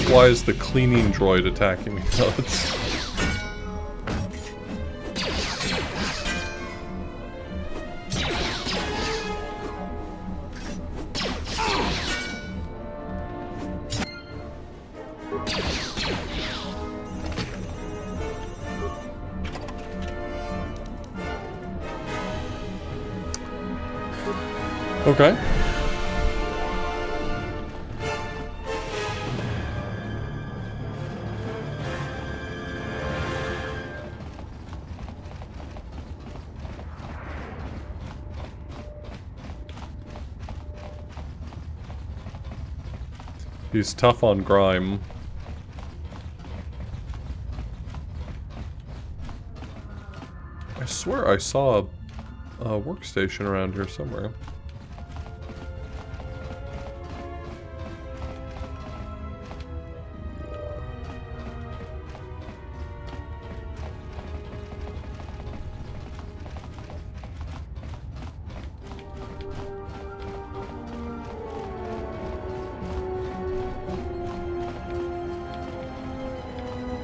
Why is the cleaning droid attacking me? No, it's... Okay. He's tough on grime. I swear I saw a workstation around here somewhere.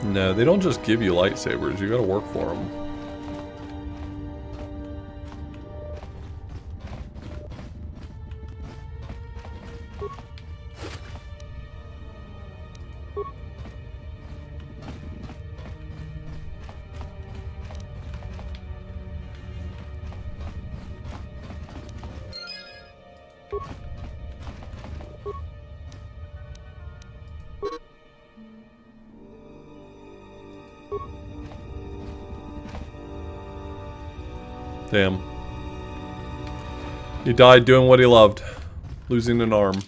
No, they don't just give you lightsabers, you gotta work for them. Damn. He died doing what he loved. Losing an arm.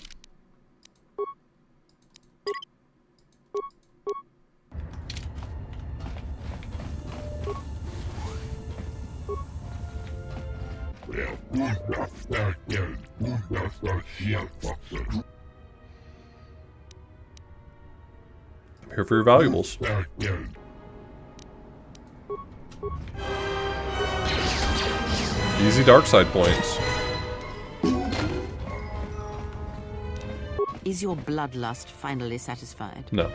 I'm here for your valuables. Easy dark side points. Is your bloodlust finally satisfied? No.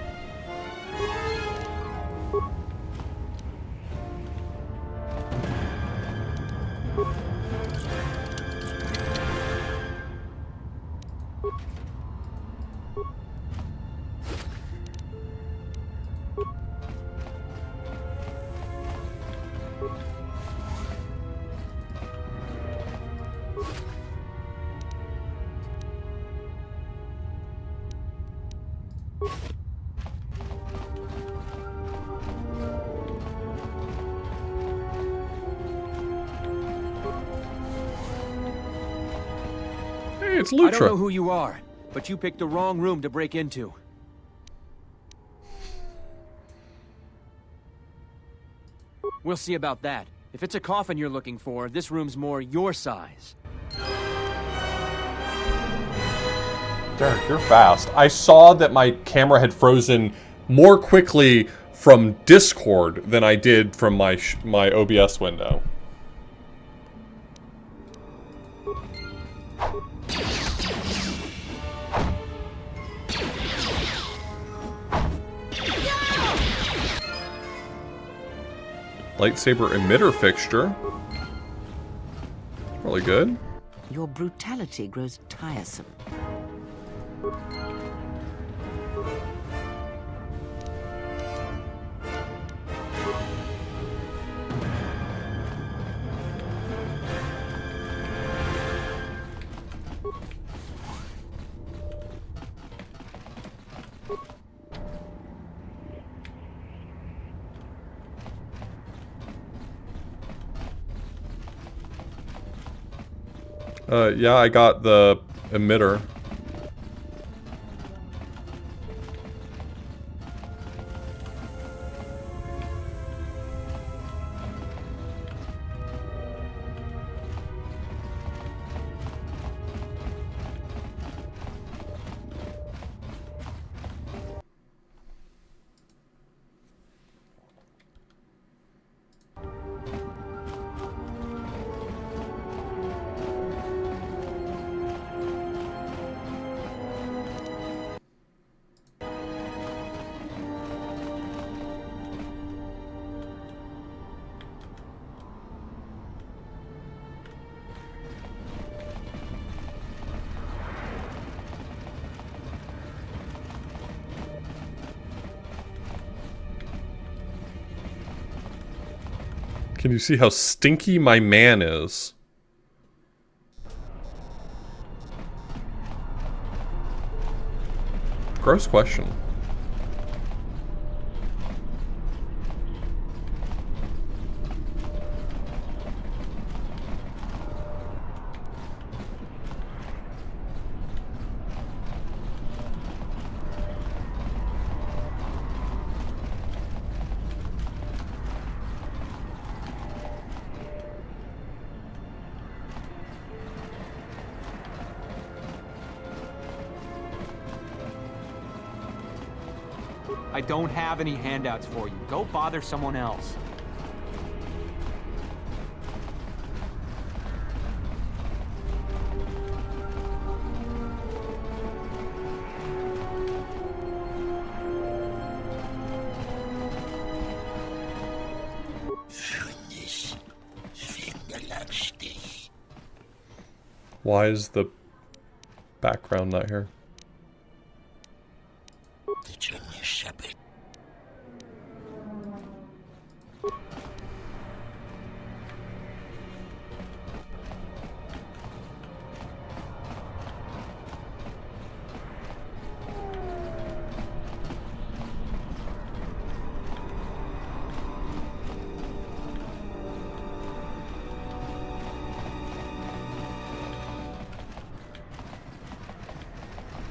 It's Lutra. I don't know who you are, but you picked the wrong room to break into. We'll see about that. If it's a coffin you're looking for, this room's more your size. Derek, you're fast. I saw that my camera had frozen more quickly from Discord than I did from my OBS window. Lightsaber emitter fixture. Really good. Your brutality grows tiresome. Yeah, I got the emitter. Can you see how stinky my man is? Gross question. I don't have any handouts for you. Go bother someone else. Why is the background not here?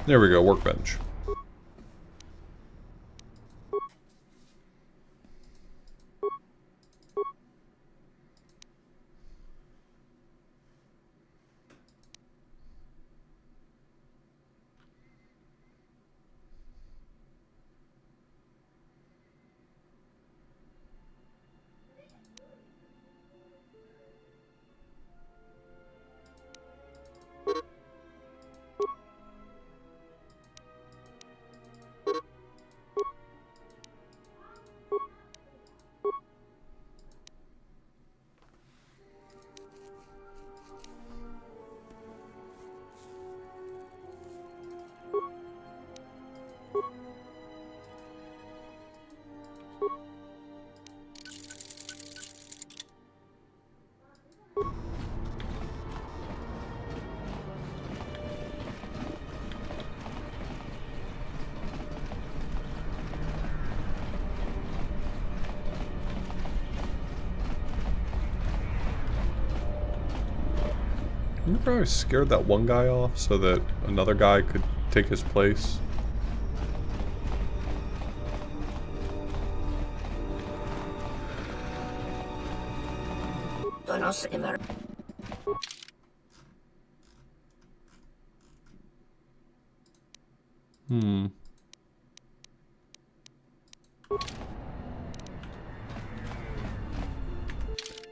There we go, workbench. Remember I scared that one guy off so that another guy could take his place?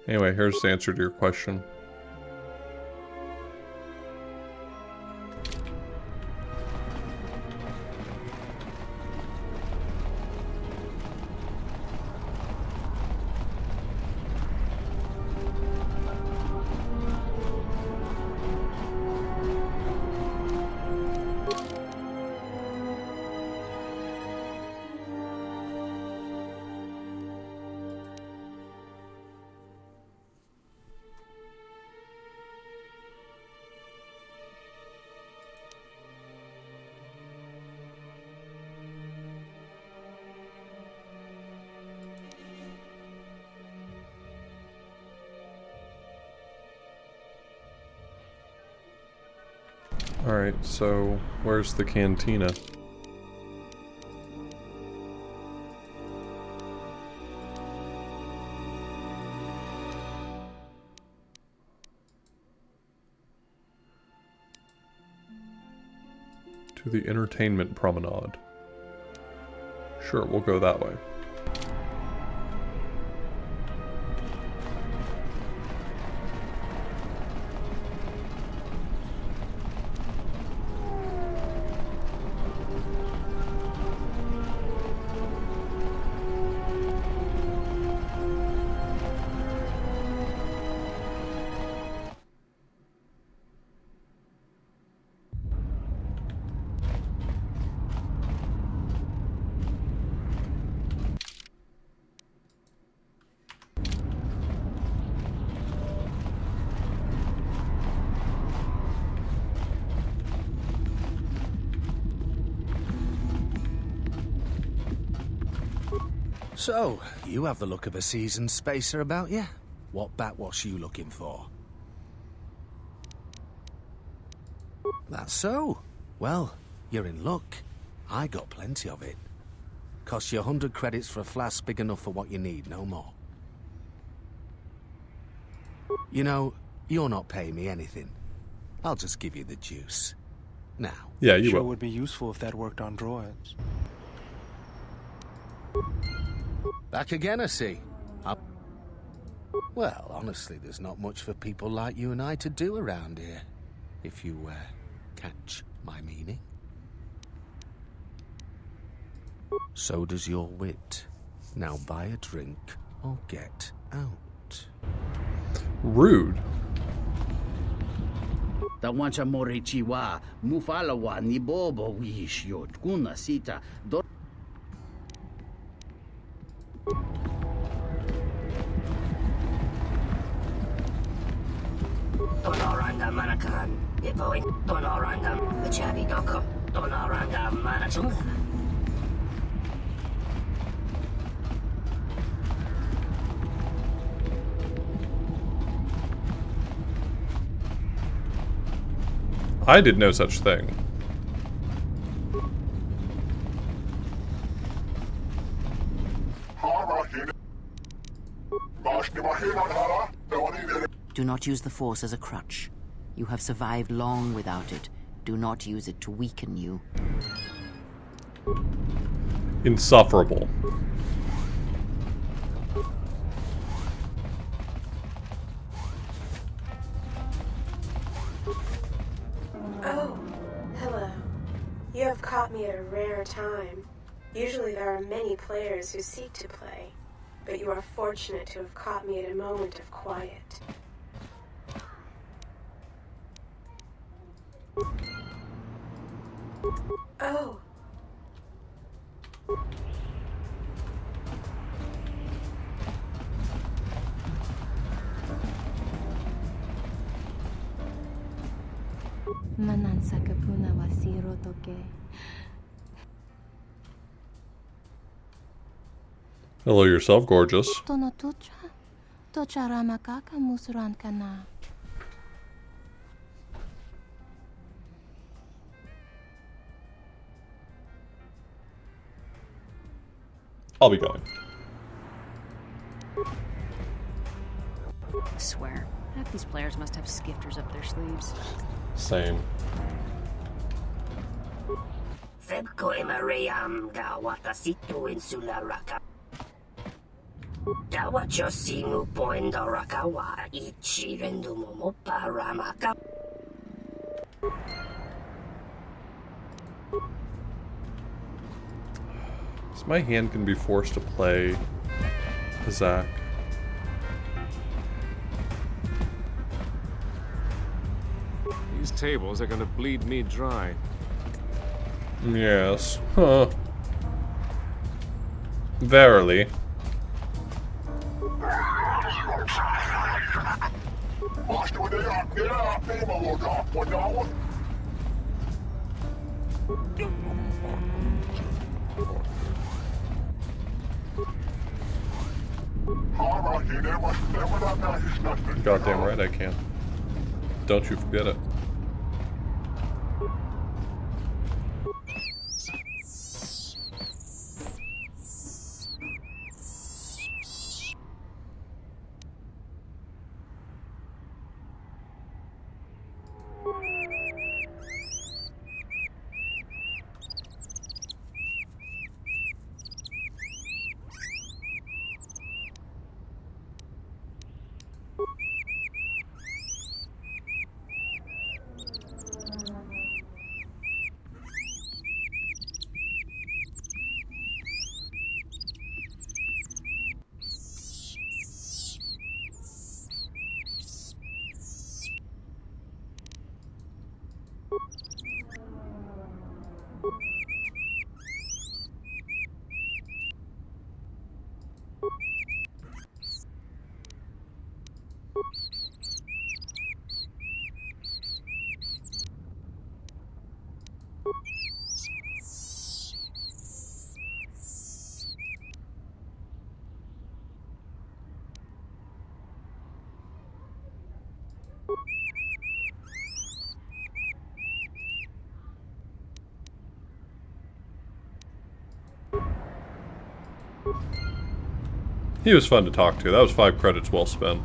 Anyway, here's the answer to your question. Alright, so where's the cantina? To the entertainment promenade. Sure, we'll go that way. So, you have the look of a seasoned spacer about you. What backwash you looking for? That's so. Well, you're in luck. I got plenty of it. Costs you 100 credits for a flask big enough for what you need, no more. You know, you're not paying me anything. I'll just give you the juice. Now. Yeah, you sure will. Would be useful if that worked on droids. Back again, I see. Well, honestly, there's not much for people like you and I to do around here. If you, catch my meaning. So does your wit. Now buy a drink or get out. Rude. Tawancha morichiwa, mufalawa ni bobo wish yot kuna sita do. Tonoranga manakan, ipoin tonoranga machabi doko, tonoranga manachunga. I did no such thing. Do not use the Force as a crutch. You have survived long without it. Do not use it to weaken you. Insufferable. Oh, hello. You have caught me at a rare time. Usually there are many players who seek to play, but you are fortunate to have caught me at a moment of quiet. Oh. Manansa kapuna wasiro toke. Hello yourself, gorgeous. Tono tucha. Tocha ramakaka musran kana. I'll be going. I swear, half these players must have skifters up their sleeves. Same. Febko emariam ga watasitu insula raka. Dawacho simu poendo rakawa ichi rendu momopa ramaka. Is my hand gonna be forced to play Zach? These tables are gonna bleed me dry. Yes. Huh. Verily. Goddamn right I can. Don't you forget it. He was fun to talk to. That was 5 credits well spent.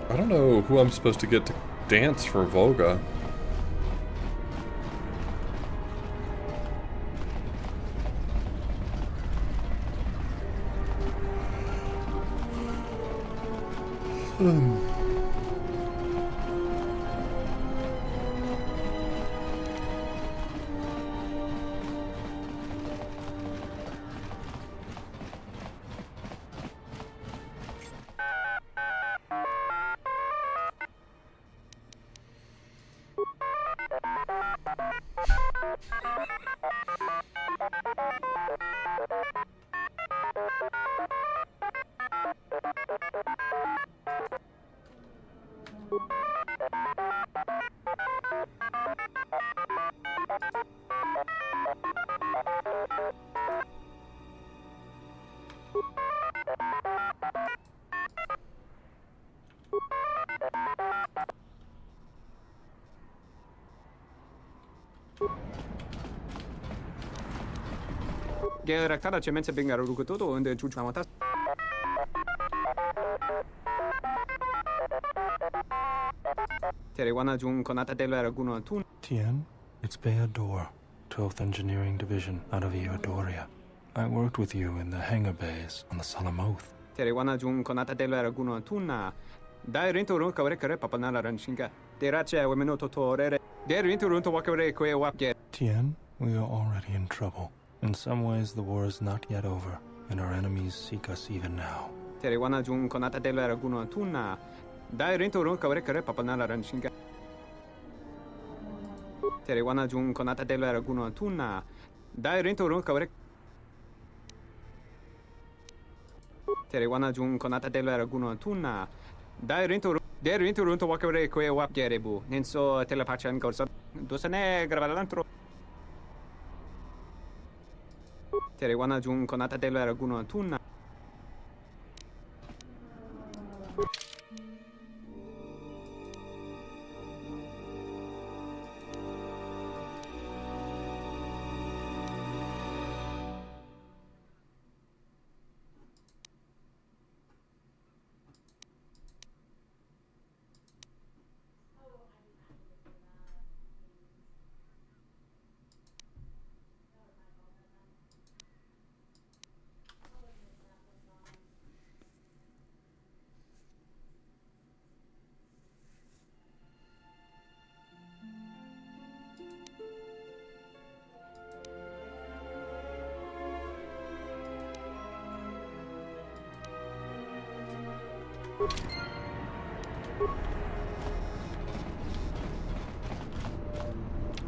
I don't know who I'm supposed to get to dance for Voga. Geraktada cemense bingar rukutoto and chuchamatas. Terewana jun konata dela raguno tun. Tien, it's Bayador, 12th Engineering Division out of Eodoria. I worked with you in the hangar bays on the Salamoth. Terewana jun konata dela raguno tuna. Dai rinto run kawre papanala ranshinga. Derache wemeno totorere. Der rinto run to wakare kwe wapge. Tien, we are already in trouble. In some ways, the war is not yet over, and our enemies seek us even now. Terewana jun konata dela raguno tuna. Dai rinto run kawre papanala ranshinga. Terewana jun konata dela raguno tuna. Dai rinto run kawre. Terewana jun konata dela raguno tuna. Dai rinto run to wakare kwe wapgerebu. Ninso telepachan gorsa. Dosane gravalantro. Terewana jun konata dela raguno tuna.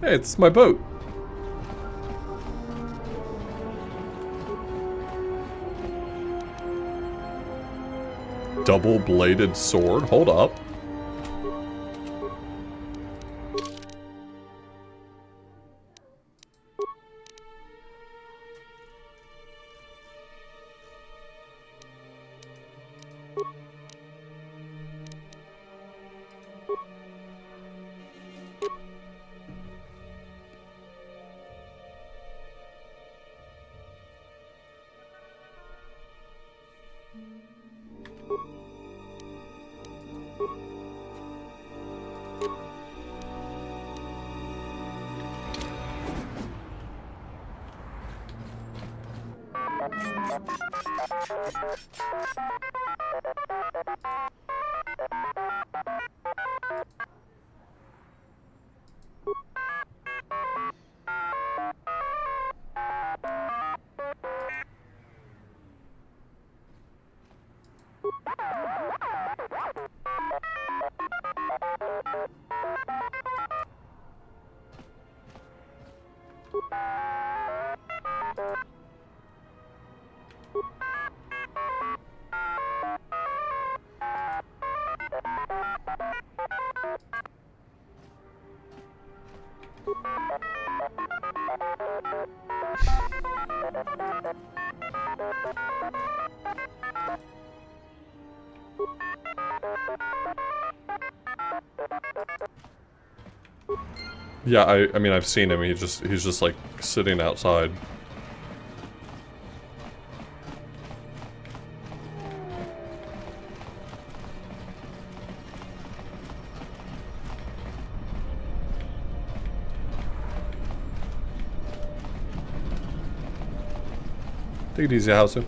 Hey, it's my boat. Double-bladed sword? Hold up. Yeah, I mean, I've seen him. He's just like sitting outside. Take it easy, Hauser.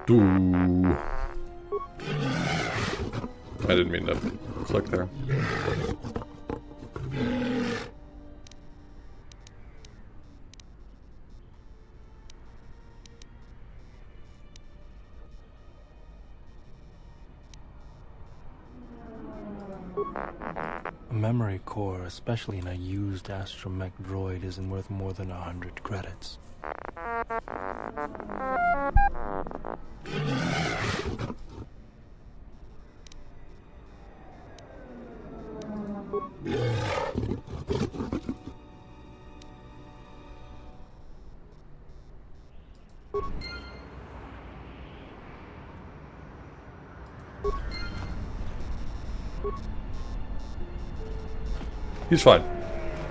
Ooh. I didn't mean to click there. A memory core, especially in a used astromech droid, isn't worth more than 100 credits. He's fine.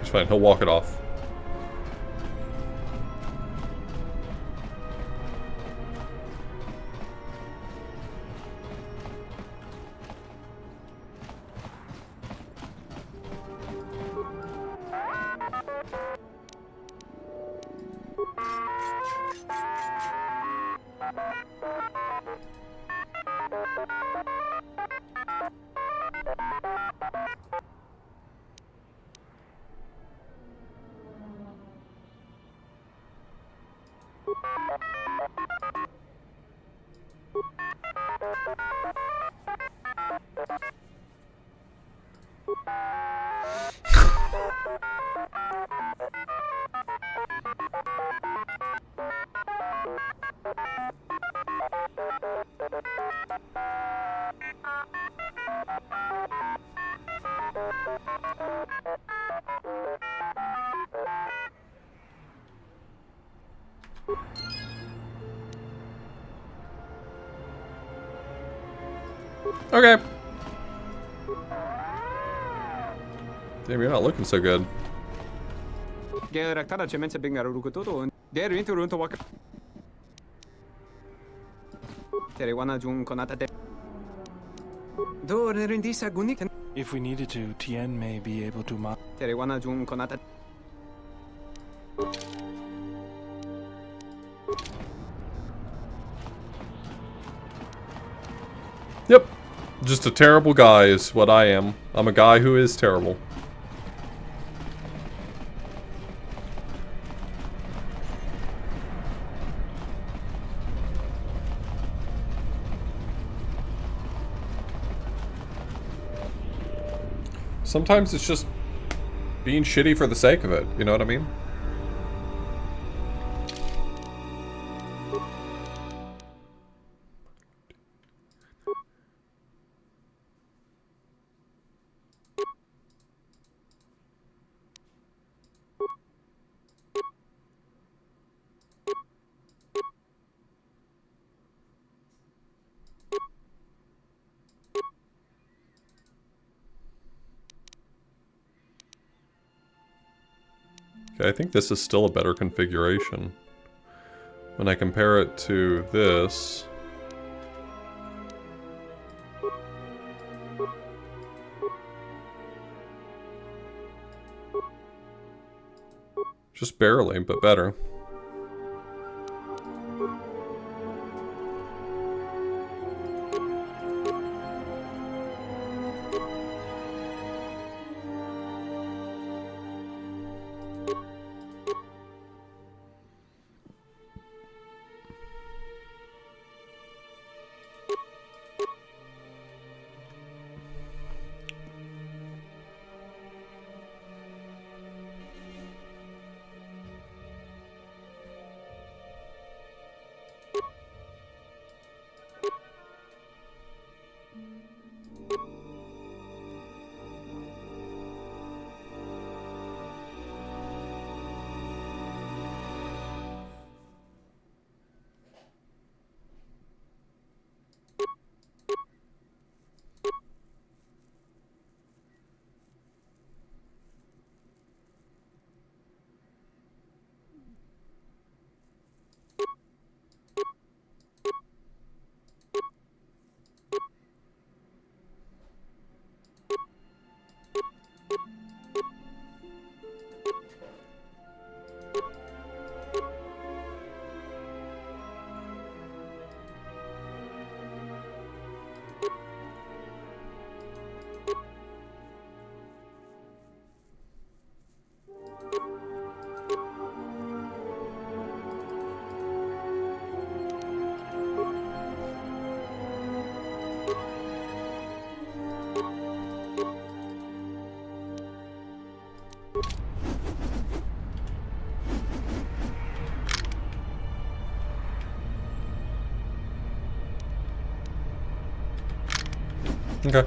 He's fine. He'll walk it off. Okay. Damn, you're not looking so good. If we needed to, Tien may be able to Yep. Just a terrible guy is what I am. I'm a guy who is terrible. Sometimes it's just being shitty for the sake of it, you know what I mean? Okay, I think this is still a better configuration. When I compare it to this... Just barely, but better. Okay.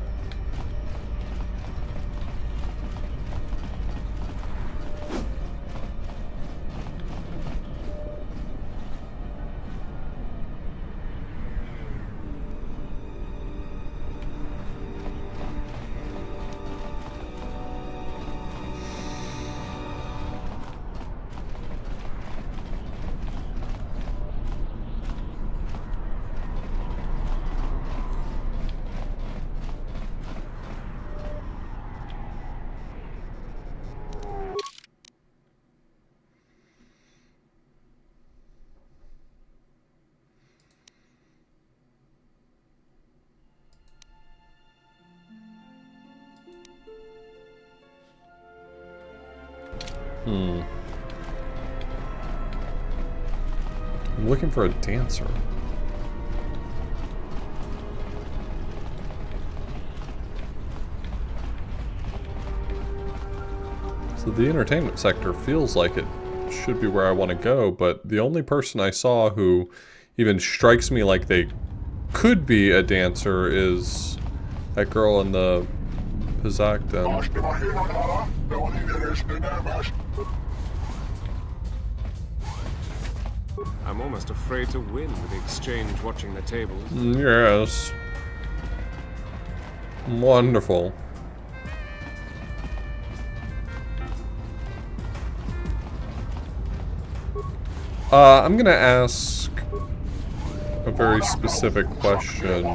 I'm looking for a dancer. So the entertainment sector feels like it should be where I want to go, but the only person I saw who even strikes me like they could be a dancer is that girl in the Pizak den. I'm almost afraid to win with the exchange watching the tables. Yes. Wonderful. I'm gonna ask a very specific question.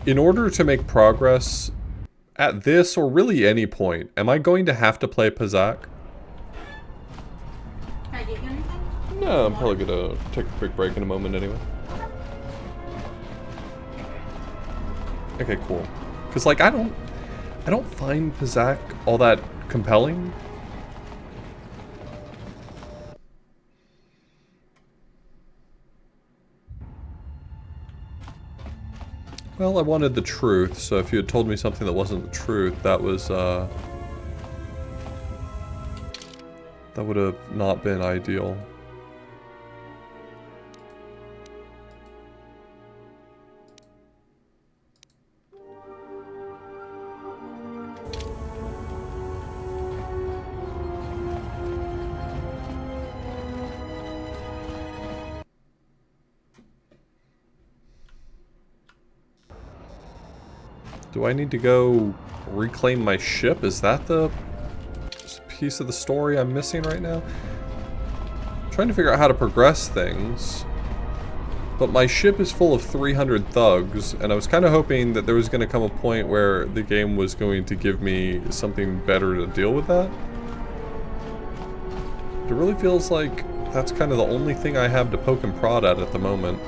In order to make progress at this, or really any point, am I going to have to play Pizak? Can I get you anything? No, I'm probably gonna take a quick break in a moment anyway. Okay, cool. Cause like I don't find Pizak all that compelling. Well, I wanted the truth, so if you had told me something that wasn't the truth, that was, that would have not been ideal. Do I need to go reclaim my ship? Is that the piece of the story I'm missing right now? I'm trying to figure out how to progress things. But my ship is full of 300 thugs, and I was kind of hoping that there was going to come a point where the game was going to give me something better to deal with that. It really feels like that's kind of the only thing I have to poke and prod at the moment.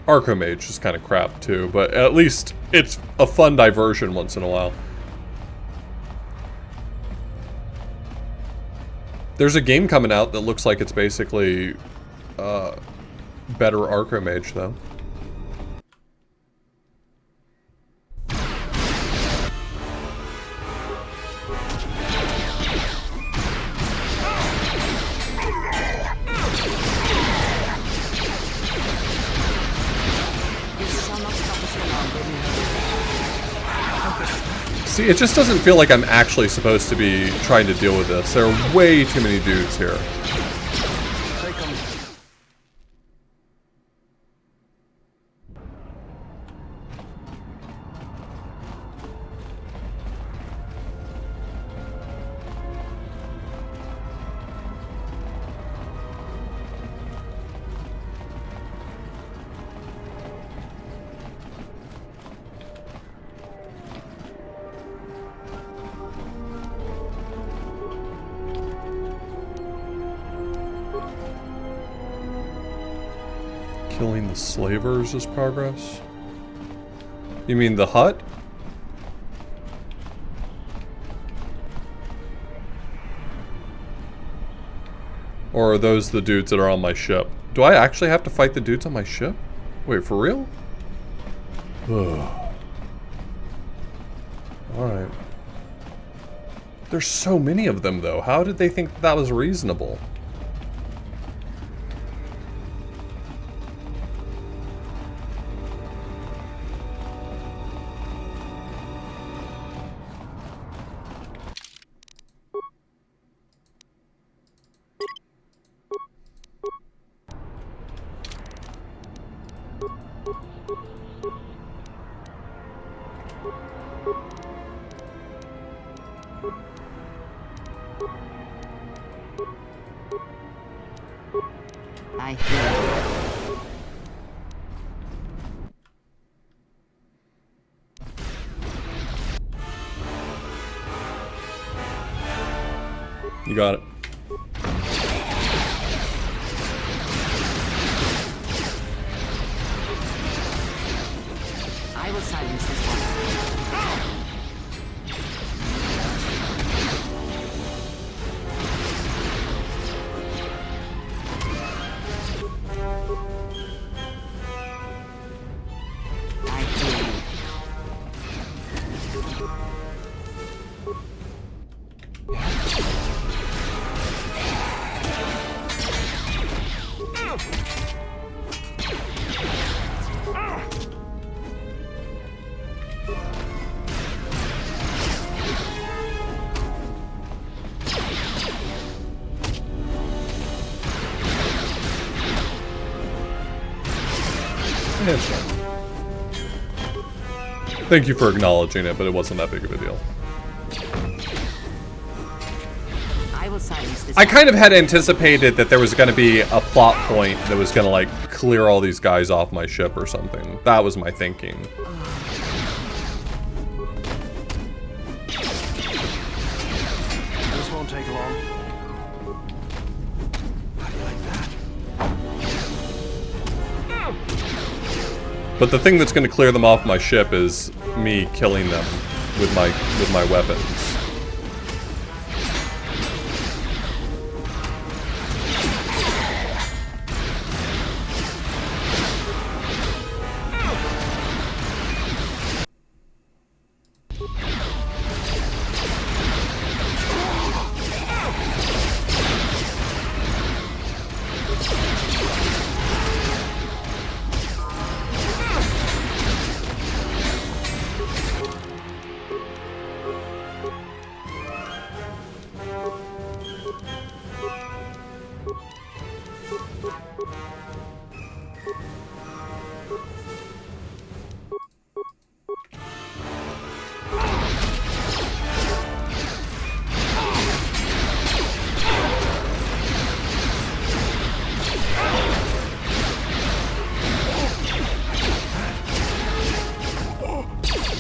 Archomage is kind of crap too, but at least it's a fun diversion once in a while. There's a game coming out that looks like it's basically better Archomage though. See, it just doesn't feel like I'm actually supposed to be trying to deal with this. There are way too many dudes here. Killing the slavers is progress? You mean the hut? Or are those the dudes that are on my ship? Do I actually have to fight the dudes on my ship? Wait, for real? Alright. There's so many of them, though. How did they think that was reasonable? I hear you. You got it. I will silence this one. Yeah, it's fine. Thank you for acknowledging it, but it wasn't that big of a deal. I will silence this. I kind of had anticipated that there was going to be a plot point that was going to, like, clear all these guys off my ship or something. That was my thinking. This won't take long. But the thing that's going to clear them off my ship is me killing them with my weapons.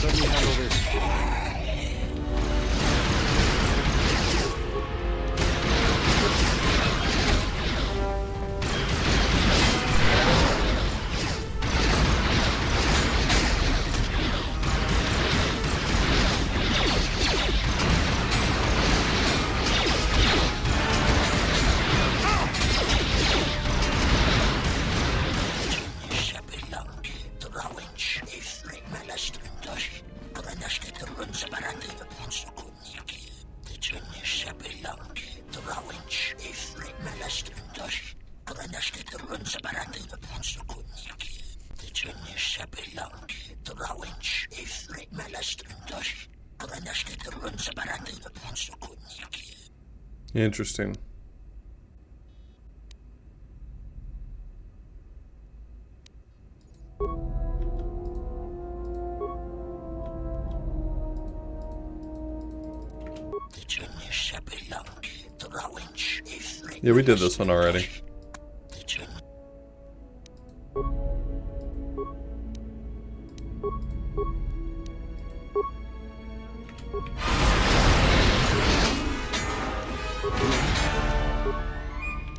Let me handle this. Interesting. Yeah, we did this one already.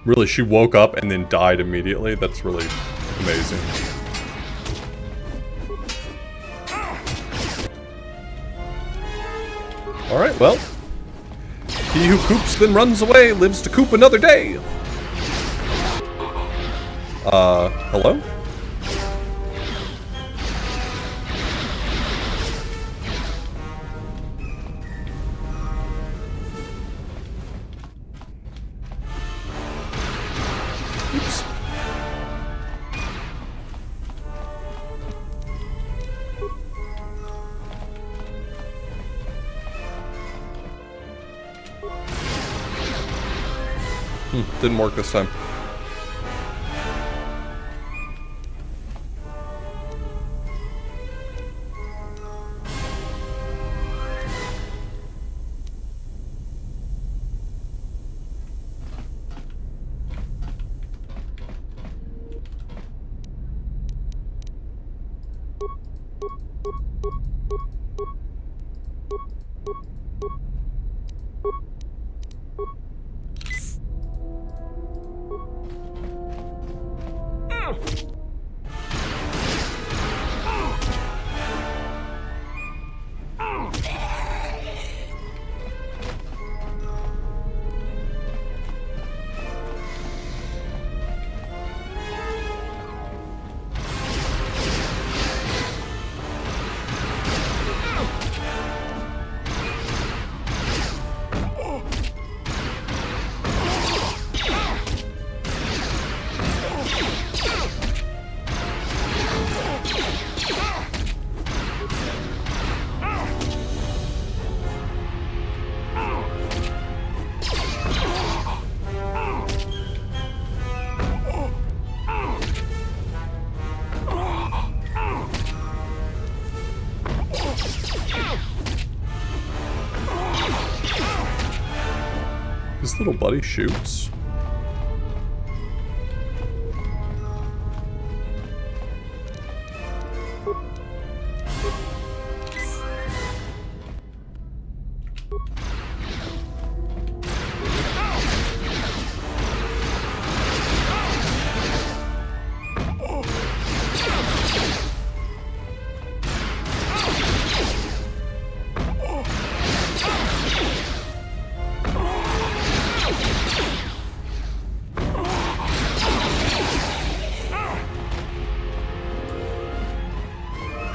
Really, she woke up and then died immediately? That's really amazing. Alright, well. He who coops then runs away lives to coop another day. Hello? Didn't work this time. His little buddy shoots.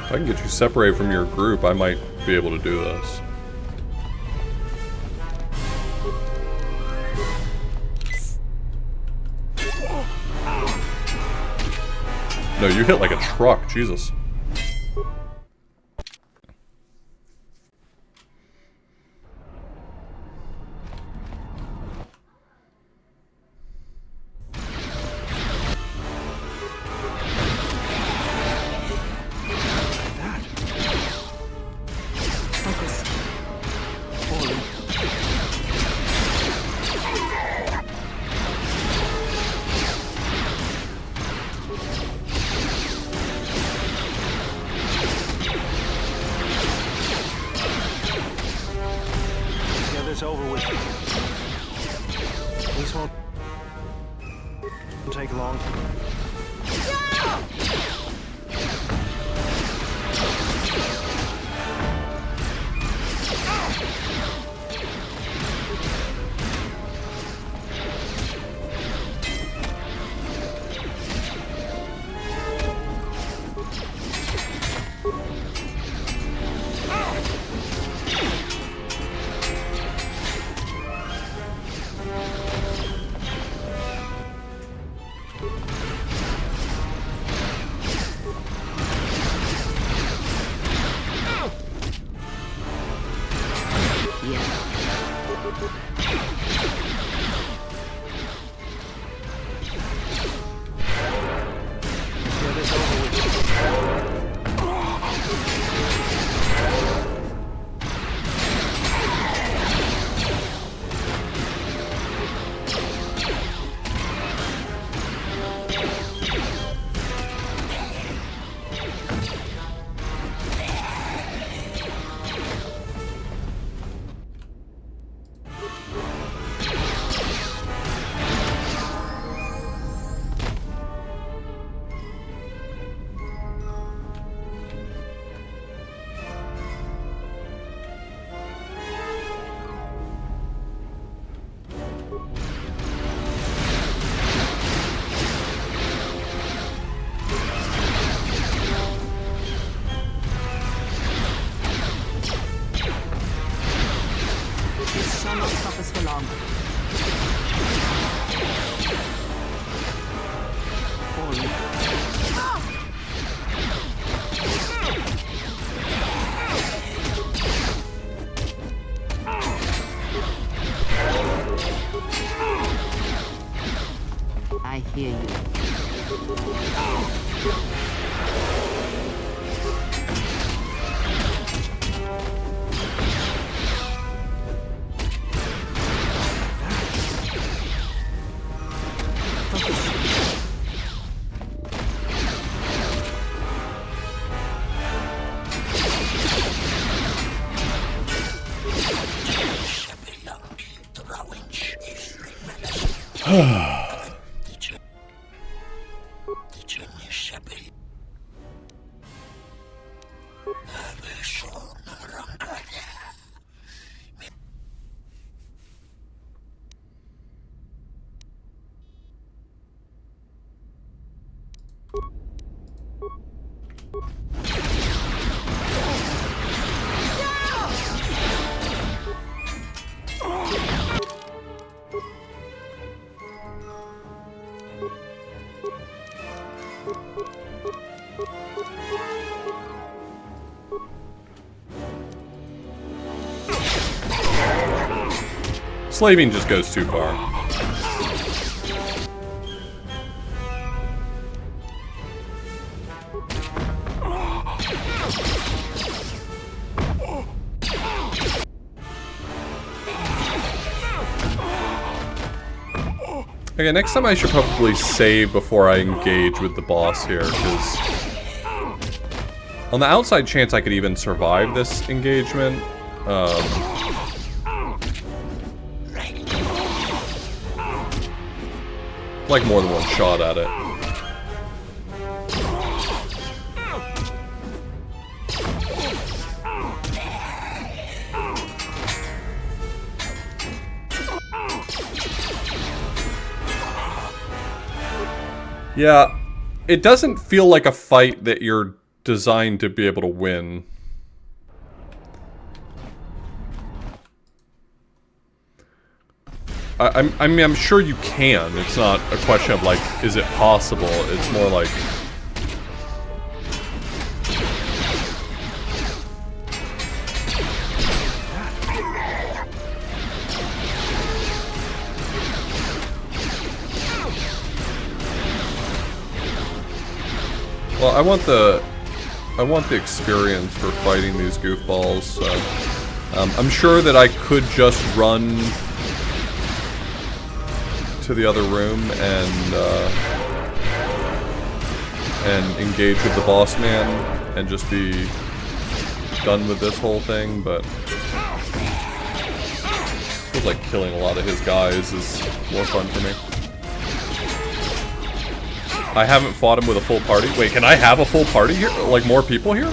If I can get you separated from your group, I might be able to do this. No, you hit like a truck, Jesus. It's over with. This won't take long. hear you. Slaving just goes too far. Okay, next time I should probably save before I engage with the boss here, because on the outside chance I could even survive this engagement, like more than one shot at it. Yeah, it doesn't feel like a fight that you're designed to be able to win. I mean, I'm sure you can. It's not a question of, like, is it possible? It's more like... Well, I want the experience for fighting these goofballs, so... I'm sure that I could just run to the other room and engage with the boss man and just be done with this whole thing, but feels like killing a lot of his guys is more fun for me. I haven't fought him with a full party. Wait, can I have a full party here? Like more people here?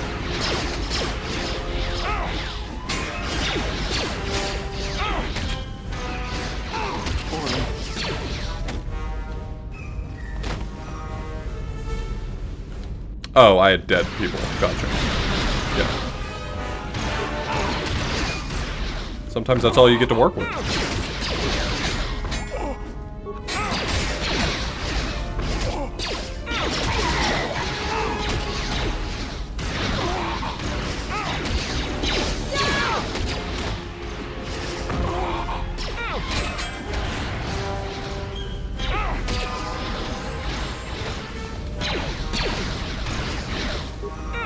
Oh, I had dead people. Gotcha. Yeah. Sometimes that's all you get to work with.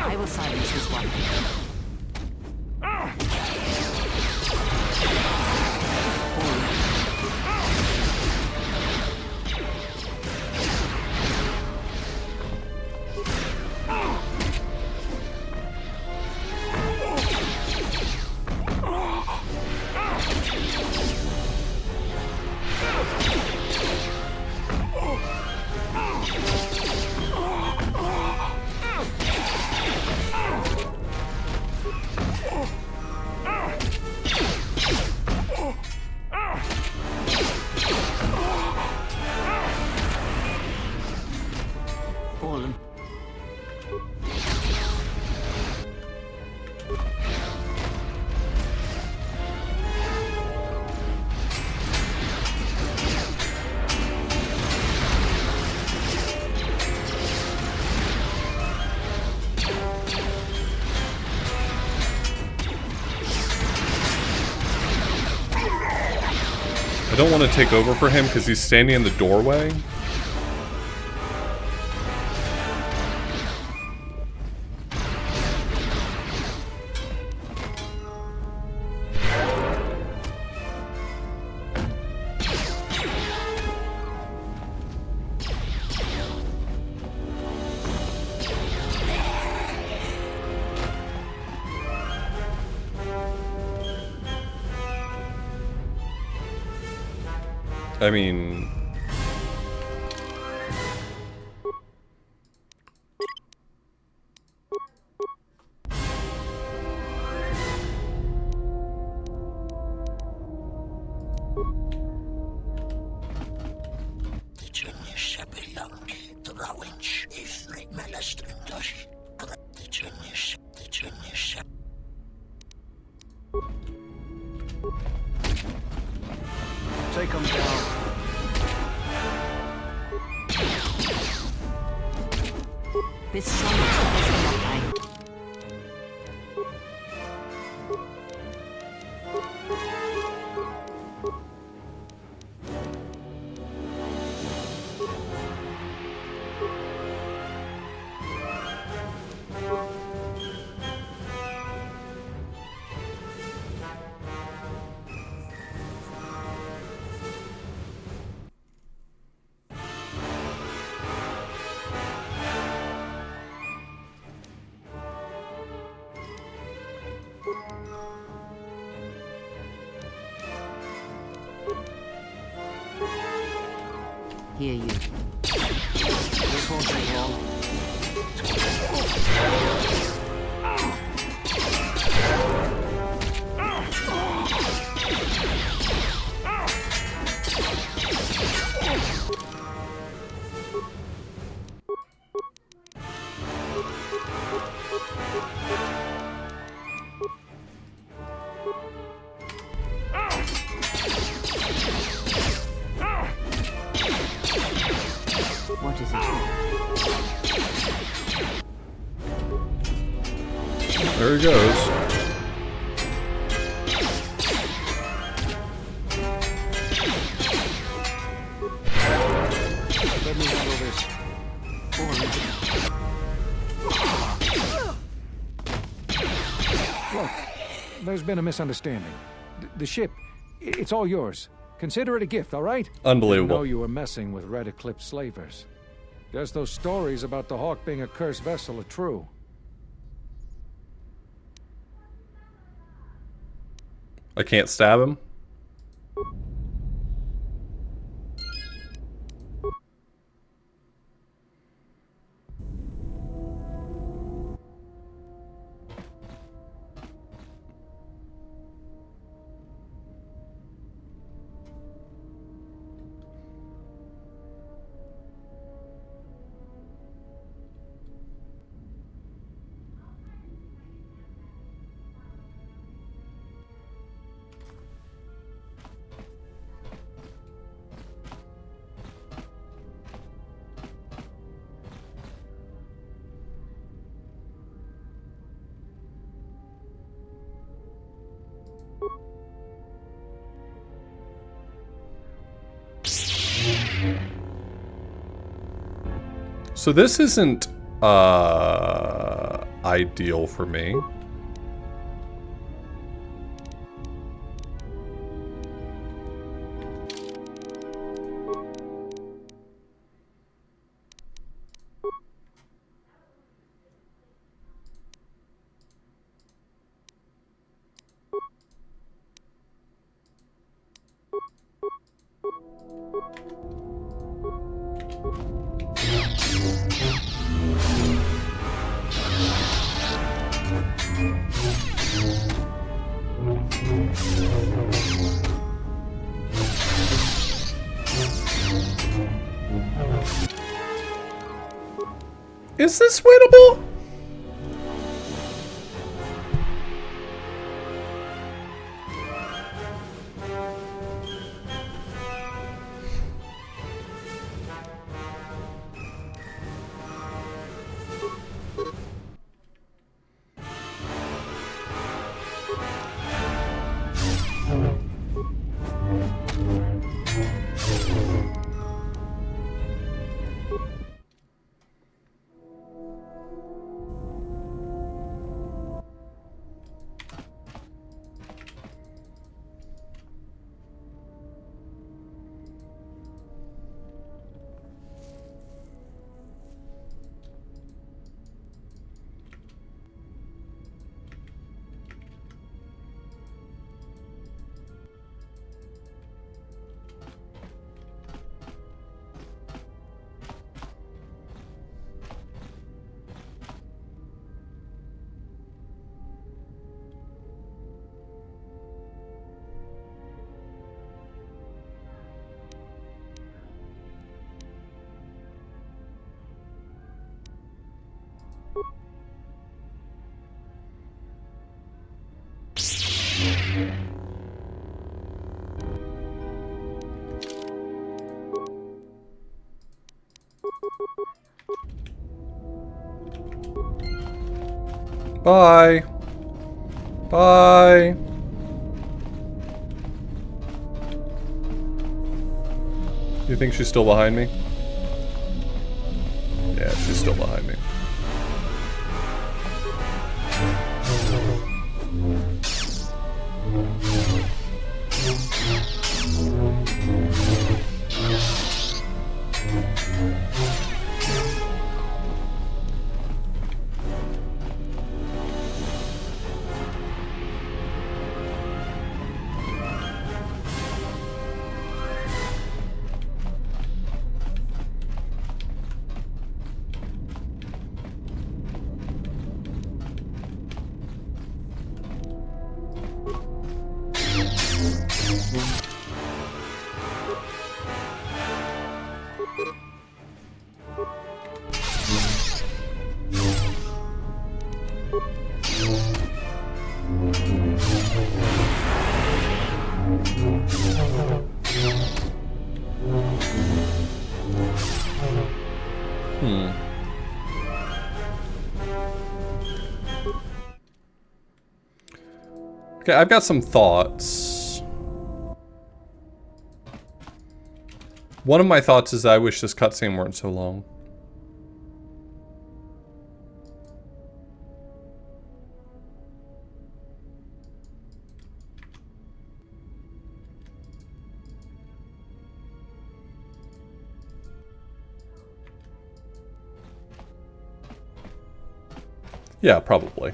I will silence this one. Fallen. I don't want to take over for him because he's standing in the doorway. I mean... Take him down. This sun is not Hear you. This won't take long. What is it? There he goes. Let me handle this. Look, there's been a misunderstanding. The ship, it's all yours. Consider it a gift, all right? Unbelievable. I know you were messing with Red Eclipse slavers. Guess those stories about the Hawk being a cursed vessel are true. I can't stab him. So this isn't ideal for me. Is this winnable? Bye. Bye. You think she's still behind me? Yeah, she's still behind me. Okay, I've got some thoughts. One of my thoughts is that I wish this cutscene weren't so long. Yeah, probably.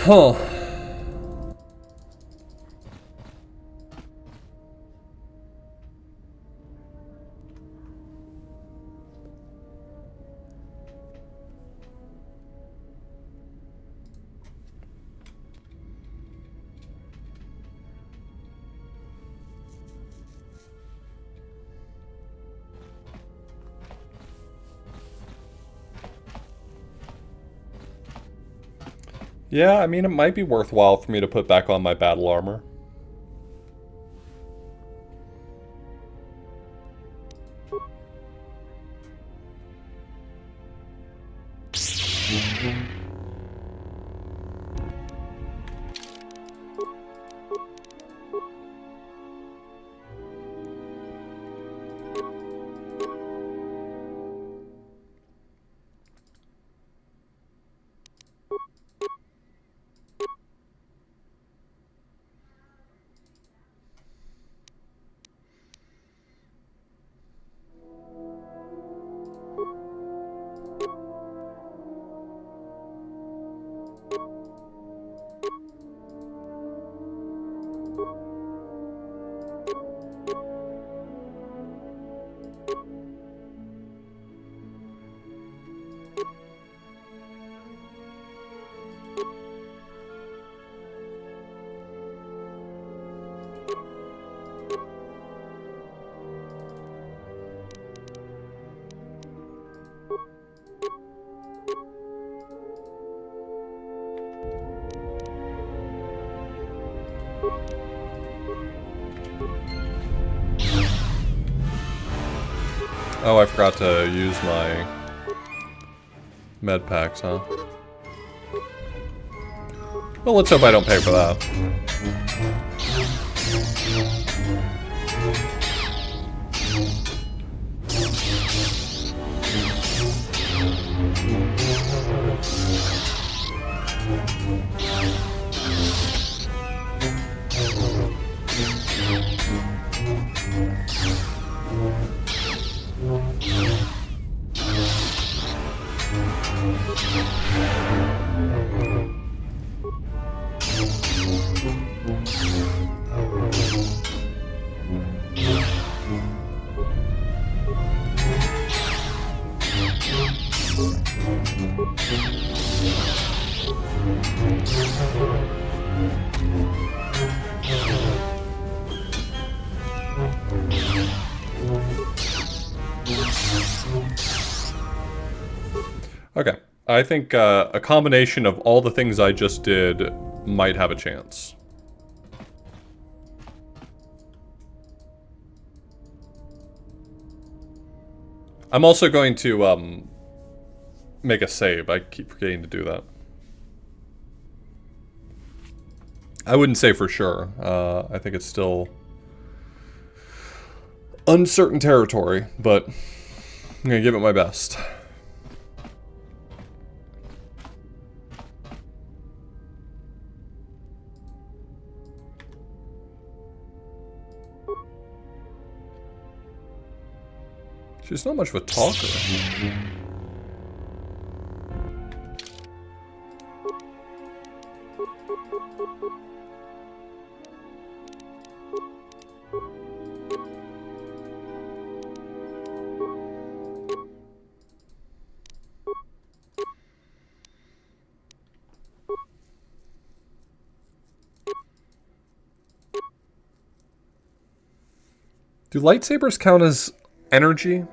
Huh. Yeah, I mean, it might be worthwhile for me to put back on my battle armor. Oh, I forgot to use my med packs, huh? Well, let's hope I don't pay for that. Okay, I think a combination of all the things I just did might have a chance. I'm also going to make a save. I keep forgetting to do that. I wouldn't say for sure. I think it's still uncertain territory, but I'm gonna give it my best. She's not much of a talker. Do lightsabers count as energy?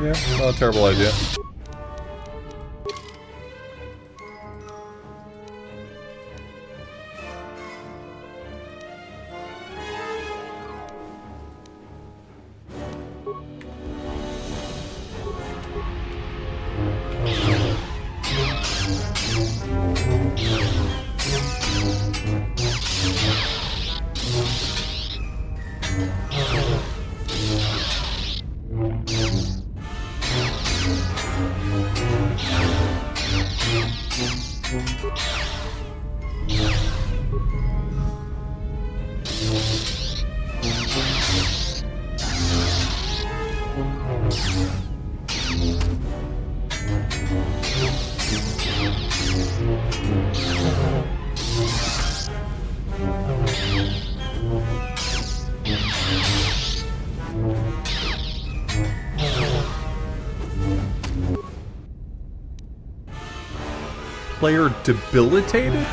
Yeah, not a terrible idea. Player debilitated?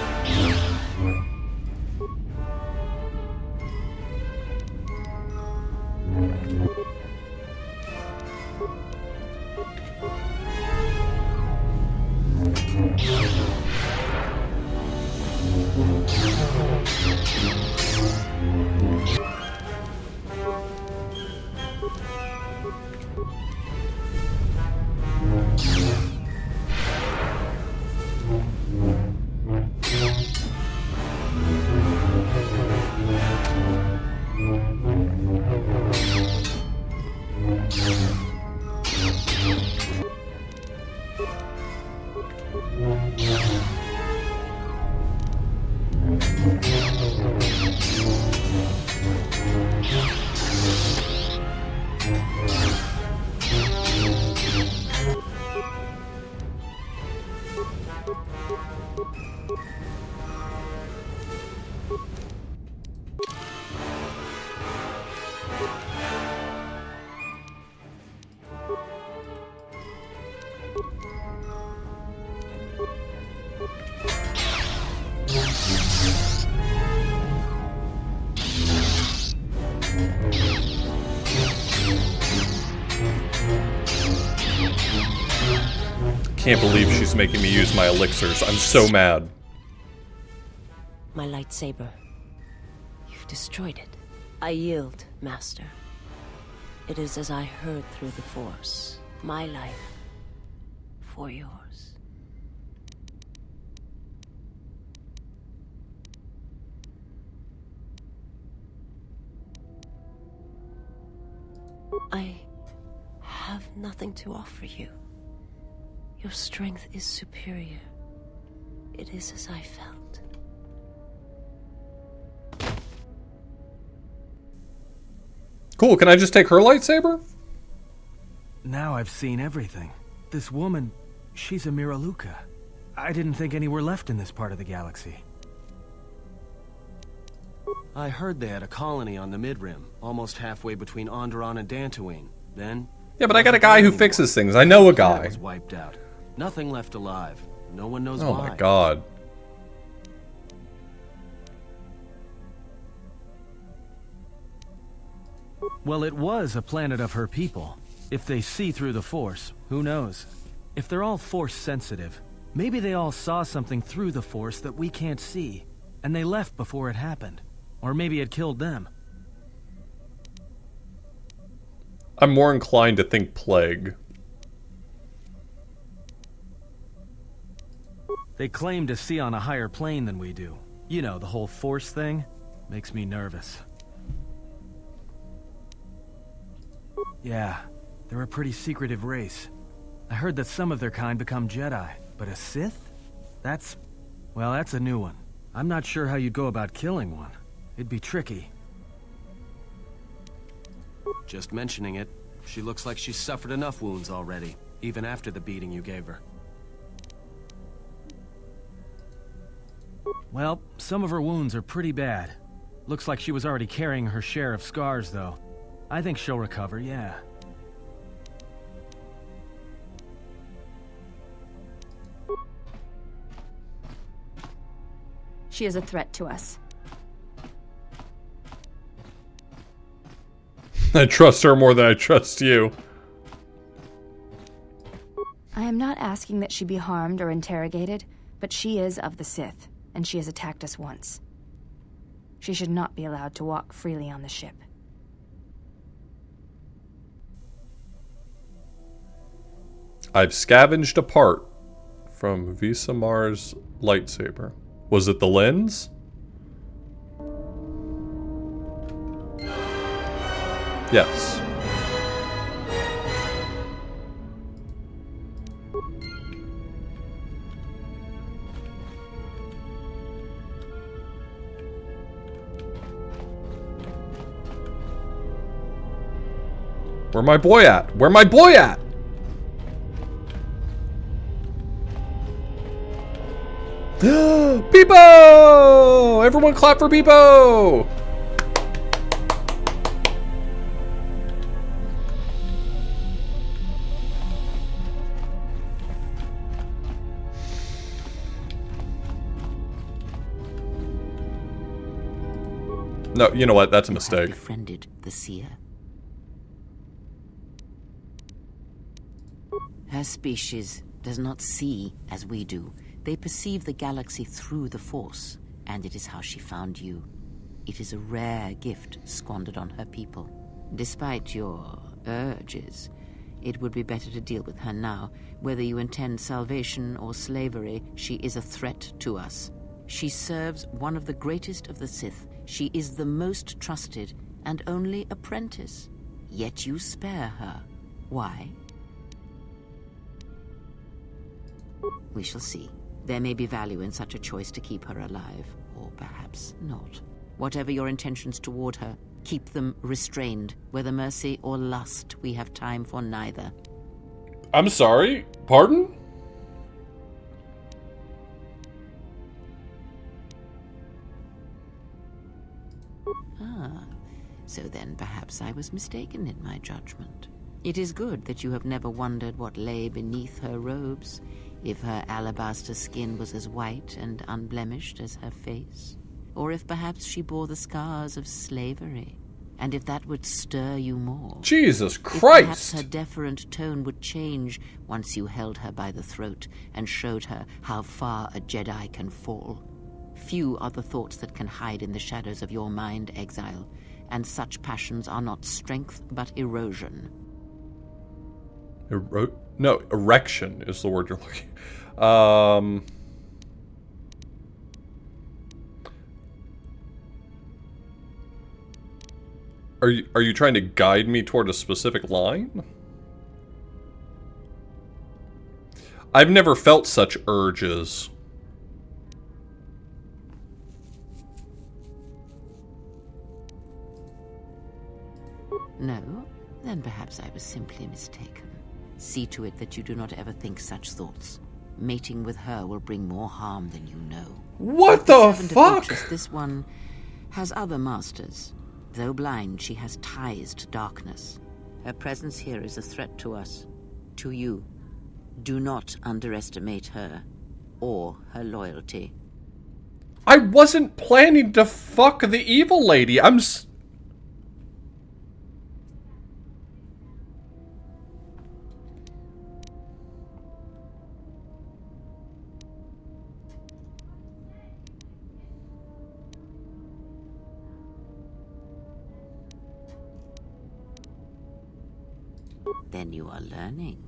Can't believe she's making me use my elixirs. I'm so mad. My lightsaber. You've destroyed it. I yield, Master. It is as I heard through the Force. My life for yours. I have nothing to offer you. Your strength is superior. It is as I felt. Cool, can I just take her lightsaber? Now I've seen everything. This woman, she's a Miraluka. I didn't think any were left in this part of the galaxy. I heard they had a colony on the Mid-Rim, almost halfway between Onderon and Dantooine. Then... Yeah, but I got a guy who fixes things. I know a guy. was wiped out. Nothing left alive. No one knows why. Oh my god. Well, it was a planet of her people. If they see through the Force, who knows? If they're all Force sensitive, maybe they all saw something through the Force that we can't see, and they left before it happened. Or maybe it killed them. I'm more inclined to think plague. They claim to see on a higher plane than we do. You know, the whole Force thing makes me nervous. Yeah, they're a pretty secretive race. I heard that some of their kind become Jedi, but a Sith? That's a new one. I'm not sure how you'd go about killing one. It'd be tricky. Just mentioning it, she looks like she's suffered enough wounds already, even after the beating you gave her. Well, some of her wounds are pretty bad. Looks like she was already carrying her share of scars, though. I think she'll recover, yeah. She is a threat to us. I trust her more than I trust you. I am not asking that she be harmed or interrogated, but she is of the Sith, and she has attacked us once. She should not be allowed to walk freely on the ship. I've scavenged a part from Visamar's lightsaber. Was it the lens? Yes. Where my boy at? Where my boy at? Beepo! Everyone clap for Beepo! No, you know what? That's a mistake. Befriended the seer. Her species does not see as we do. They perceive the galaxy through the Force, and it is how she found you. It is a rare gift squandered on her people. Despite your urges, it would be better to deal with her now. Whether you intend salvation or slavery, she is a threat to us. She serves one of the greatest of the Sith. She is the most trusted and only apprentice. Yet you spare her. Why? We shall see. There may be value in such a choice to keep her alive, or perhaps not. Whatever your intentions toward her, keep them restrained. Whether mercy or lust, we have time for neither. I'm sorry? Pardon? Ah, so then perhaps I was mistaken in my judgment. It is good that you have never wondered what lay beneath her robes. If her alabaster skin was as white and unblemished as her face, or if perhaps she bore the scars of slavery And if that would stir you more. Jesus If perhaps Christ! her deferent tone would change once you held her by the throat and showed her how far a Jedi can fall. Few are the thoughts that can hide in the shadows of your mind, Exile, and such passions are not strength but erosion. No, erection is the word you're looking. Are you trying to guide me toward a specific line? I've never felt such urges. No? Then perhaps I was simply mistaken. See to it that you do not ever think such thoughts. Mating with her will bring more harm than you know. What the Servant of fuck? Beatrice, this one has other masters. Though blind, she has ties to darkness. Her presence here is a threat to us. To you. Do not underestimate her. Or her loyalty. I wasn't planning to fuck the evil lady. Then you are learning.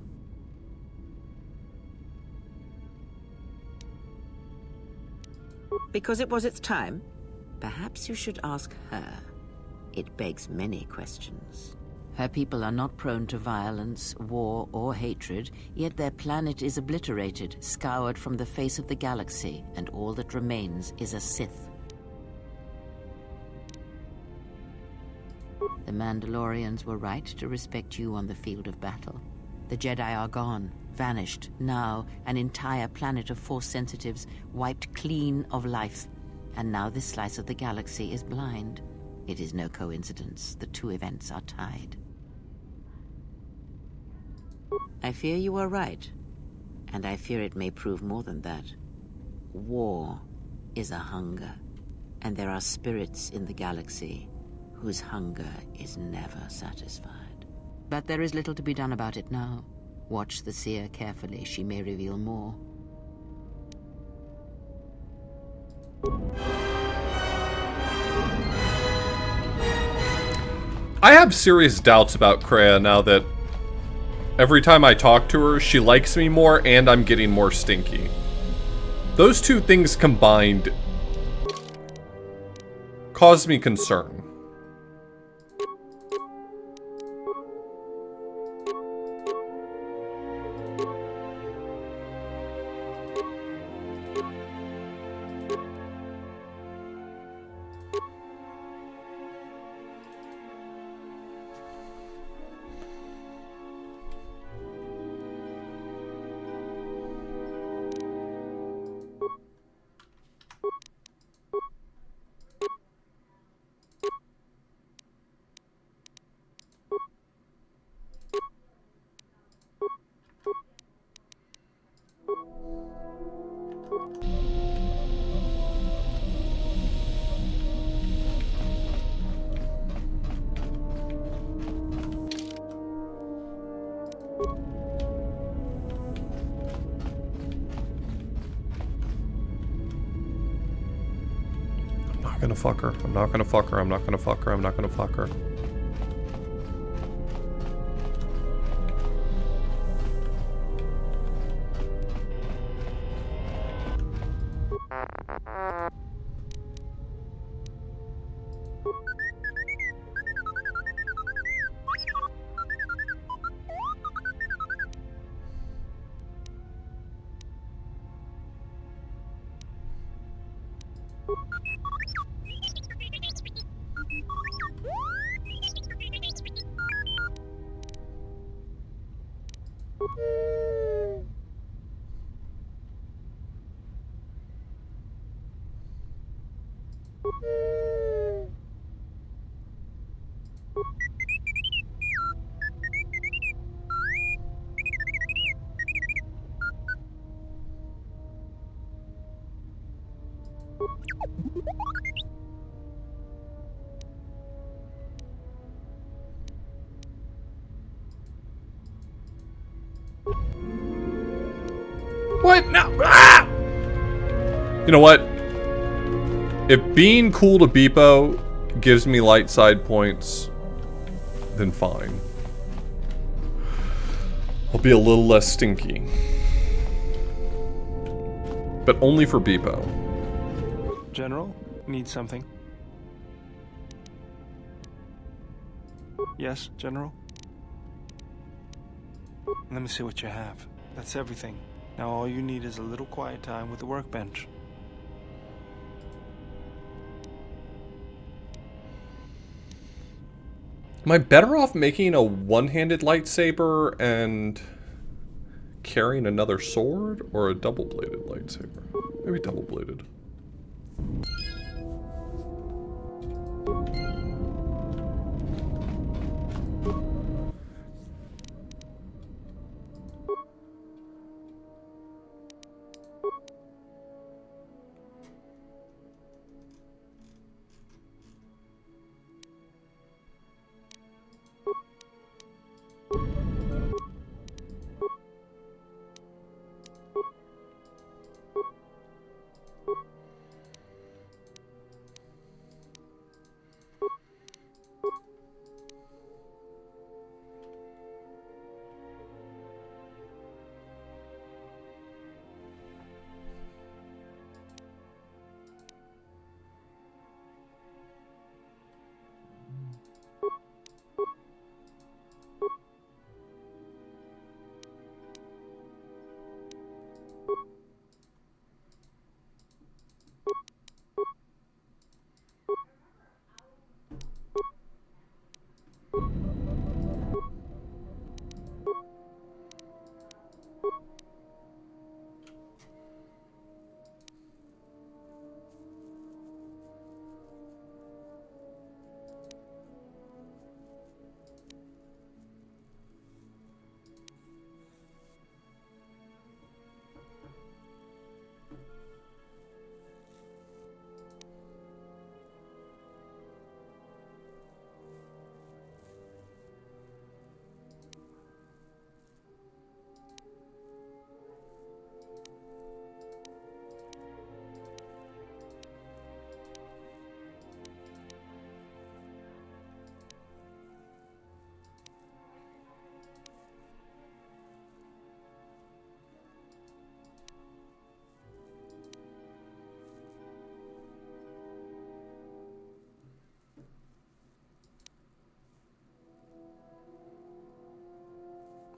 Because it was its time? Perhaps you should ask her. It begs many questions. Her people are not prone to violence, war, or hatred, yet their planet is obliterated, scoured from the face of the galaxy, and all that remains is a Sith. The Mandalorians were right to respect you on the field of battle. The Jedi are gone, vanished. Now, an entire planet of Force sensitives wiped clean of life. And now this slice of the galaxy is blind. It is no coincidence. The two events are tied. I fear you are right. And I fear it may prove more than that. War is a hunger. And there are spirits in the galaxy whose hunger is never satisfied. But there is little to be done about it now. Watch the seer carefully. She may reveal more. I have serious doubts about Kreia now that every time I talk to her, she likes me more and I'm getting more stinky. Those two things combined cause me concern. I'm not gonna fuck her. I'm not gonna fuck her. I'm not gonna fuck her. I'm not gonna fuck her. What? No! Ah! You know what? If being cool to Beepo gives me light side points, then fine. I'll be a little less stinky. But only for Beepo. General, need something? Yes, General? Let me see what you have. That's everything. Now all you need is a little quiet time with the workbench. Am I better off making a one-handed lightsaber and carrying another sword, or a double-bladed lightsaber? Maybe double-bladed.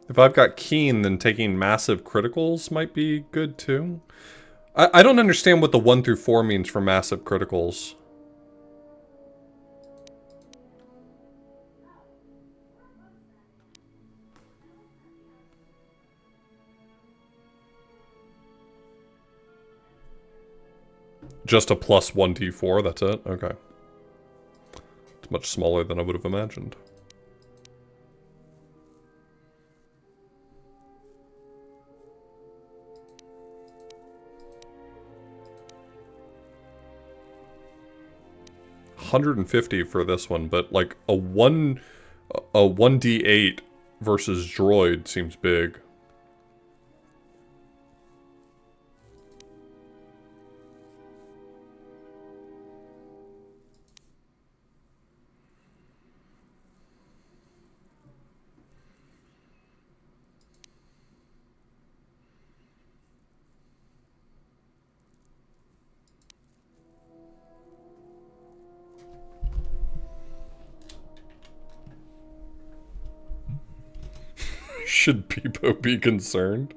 If I've got Keen, then taking massive criticals might be good too. I don't understand what the 1 through 4 means for massive criticals. Just a plus 1d4, that's it? Okay. It's much smaller than I would have imagined. $150 for this one, but like a 1d8 versus droid seems big. Should people be concerned?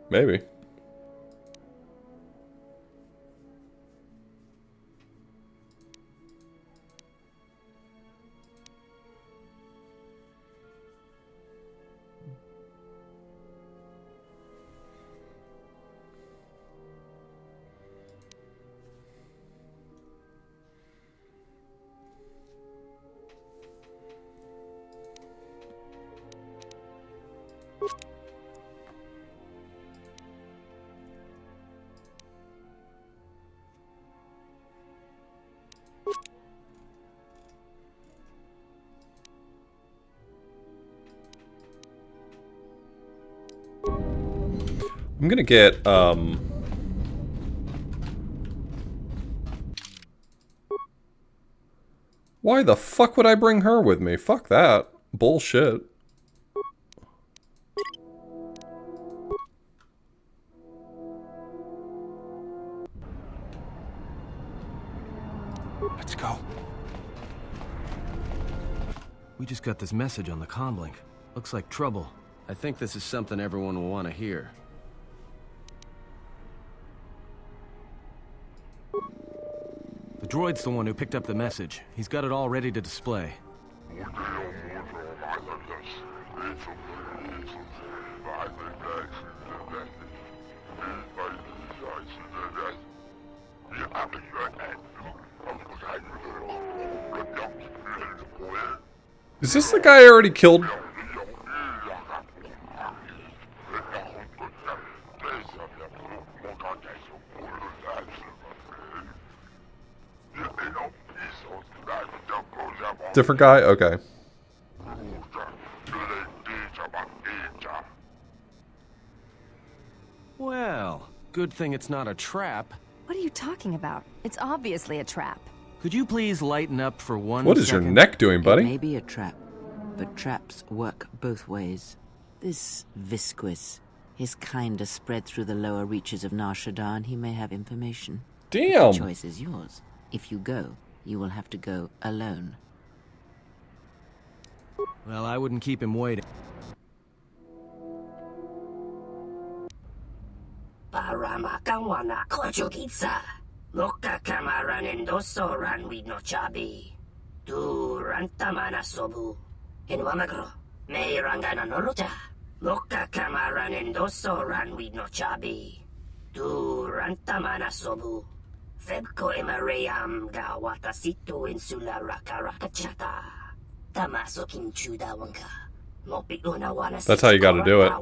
Maybe. I'm gonna get, why the fuck would I bring her with me? Fuck that. Bullshit. Let's go. We just got this message on the comlink. Looks like trouble. I think this is something everyone will want to hear. The droid's the one who picked up the message. He's got it all ready to display. Is this the guy I already killed? Different guy? Okay. Well, good thing it's not a trap. What are you talking about? It's obviously a trap. Could you please lighten up for one What is your neck doing, It buddy? may be a trap, but traps work both ways. This Visquis, his kind are spread through the lower reaches of Nar Shaddaa, and he may have information. Damn. The choice is yours. If you go, you will have to go alone. Well, I wouldn't keep him waiting. Paramakawana Kochukitsa. Loka kamaran endoso ran we no chabi. Tu rantamana sobu. In Wamagro, may rangana noruta. Loka kamaran endoso ran we no chabi. Tu rantamana sobu. Febko emareyam ga watasitu insula rakarakachata. Tamaso kinchuda wanka. Mopi unawana. That's how you gotta do it.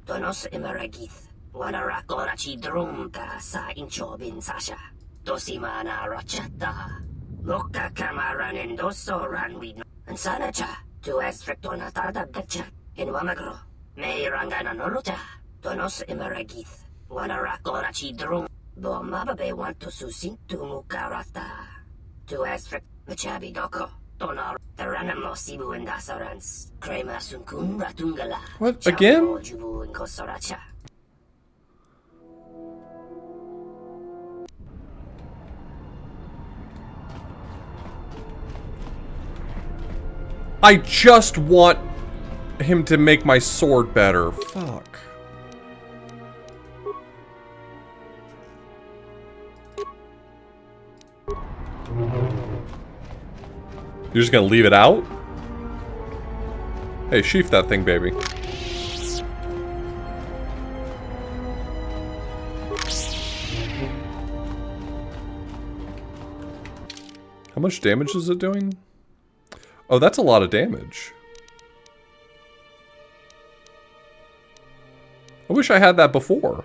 Donos emaragith. Wana rakorachi drumka sa inchobin sasha. Dosimana rachata. Loka kamaran endoso ran we no. Ansanacha. Tu estrictona tada betcha. In Wamagro. May rangana noruta. Donos emaragith. Wana rakorachi drum. Bo mababe want to susin tu mukarata. Tu estrict machabi doko. Donar. Taranamo sibu and dasarans. Krema sunkun ratungala. What, again? Jubu and kosoracha. I just want him to make my sword better. Fuck. You're just gonna leave it out? Hey, sheath that thing, baby. How much damage is it doing? Oh, that's a lot of damage. I wish I had that before.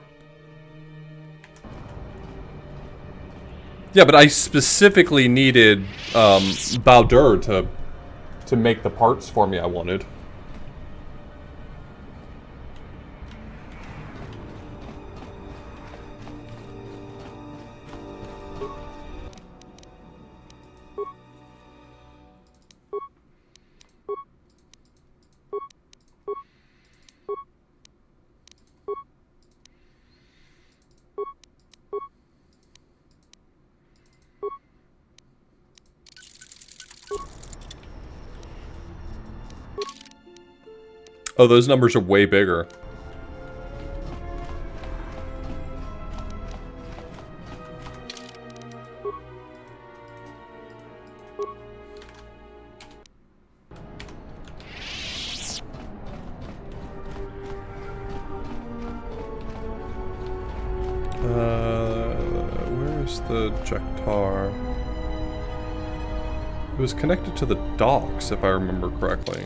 Yeah, but I specifically needed Baldur to make the parts for me I wanted. Oh, those numbers are way bigger. Where's the Jektar? It was connected to the docks, if I remember correctly.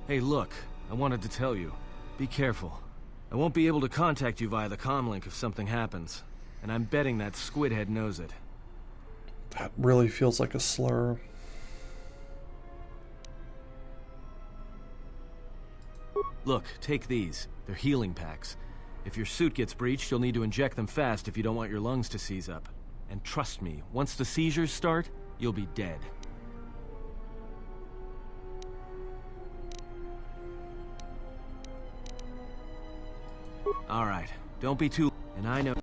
Hey, look, I wanted to tell you. Be careful. I won't be able to contact you via the comlink if something happens. And I'm betting that Squidhead knows it. That really feels like a slur. Look, take these. They're healing packs. If your suit gets breached, you'll need to inject them fast if you don't want your lungs to seize up. And trust me, once the seizures start, you'll be dead. Alright, don't be too... And I know...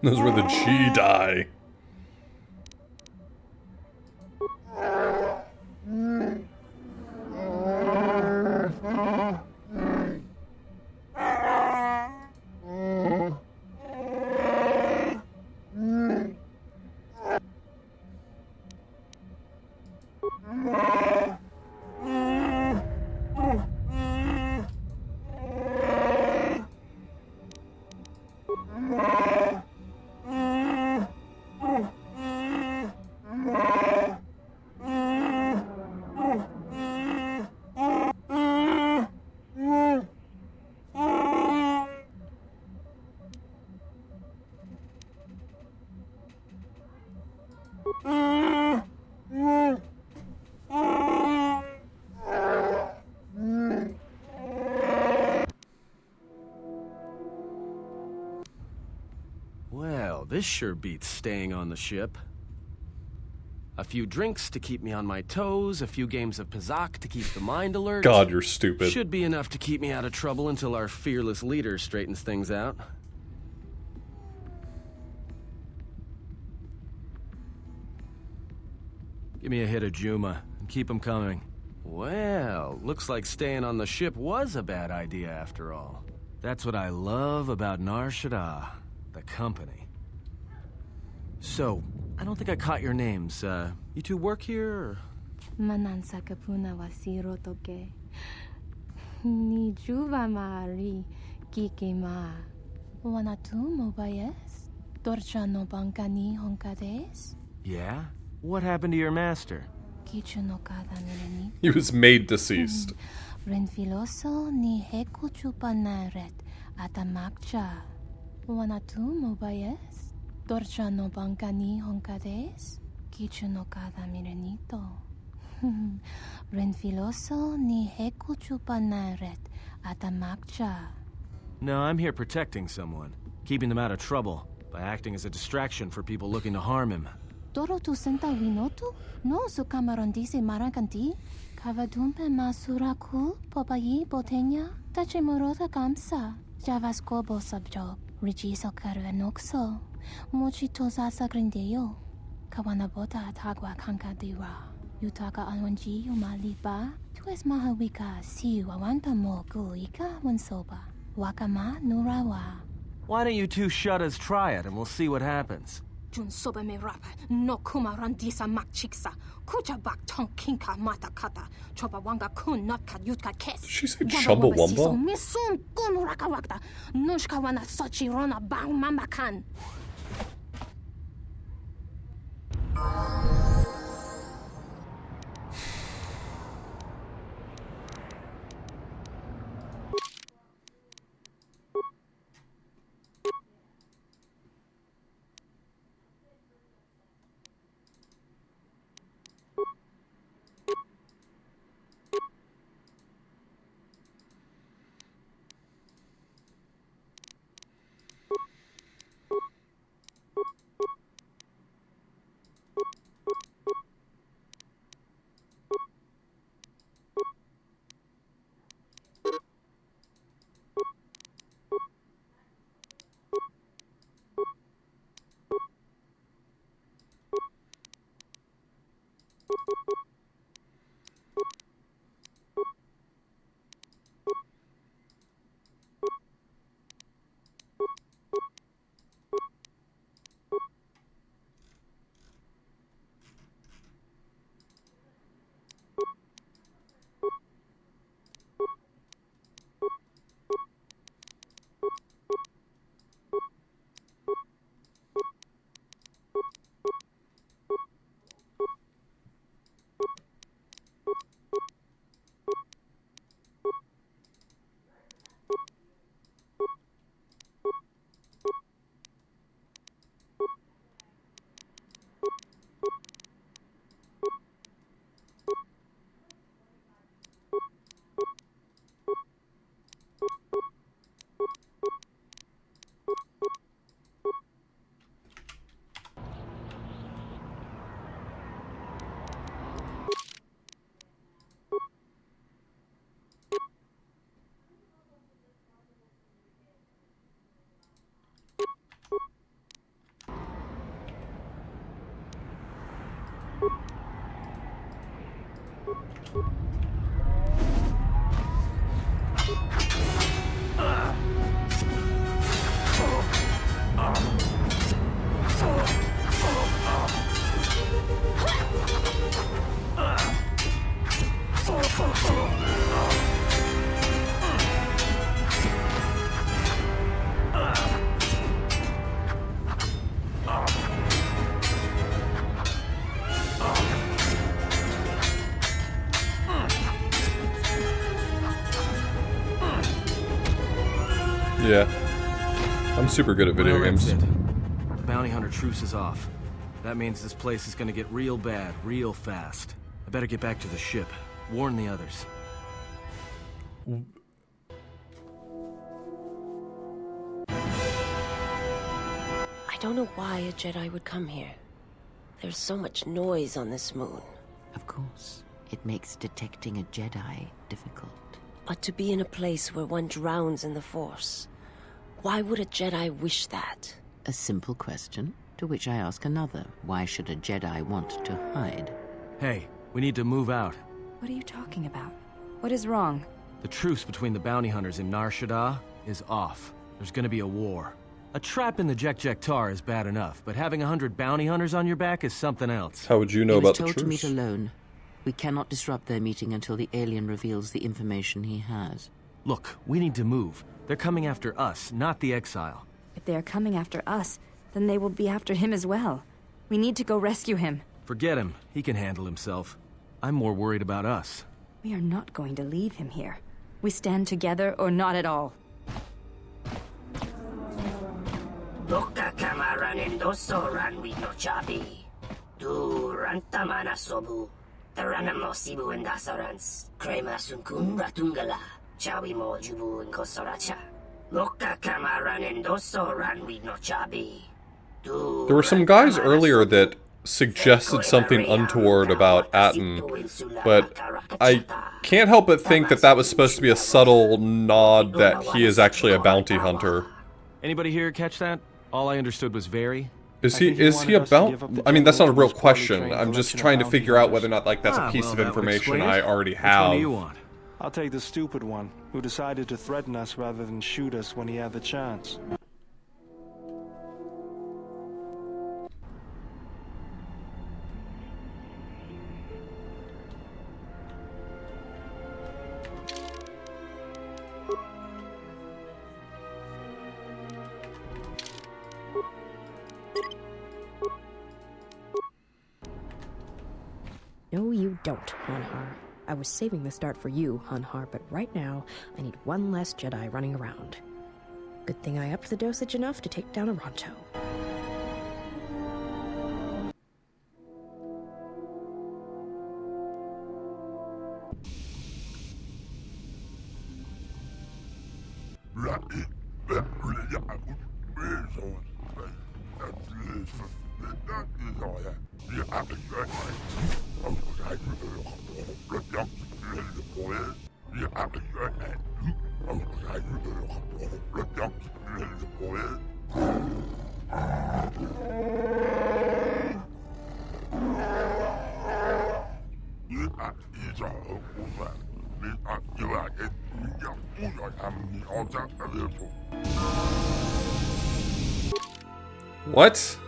Those were the G die. Well, this sure beats staying on the ship. A few drinks to keep me on my toes, a few games of Pazak to keep the mind alert. God, you're stupid. Should be enough to keep me out of trouble until our fearless leader straightens things out. Give me a hit of Juma, and keep 'em coming. Well, looks like staying on the ship was a bad idea after all. That's what I love about Nar Shaddaa, the company. So, I don't think I caught your names. You two work here, or? Manansa kapuna wasiro toke. Ni juva maari kike ma. Wanatu mobayes? Dorcha no bankani honkades? Yeah? What happened to your master? Kichu no kada nireni. He was made deceased. Renfiloso ni heku chupa naret atamakcha. Wanatu mobayes? Dorcha no bankani honkades? Kichu no kada mirenito. Renfiloso ni heku chupa naret atamakcha. No, I'm here protecting someone. Keeping them out of trouble. By acting as a distraction for people looking to harm him. Toro tu senta winotu? No su camarondise marakanti? Kavadumpe masuraku popayi botenya? Tache morota kamsa. Javaskobo sabjob. Rigiso karvenoxo. Mochi tosasa grindeyo. Kawanabota atagwa kankadira. Yutaka alwanji umaliba. Tu es mahawika si wawanta mo guika wansoba. Wakama nurawa. Why don't you two shuttas try it and we'll see what happens? Jun soba me rapa, no kuma randisa makchiksa. Kucha bak tong kinka mata kata. Choba wanga kun not ka yutka kes. Did she say Chumbawamba? Misun kun raka wakta. Nushka wana sochi rona bang mamakan. Yeah. I'm super good at video Well, games. that's it. The bounty hunter truce is off. That means this place is gonna get real bad, real fast. I better get back to the ship. Warn the others. I don't know why a Jedi would come here. There's so much noise on this moon. Of course, it makes detecting a Jedi difficult. But to be in a place where one drowns in the Force, why would a Jedi wish that? A simple question, to which I ask another. Why should a Jedi want to hide? Hey, we need to move out. What are you talking about? What is wrong? The truce between the bounty hunters in Nar Shaddaa is off. There's gonna be a war. A trap in the Jek-Jek-Tar is bad enough, but having 100 bounty hunters on your back is something else. How would you know about the He was told to meet truce? alone. We cannot disrupt their meeting until the alien reveals the information he has. Look, we need to move. They're coming after us, not the exile. If they are coming after us, then they will be after him as well. We need to go rescue him. Forget him. He can handle himself. I'm more worried about us. We are not going to leave him here. We stand together or not at all. Doka kamaran endoso ran we no chabi. Du rantamana sobu. Taranamo sibu endasarans. Krema sunkun ratungala. Chawi mo jubu enkosoracha. Doka kamaran endoso ran we no chabi. There were some guys earlier that suggested something untoward about Atten, but I can't help but think that that was supposed to be a subtle nod that he is actually a bounty hunter. Anybody here catch that? All I understood was very. Is he about? I mean, that's not a real question. I'm just trying to figure out whether or not like that's a piece of information I already Which one do you have. want? I'll take the stupid one, who decided to threaten us rather than shoot us when he had the chance. No, you don't, Hanhar. I was saving this dart for you, Hanhar, but right now, I need one less Jedi running around. Good thing I upped the dosage enough to take down a Ronto. What?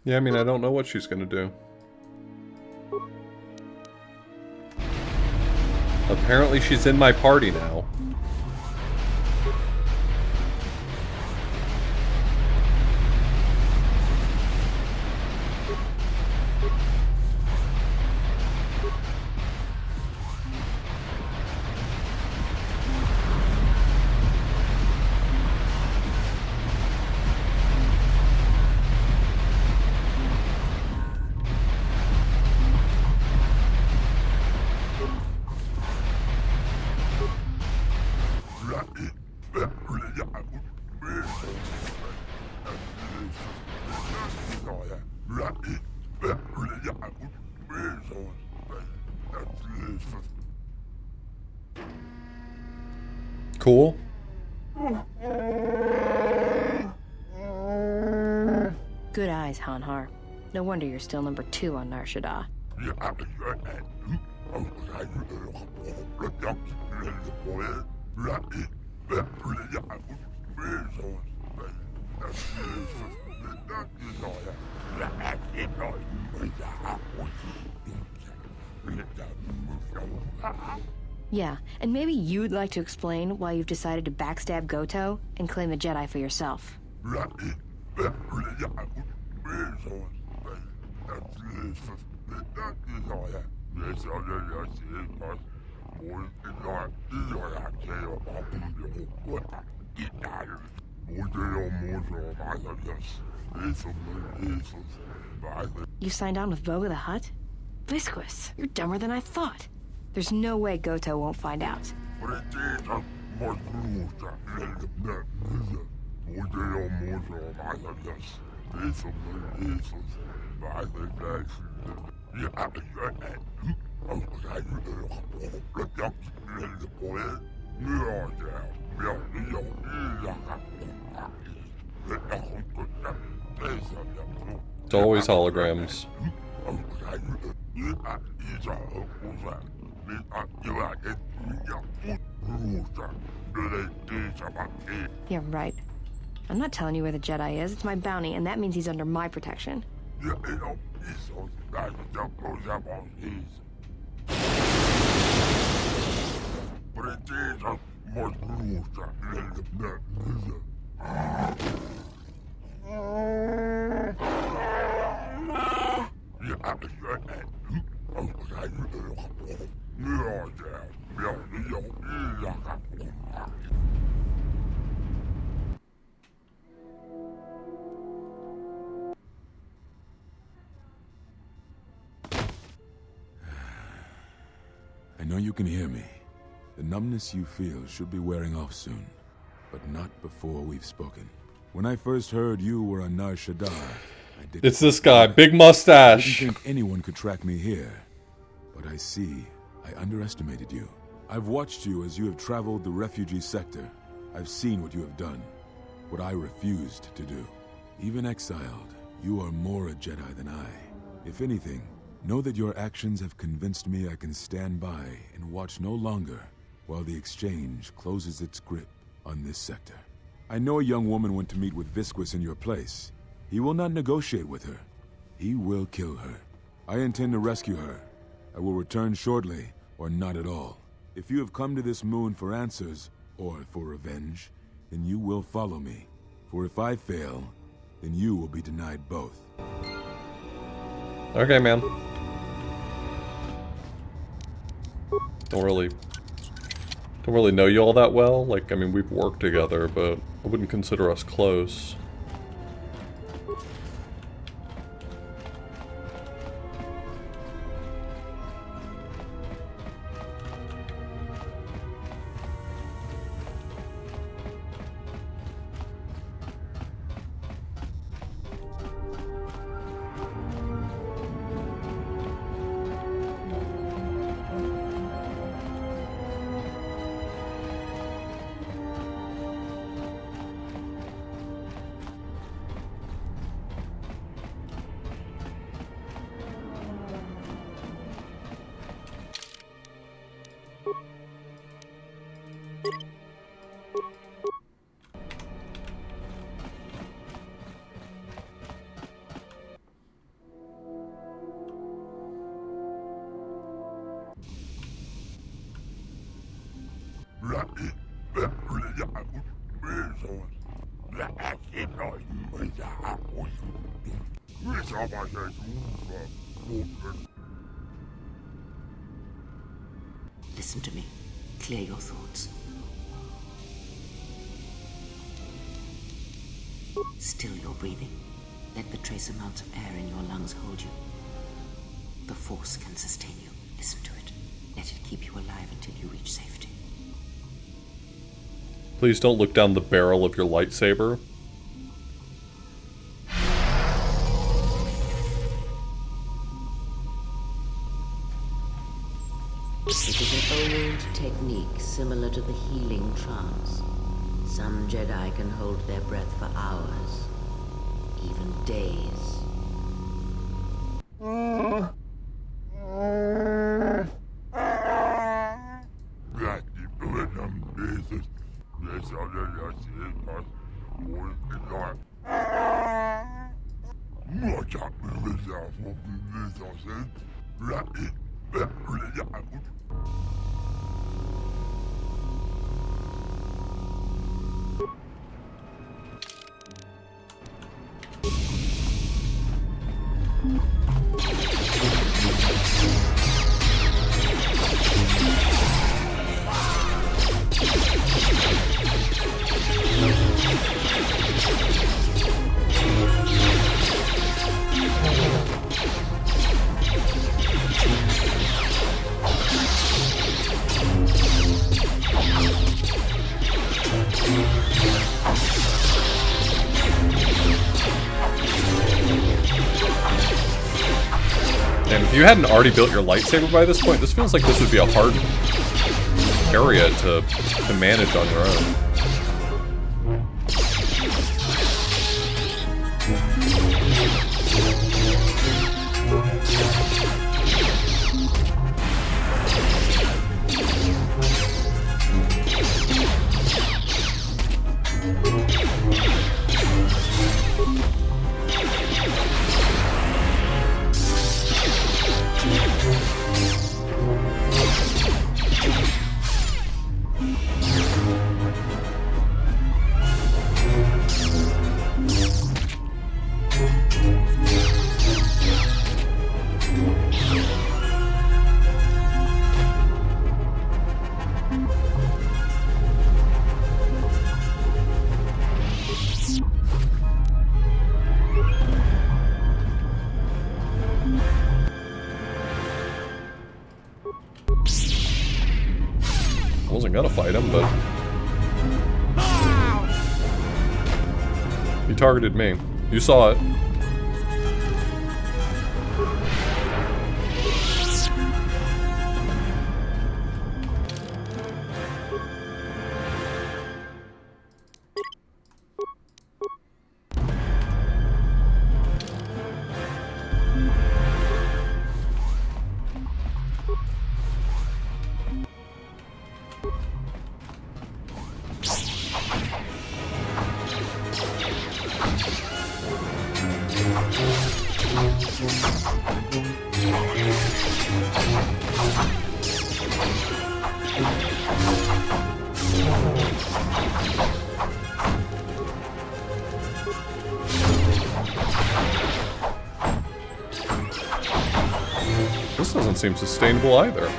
Yeah, I mean, I don't know what she's gonna do. Apparently she's in my party now. Cool. Good eyes, Hanhar. No wonder you're still number 2 on Nar Shaddaa. Yeah, and maybe you'd like to explain why you've decided to backstab Goto and claim the Jedi for yourself. You signed on with Boga the Hutt? Visquis, you're dumber than I thought. There's no way Goto won't find out. It's always holograms. You're right. I'm not telling you where the Jedi is. It's my bounty, and that means he's under my protection. I know you can hear me. The numbness you feel should be wearing off soon, but not before we've spoken. When I first heard you were on Nar Shaddaa, I didn't... It's this guy, big mustache. I didn't think anyone could track me here, but I see I underestimated you. I've watched you as you have traveled the refugee sector. I've seen what you have done, what I refused to do. Even exiled, you are more a Jedi than I. If anything, know that your actions have convinced me I can stand by and watch no longer while the Exchange closes its grip on this sector. I know a young woman went to meet with Visquis in your place. He will not negotiate with her. He will kill her. I intend to rescue her. I will return shortly, or not at all. If you have come to this moon for answers, or for revenge, then you will follow me. For if I fail, then you will be denied both. Okay, man. Don't really know you all that well. Like, I mean, we've worked together, but I wouldn't consider us close. Listen to me. Clear your thoughts. Still your breathing. Let the trace amounts of air in your lungs hold you. The Force can sustain you. Listen to it. Let it keep you alive until you reach safety. Please don't look down the barrel of your lightsaber. It is an old technique similar to the healing trance. Some Jedi can hold their breath for hours, even days. And if you hadn't already built your lightsaber by this point, this feels like this would be a hard area to manage on your own. Wasn't gonna fight him, but he targeted me. You saw it. This doesn't seem sustainable either.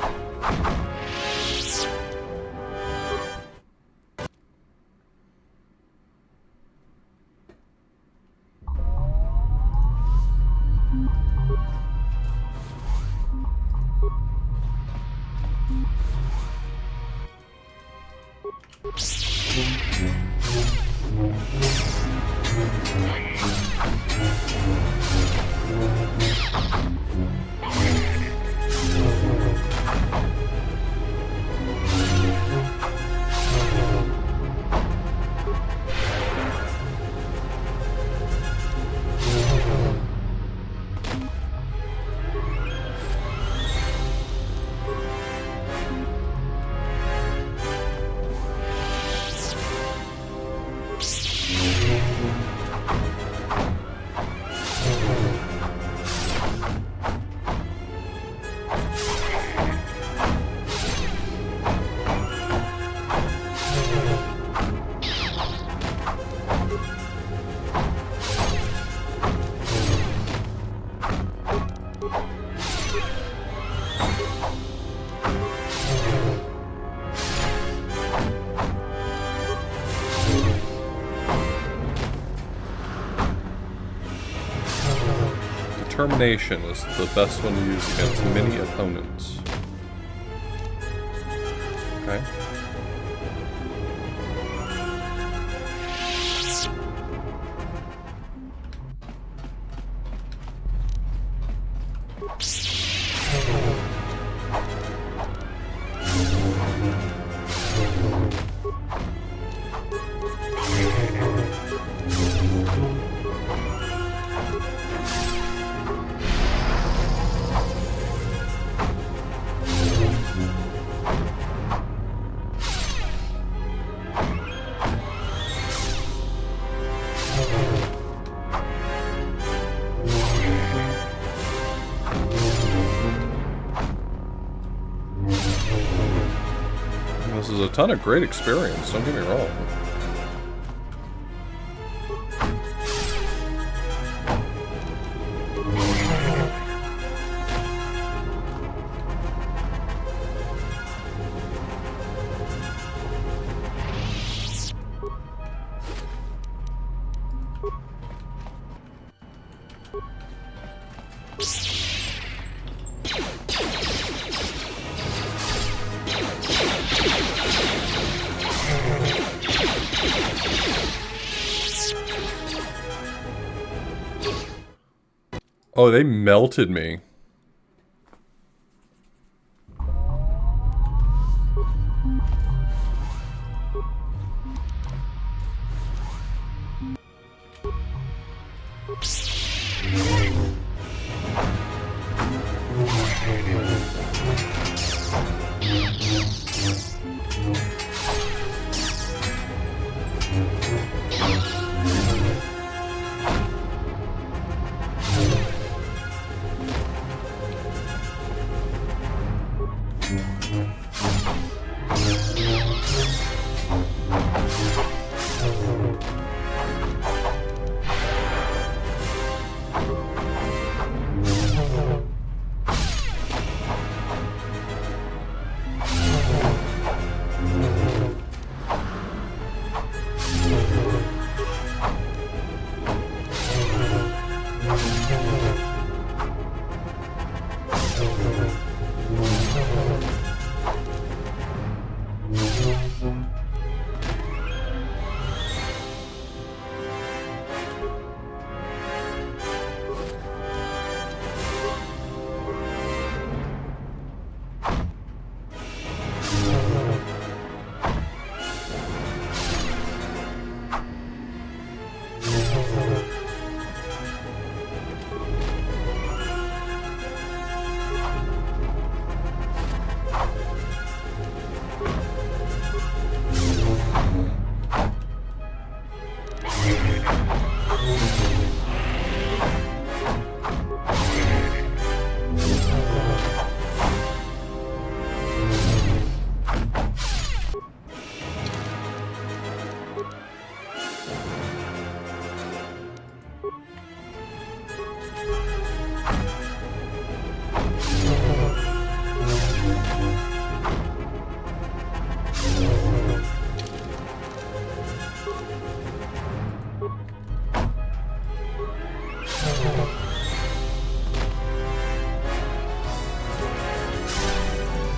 Determination is the best one to use against many opponents. Okay. This is a ton of great experience, don't get me wrong. Oh, they melted me.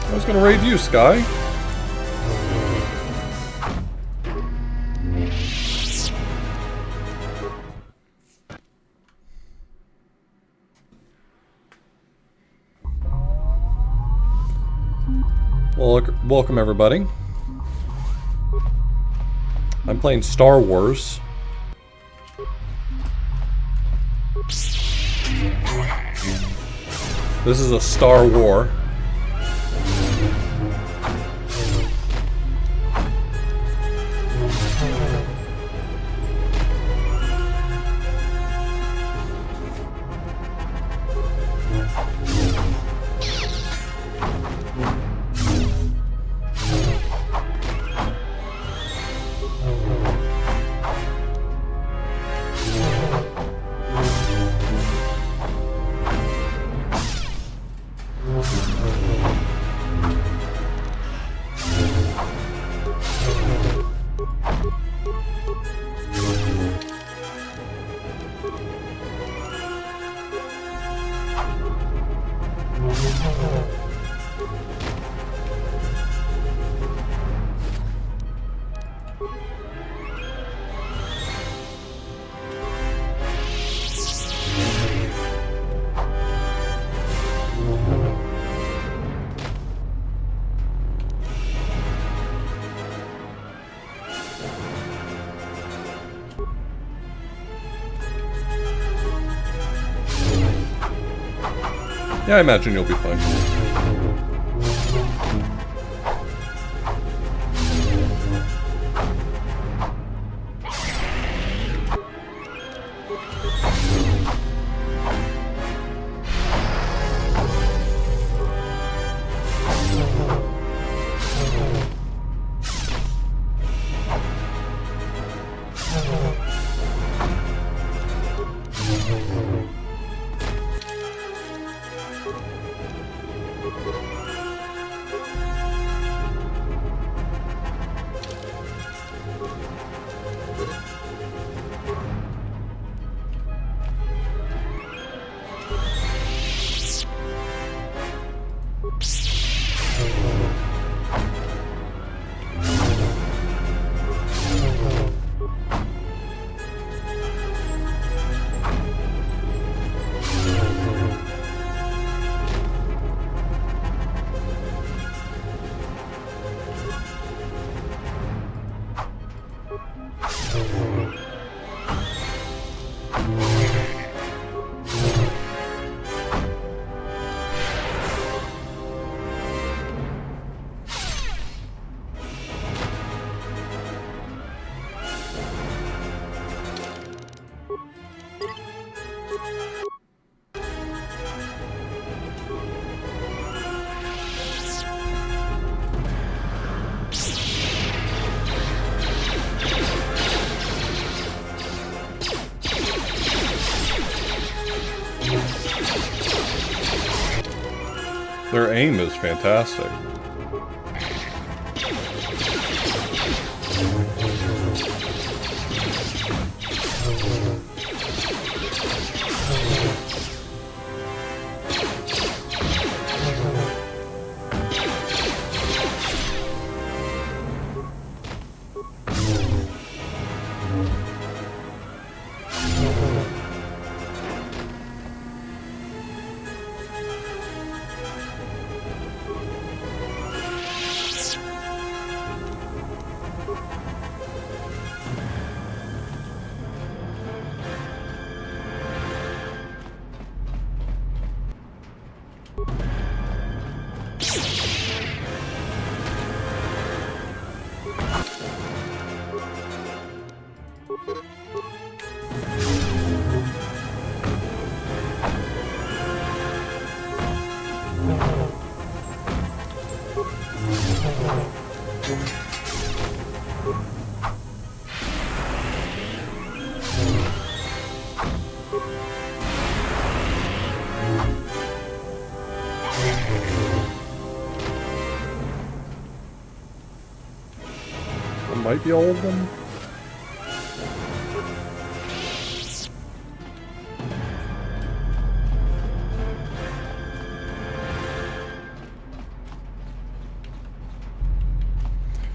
I was gonna raid you, Sky. Well, welcome everybody. I'm playing Star Wars. This is a Star War. Yeah, I imagine you'll be fine. Their aim is fantastic. Might be all of them.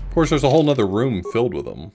Of course, there's a whole nother room filled with them.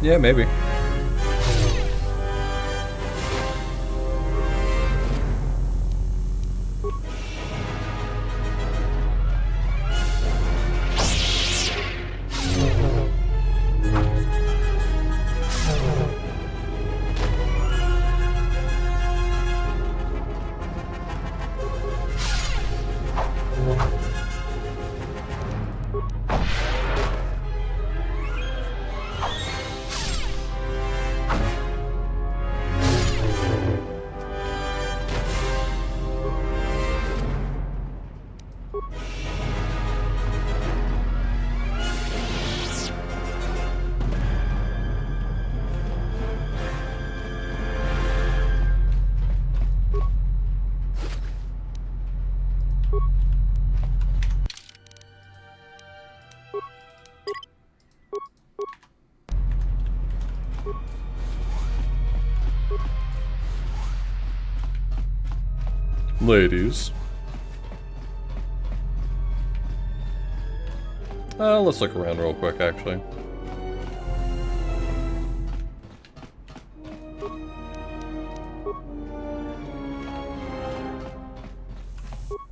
Yeah, maybe. Ladies. Let's look around real quick, actually.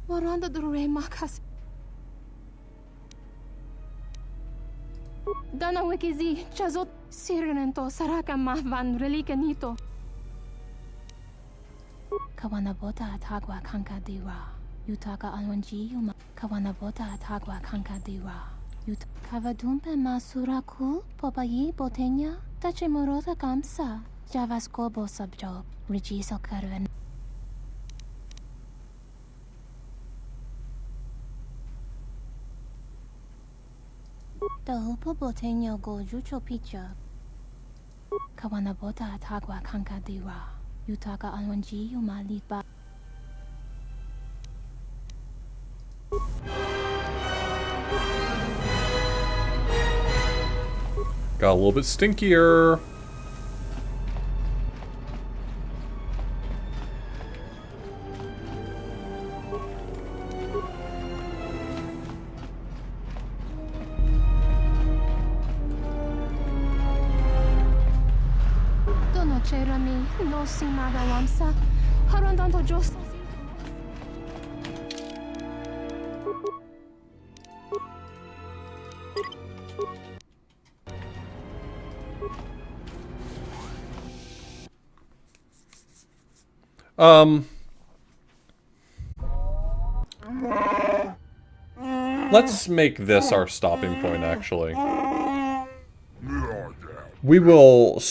Miranda Dure Makas. Dana Wikizi, Chazot, Sirenento, Saraka Mahvan, Relika Nito. Kawanabota Atagua Kanka Dira. Yutaka Alwanji Yuma. Kawanabota Atagua Kanka Dira. Kavadumpe Masuraku, Popayi Botenya, Tachimurota Kamsa, Javaskobo Subjob, Rigiso Karven. The Hupo Botenya go Jucho Picha. Kawanabota Atagua Kanka Dira. Yutaka Alwanji Yuma Lipa. Got a little bit stinkier. Dono Cherami, no Simaga Wamsa. Harandanto Josta. Let's make this our stopping point, actually. We will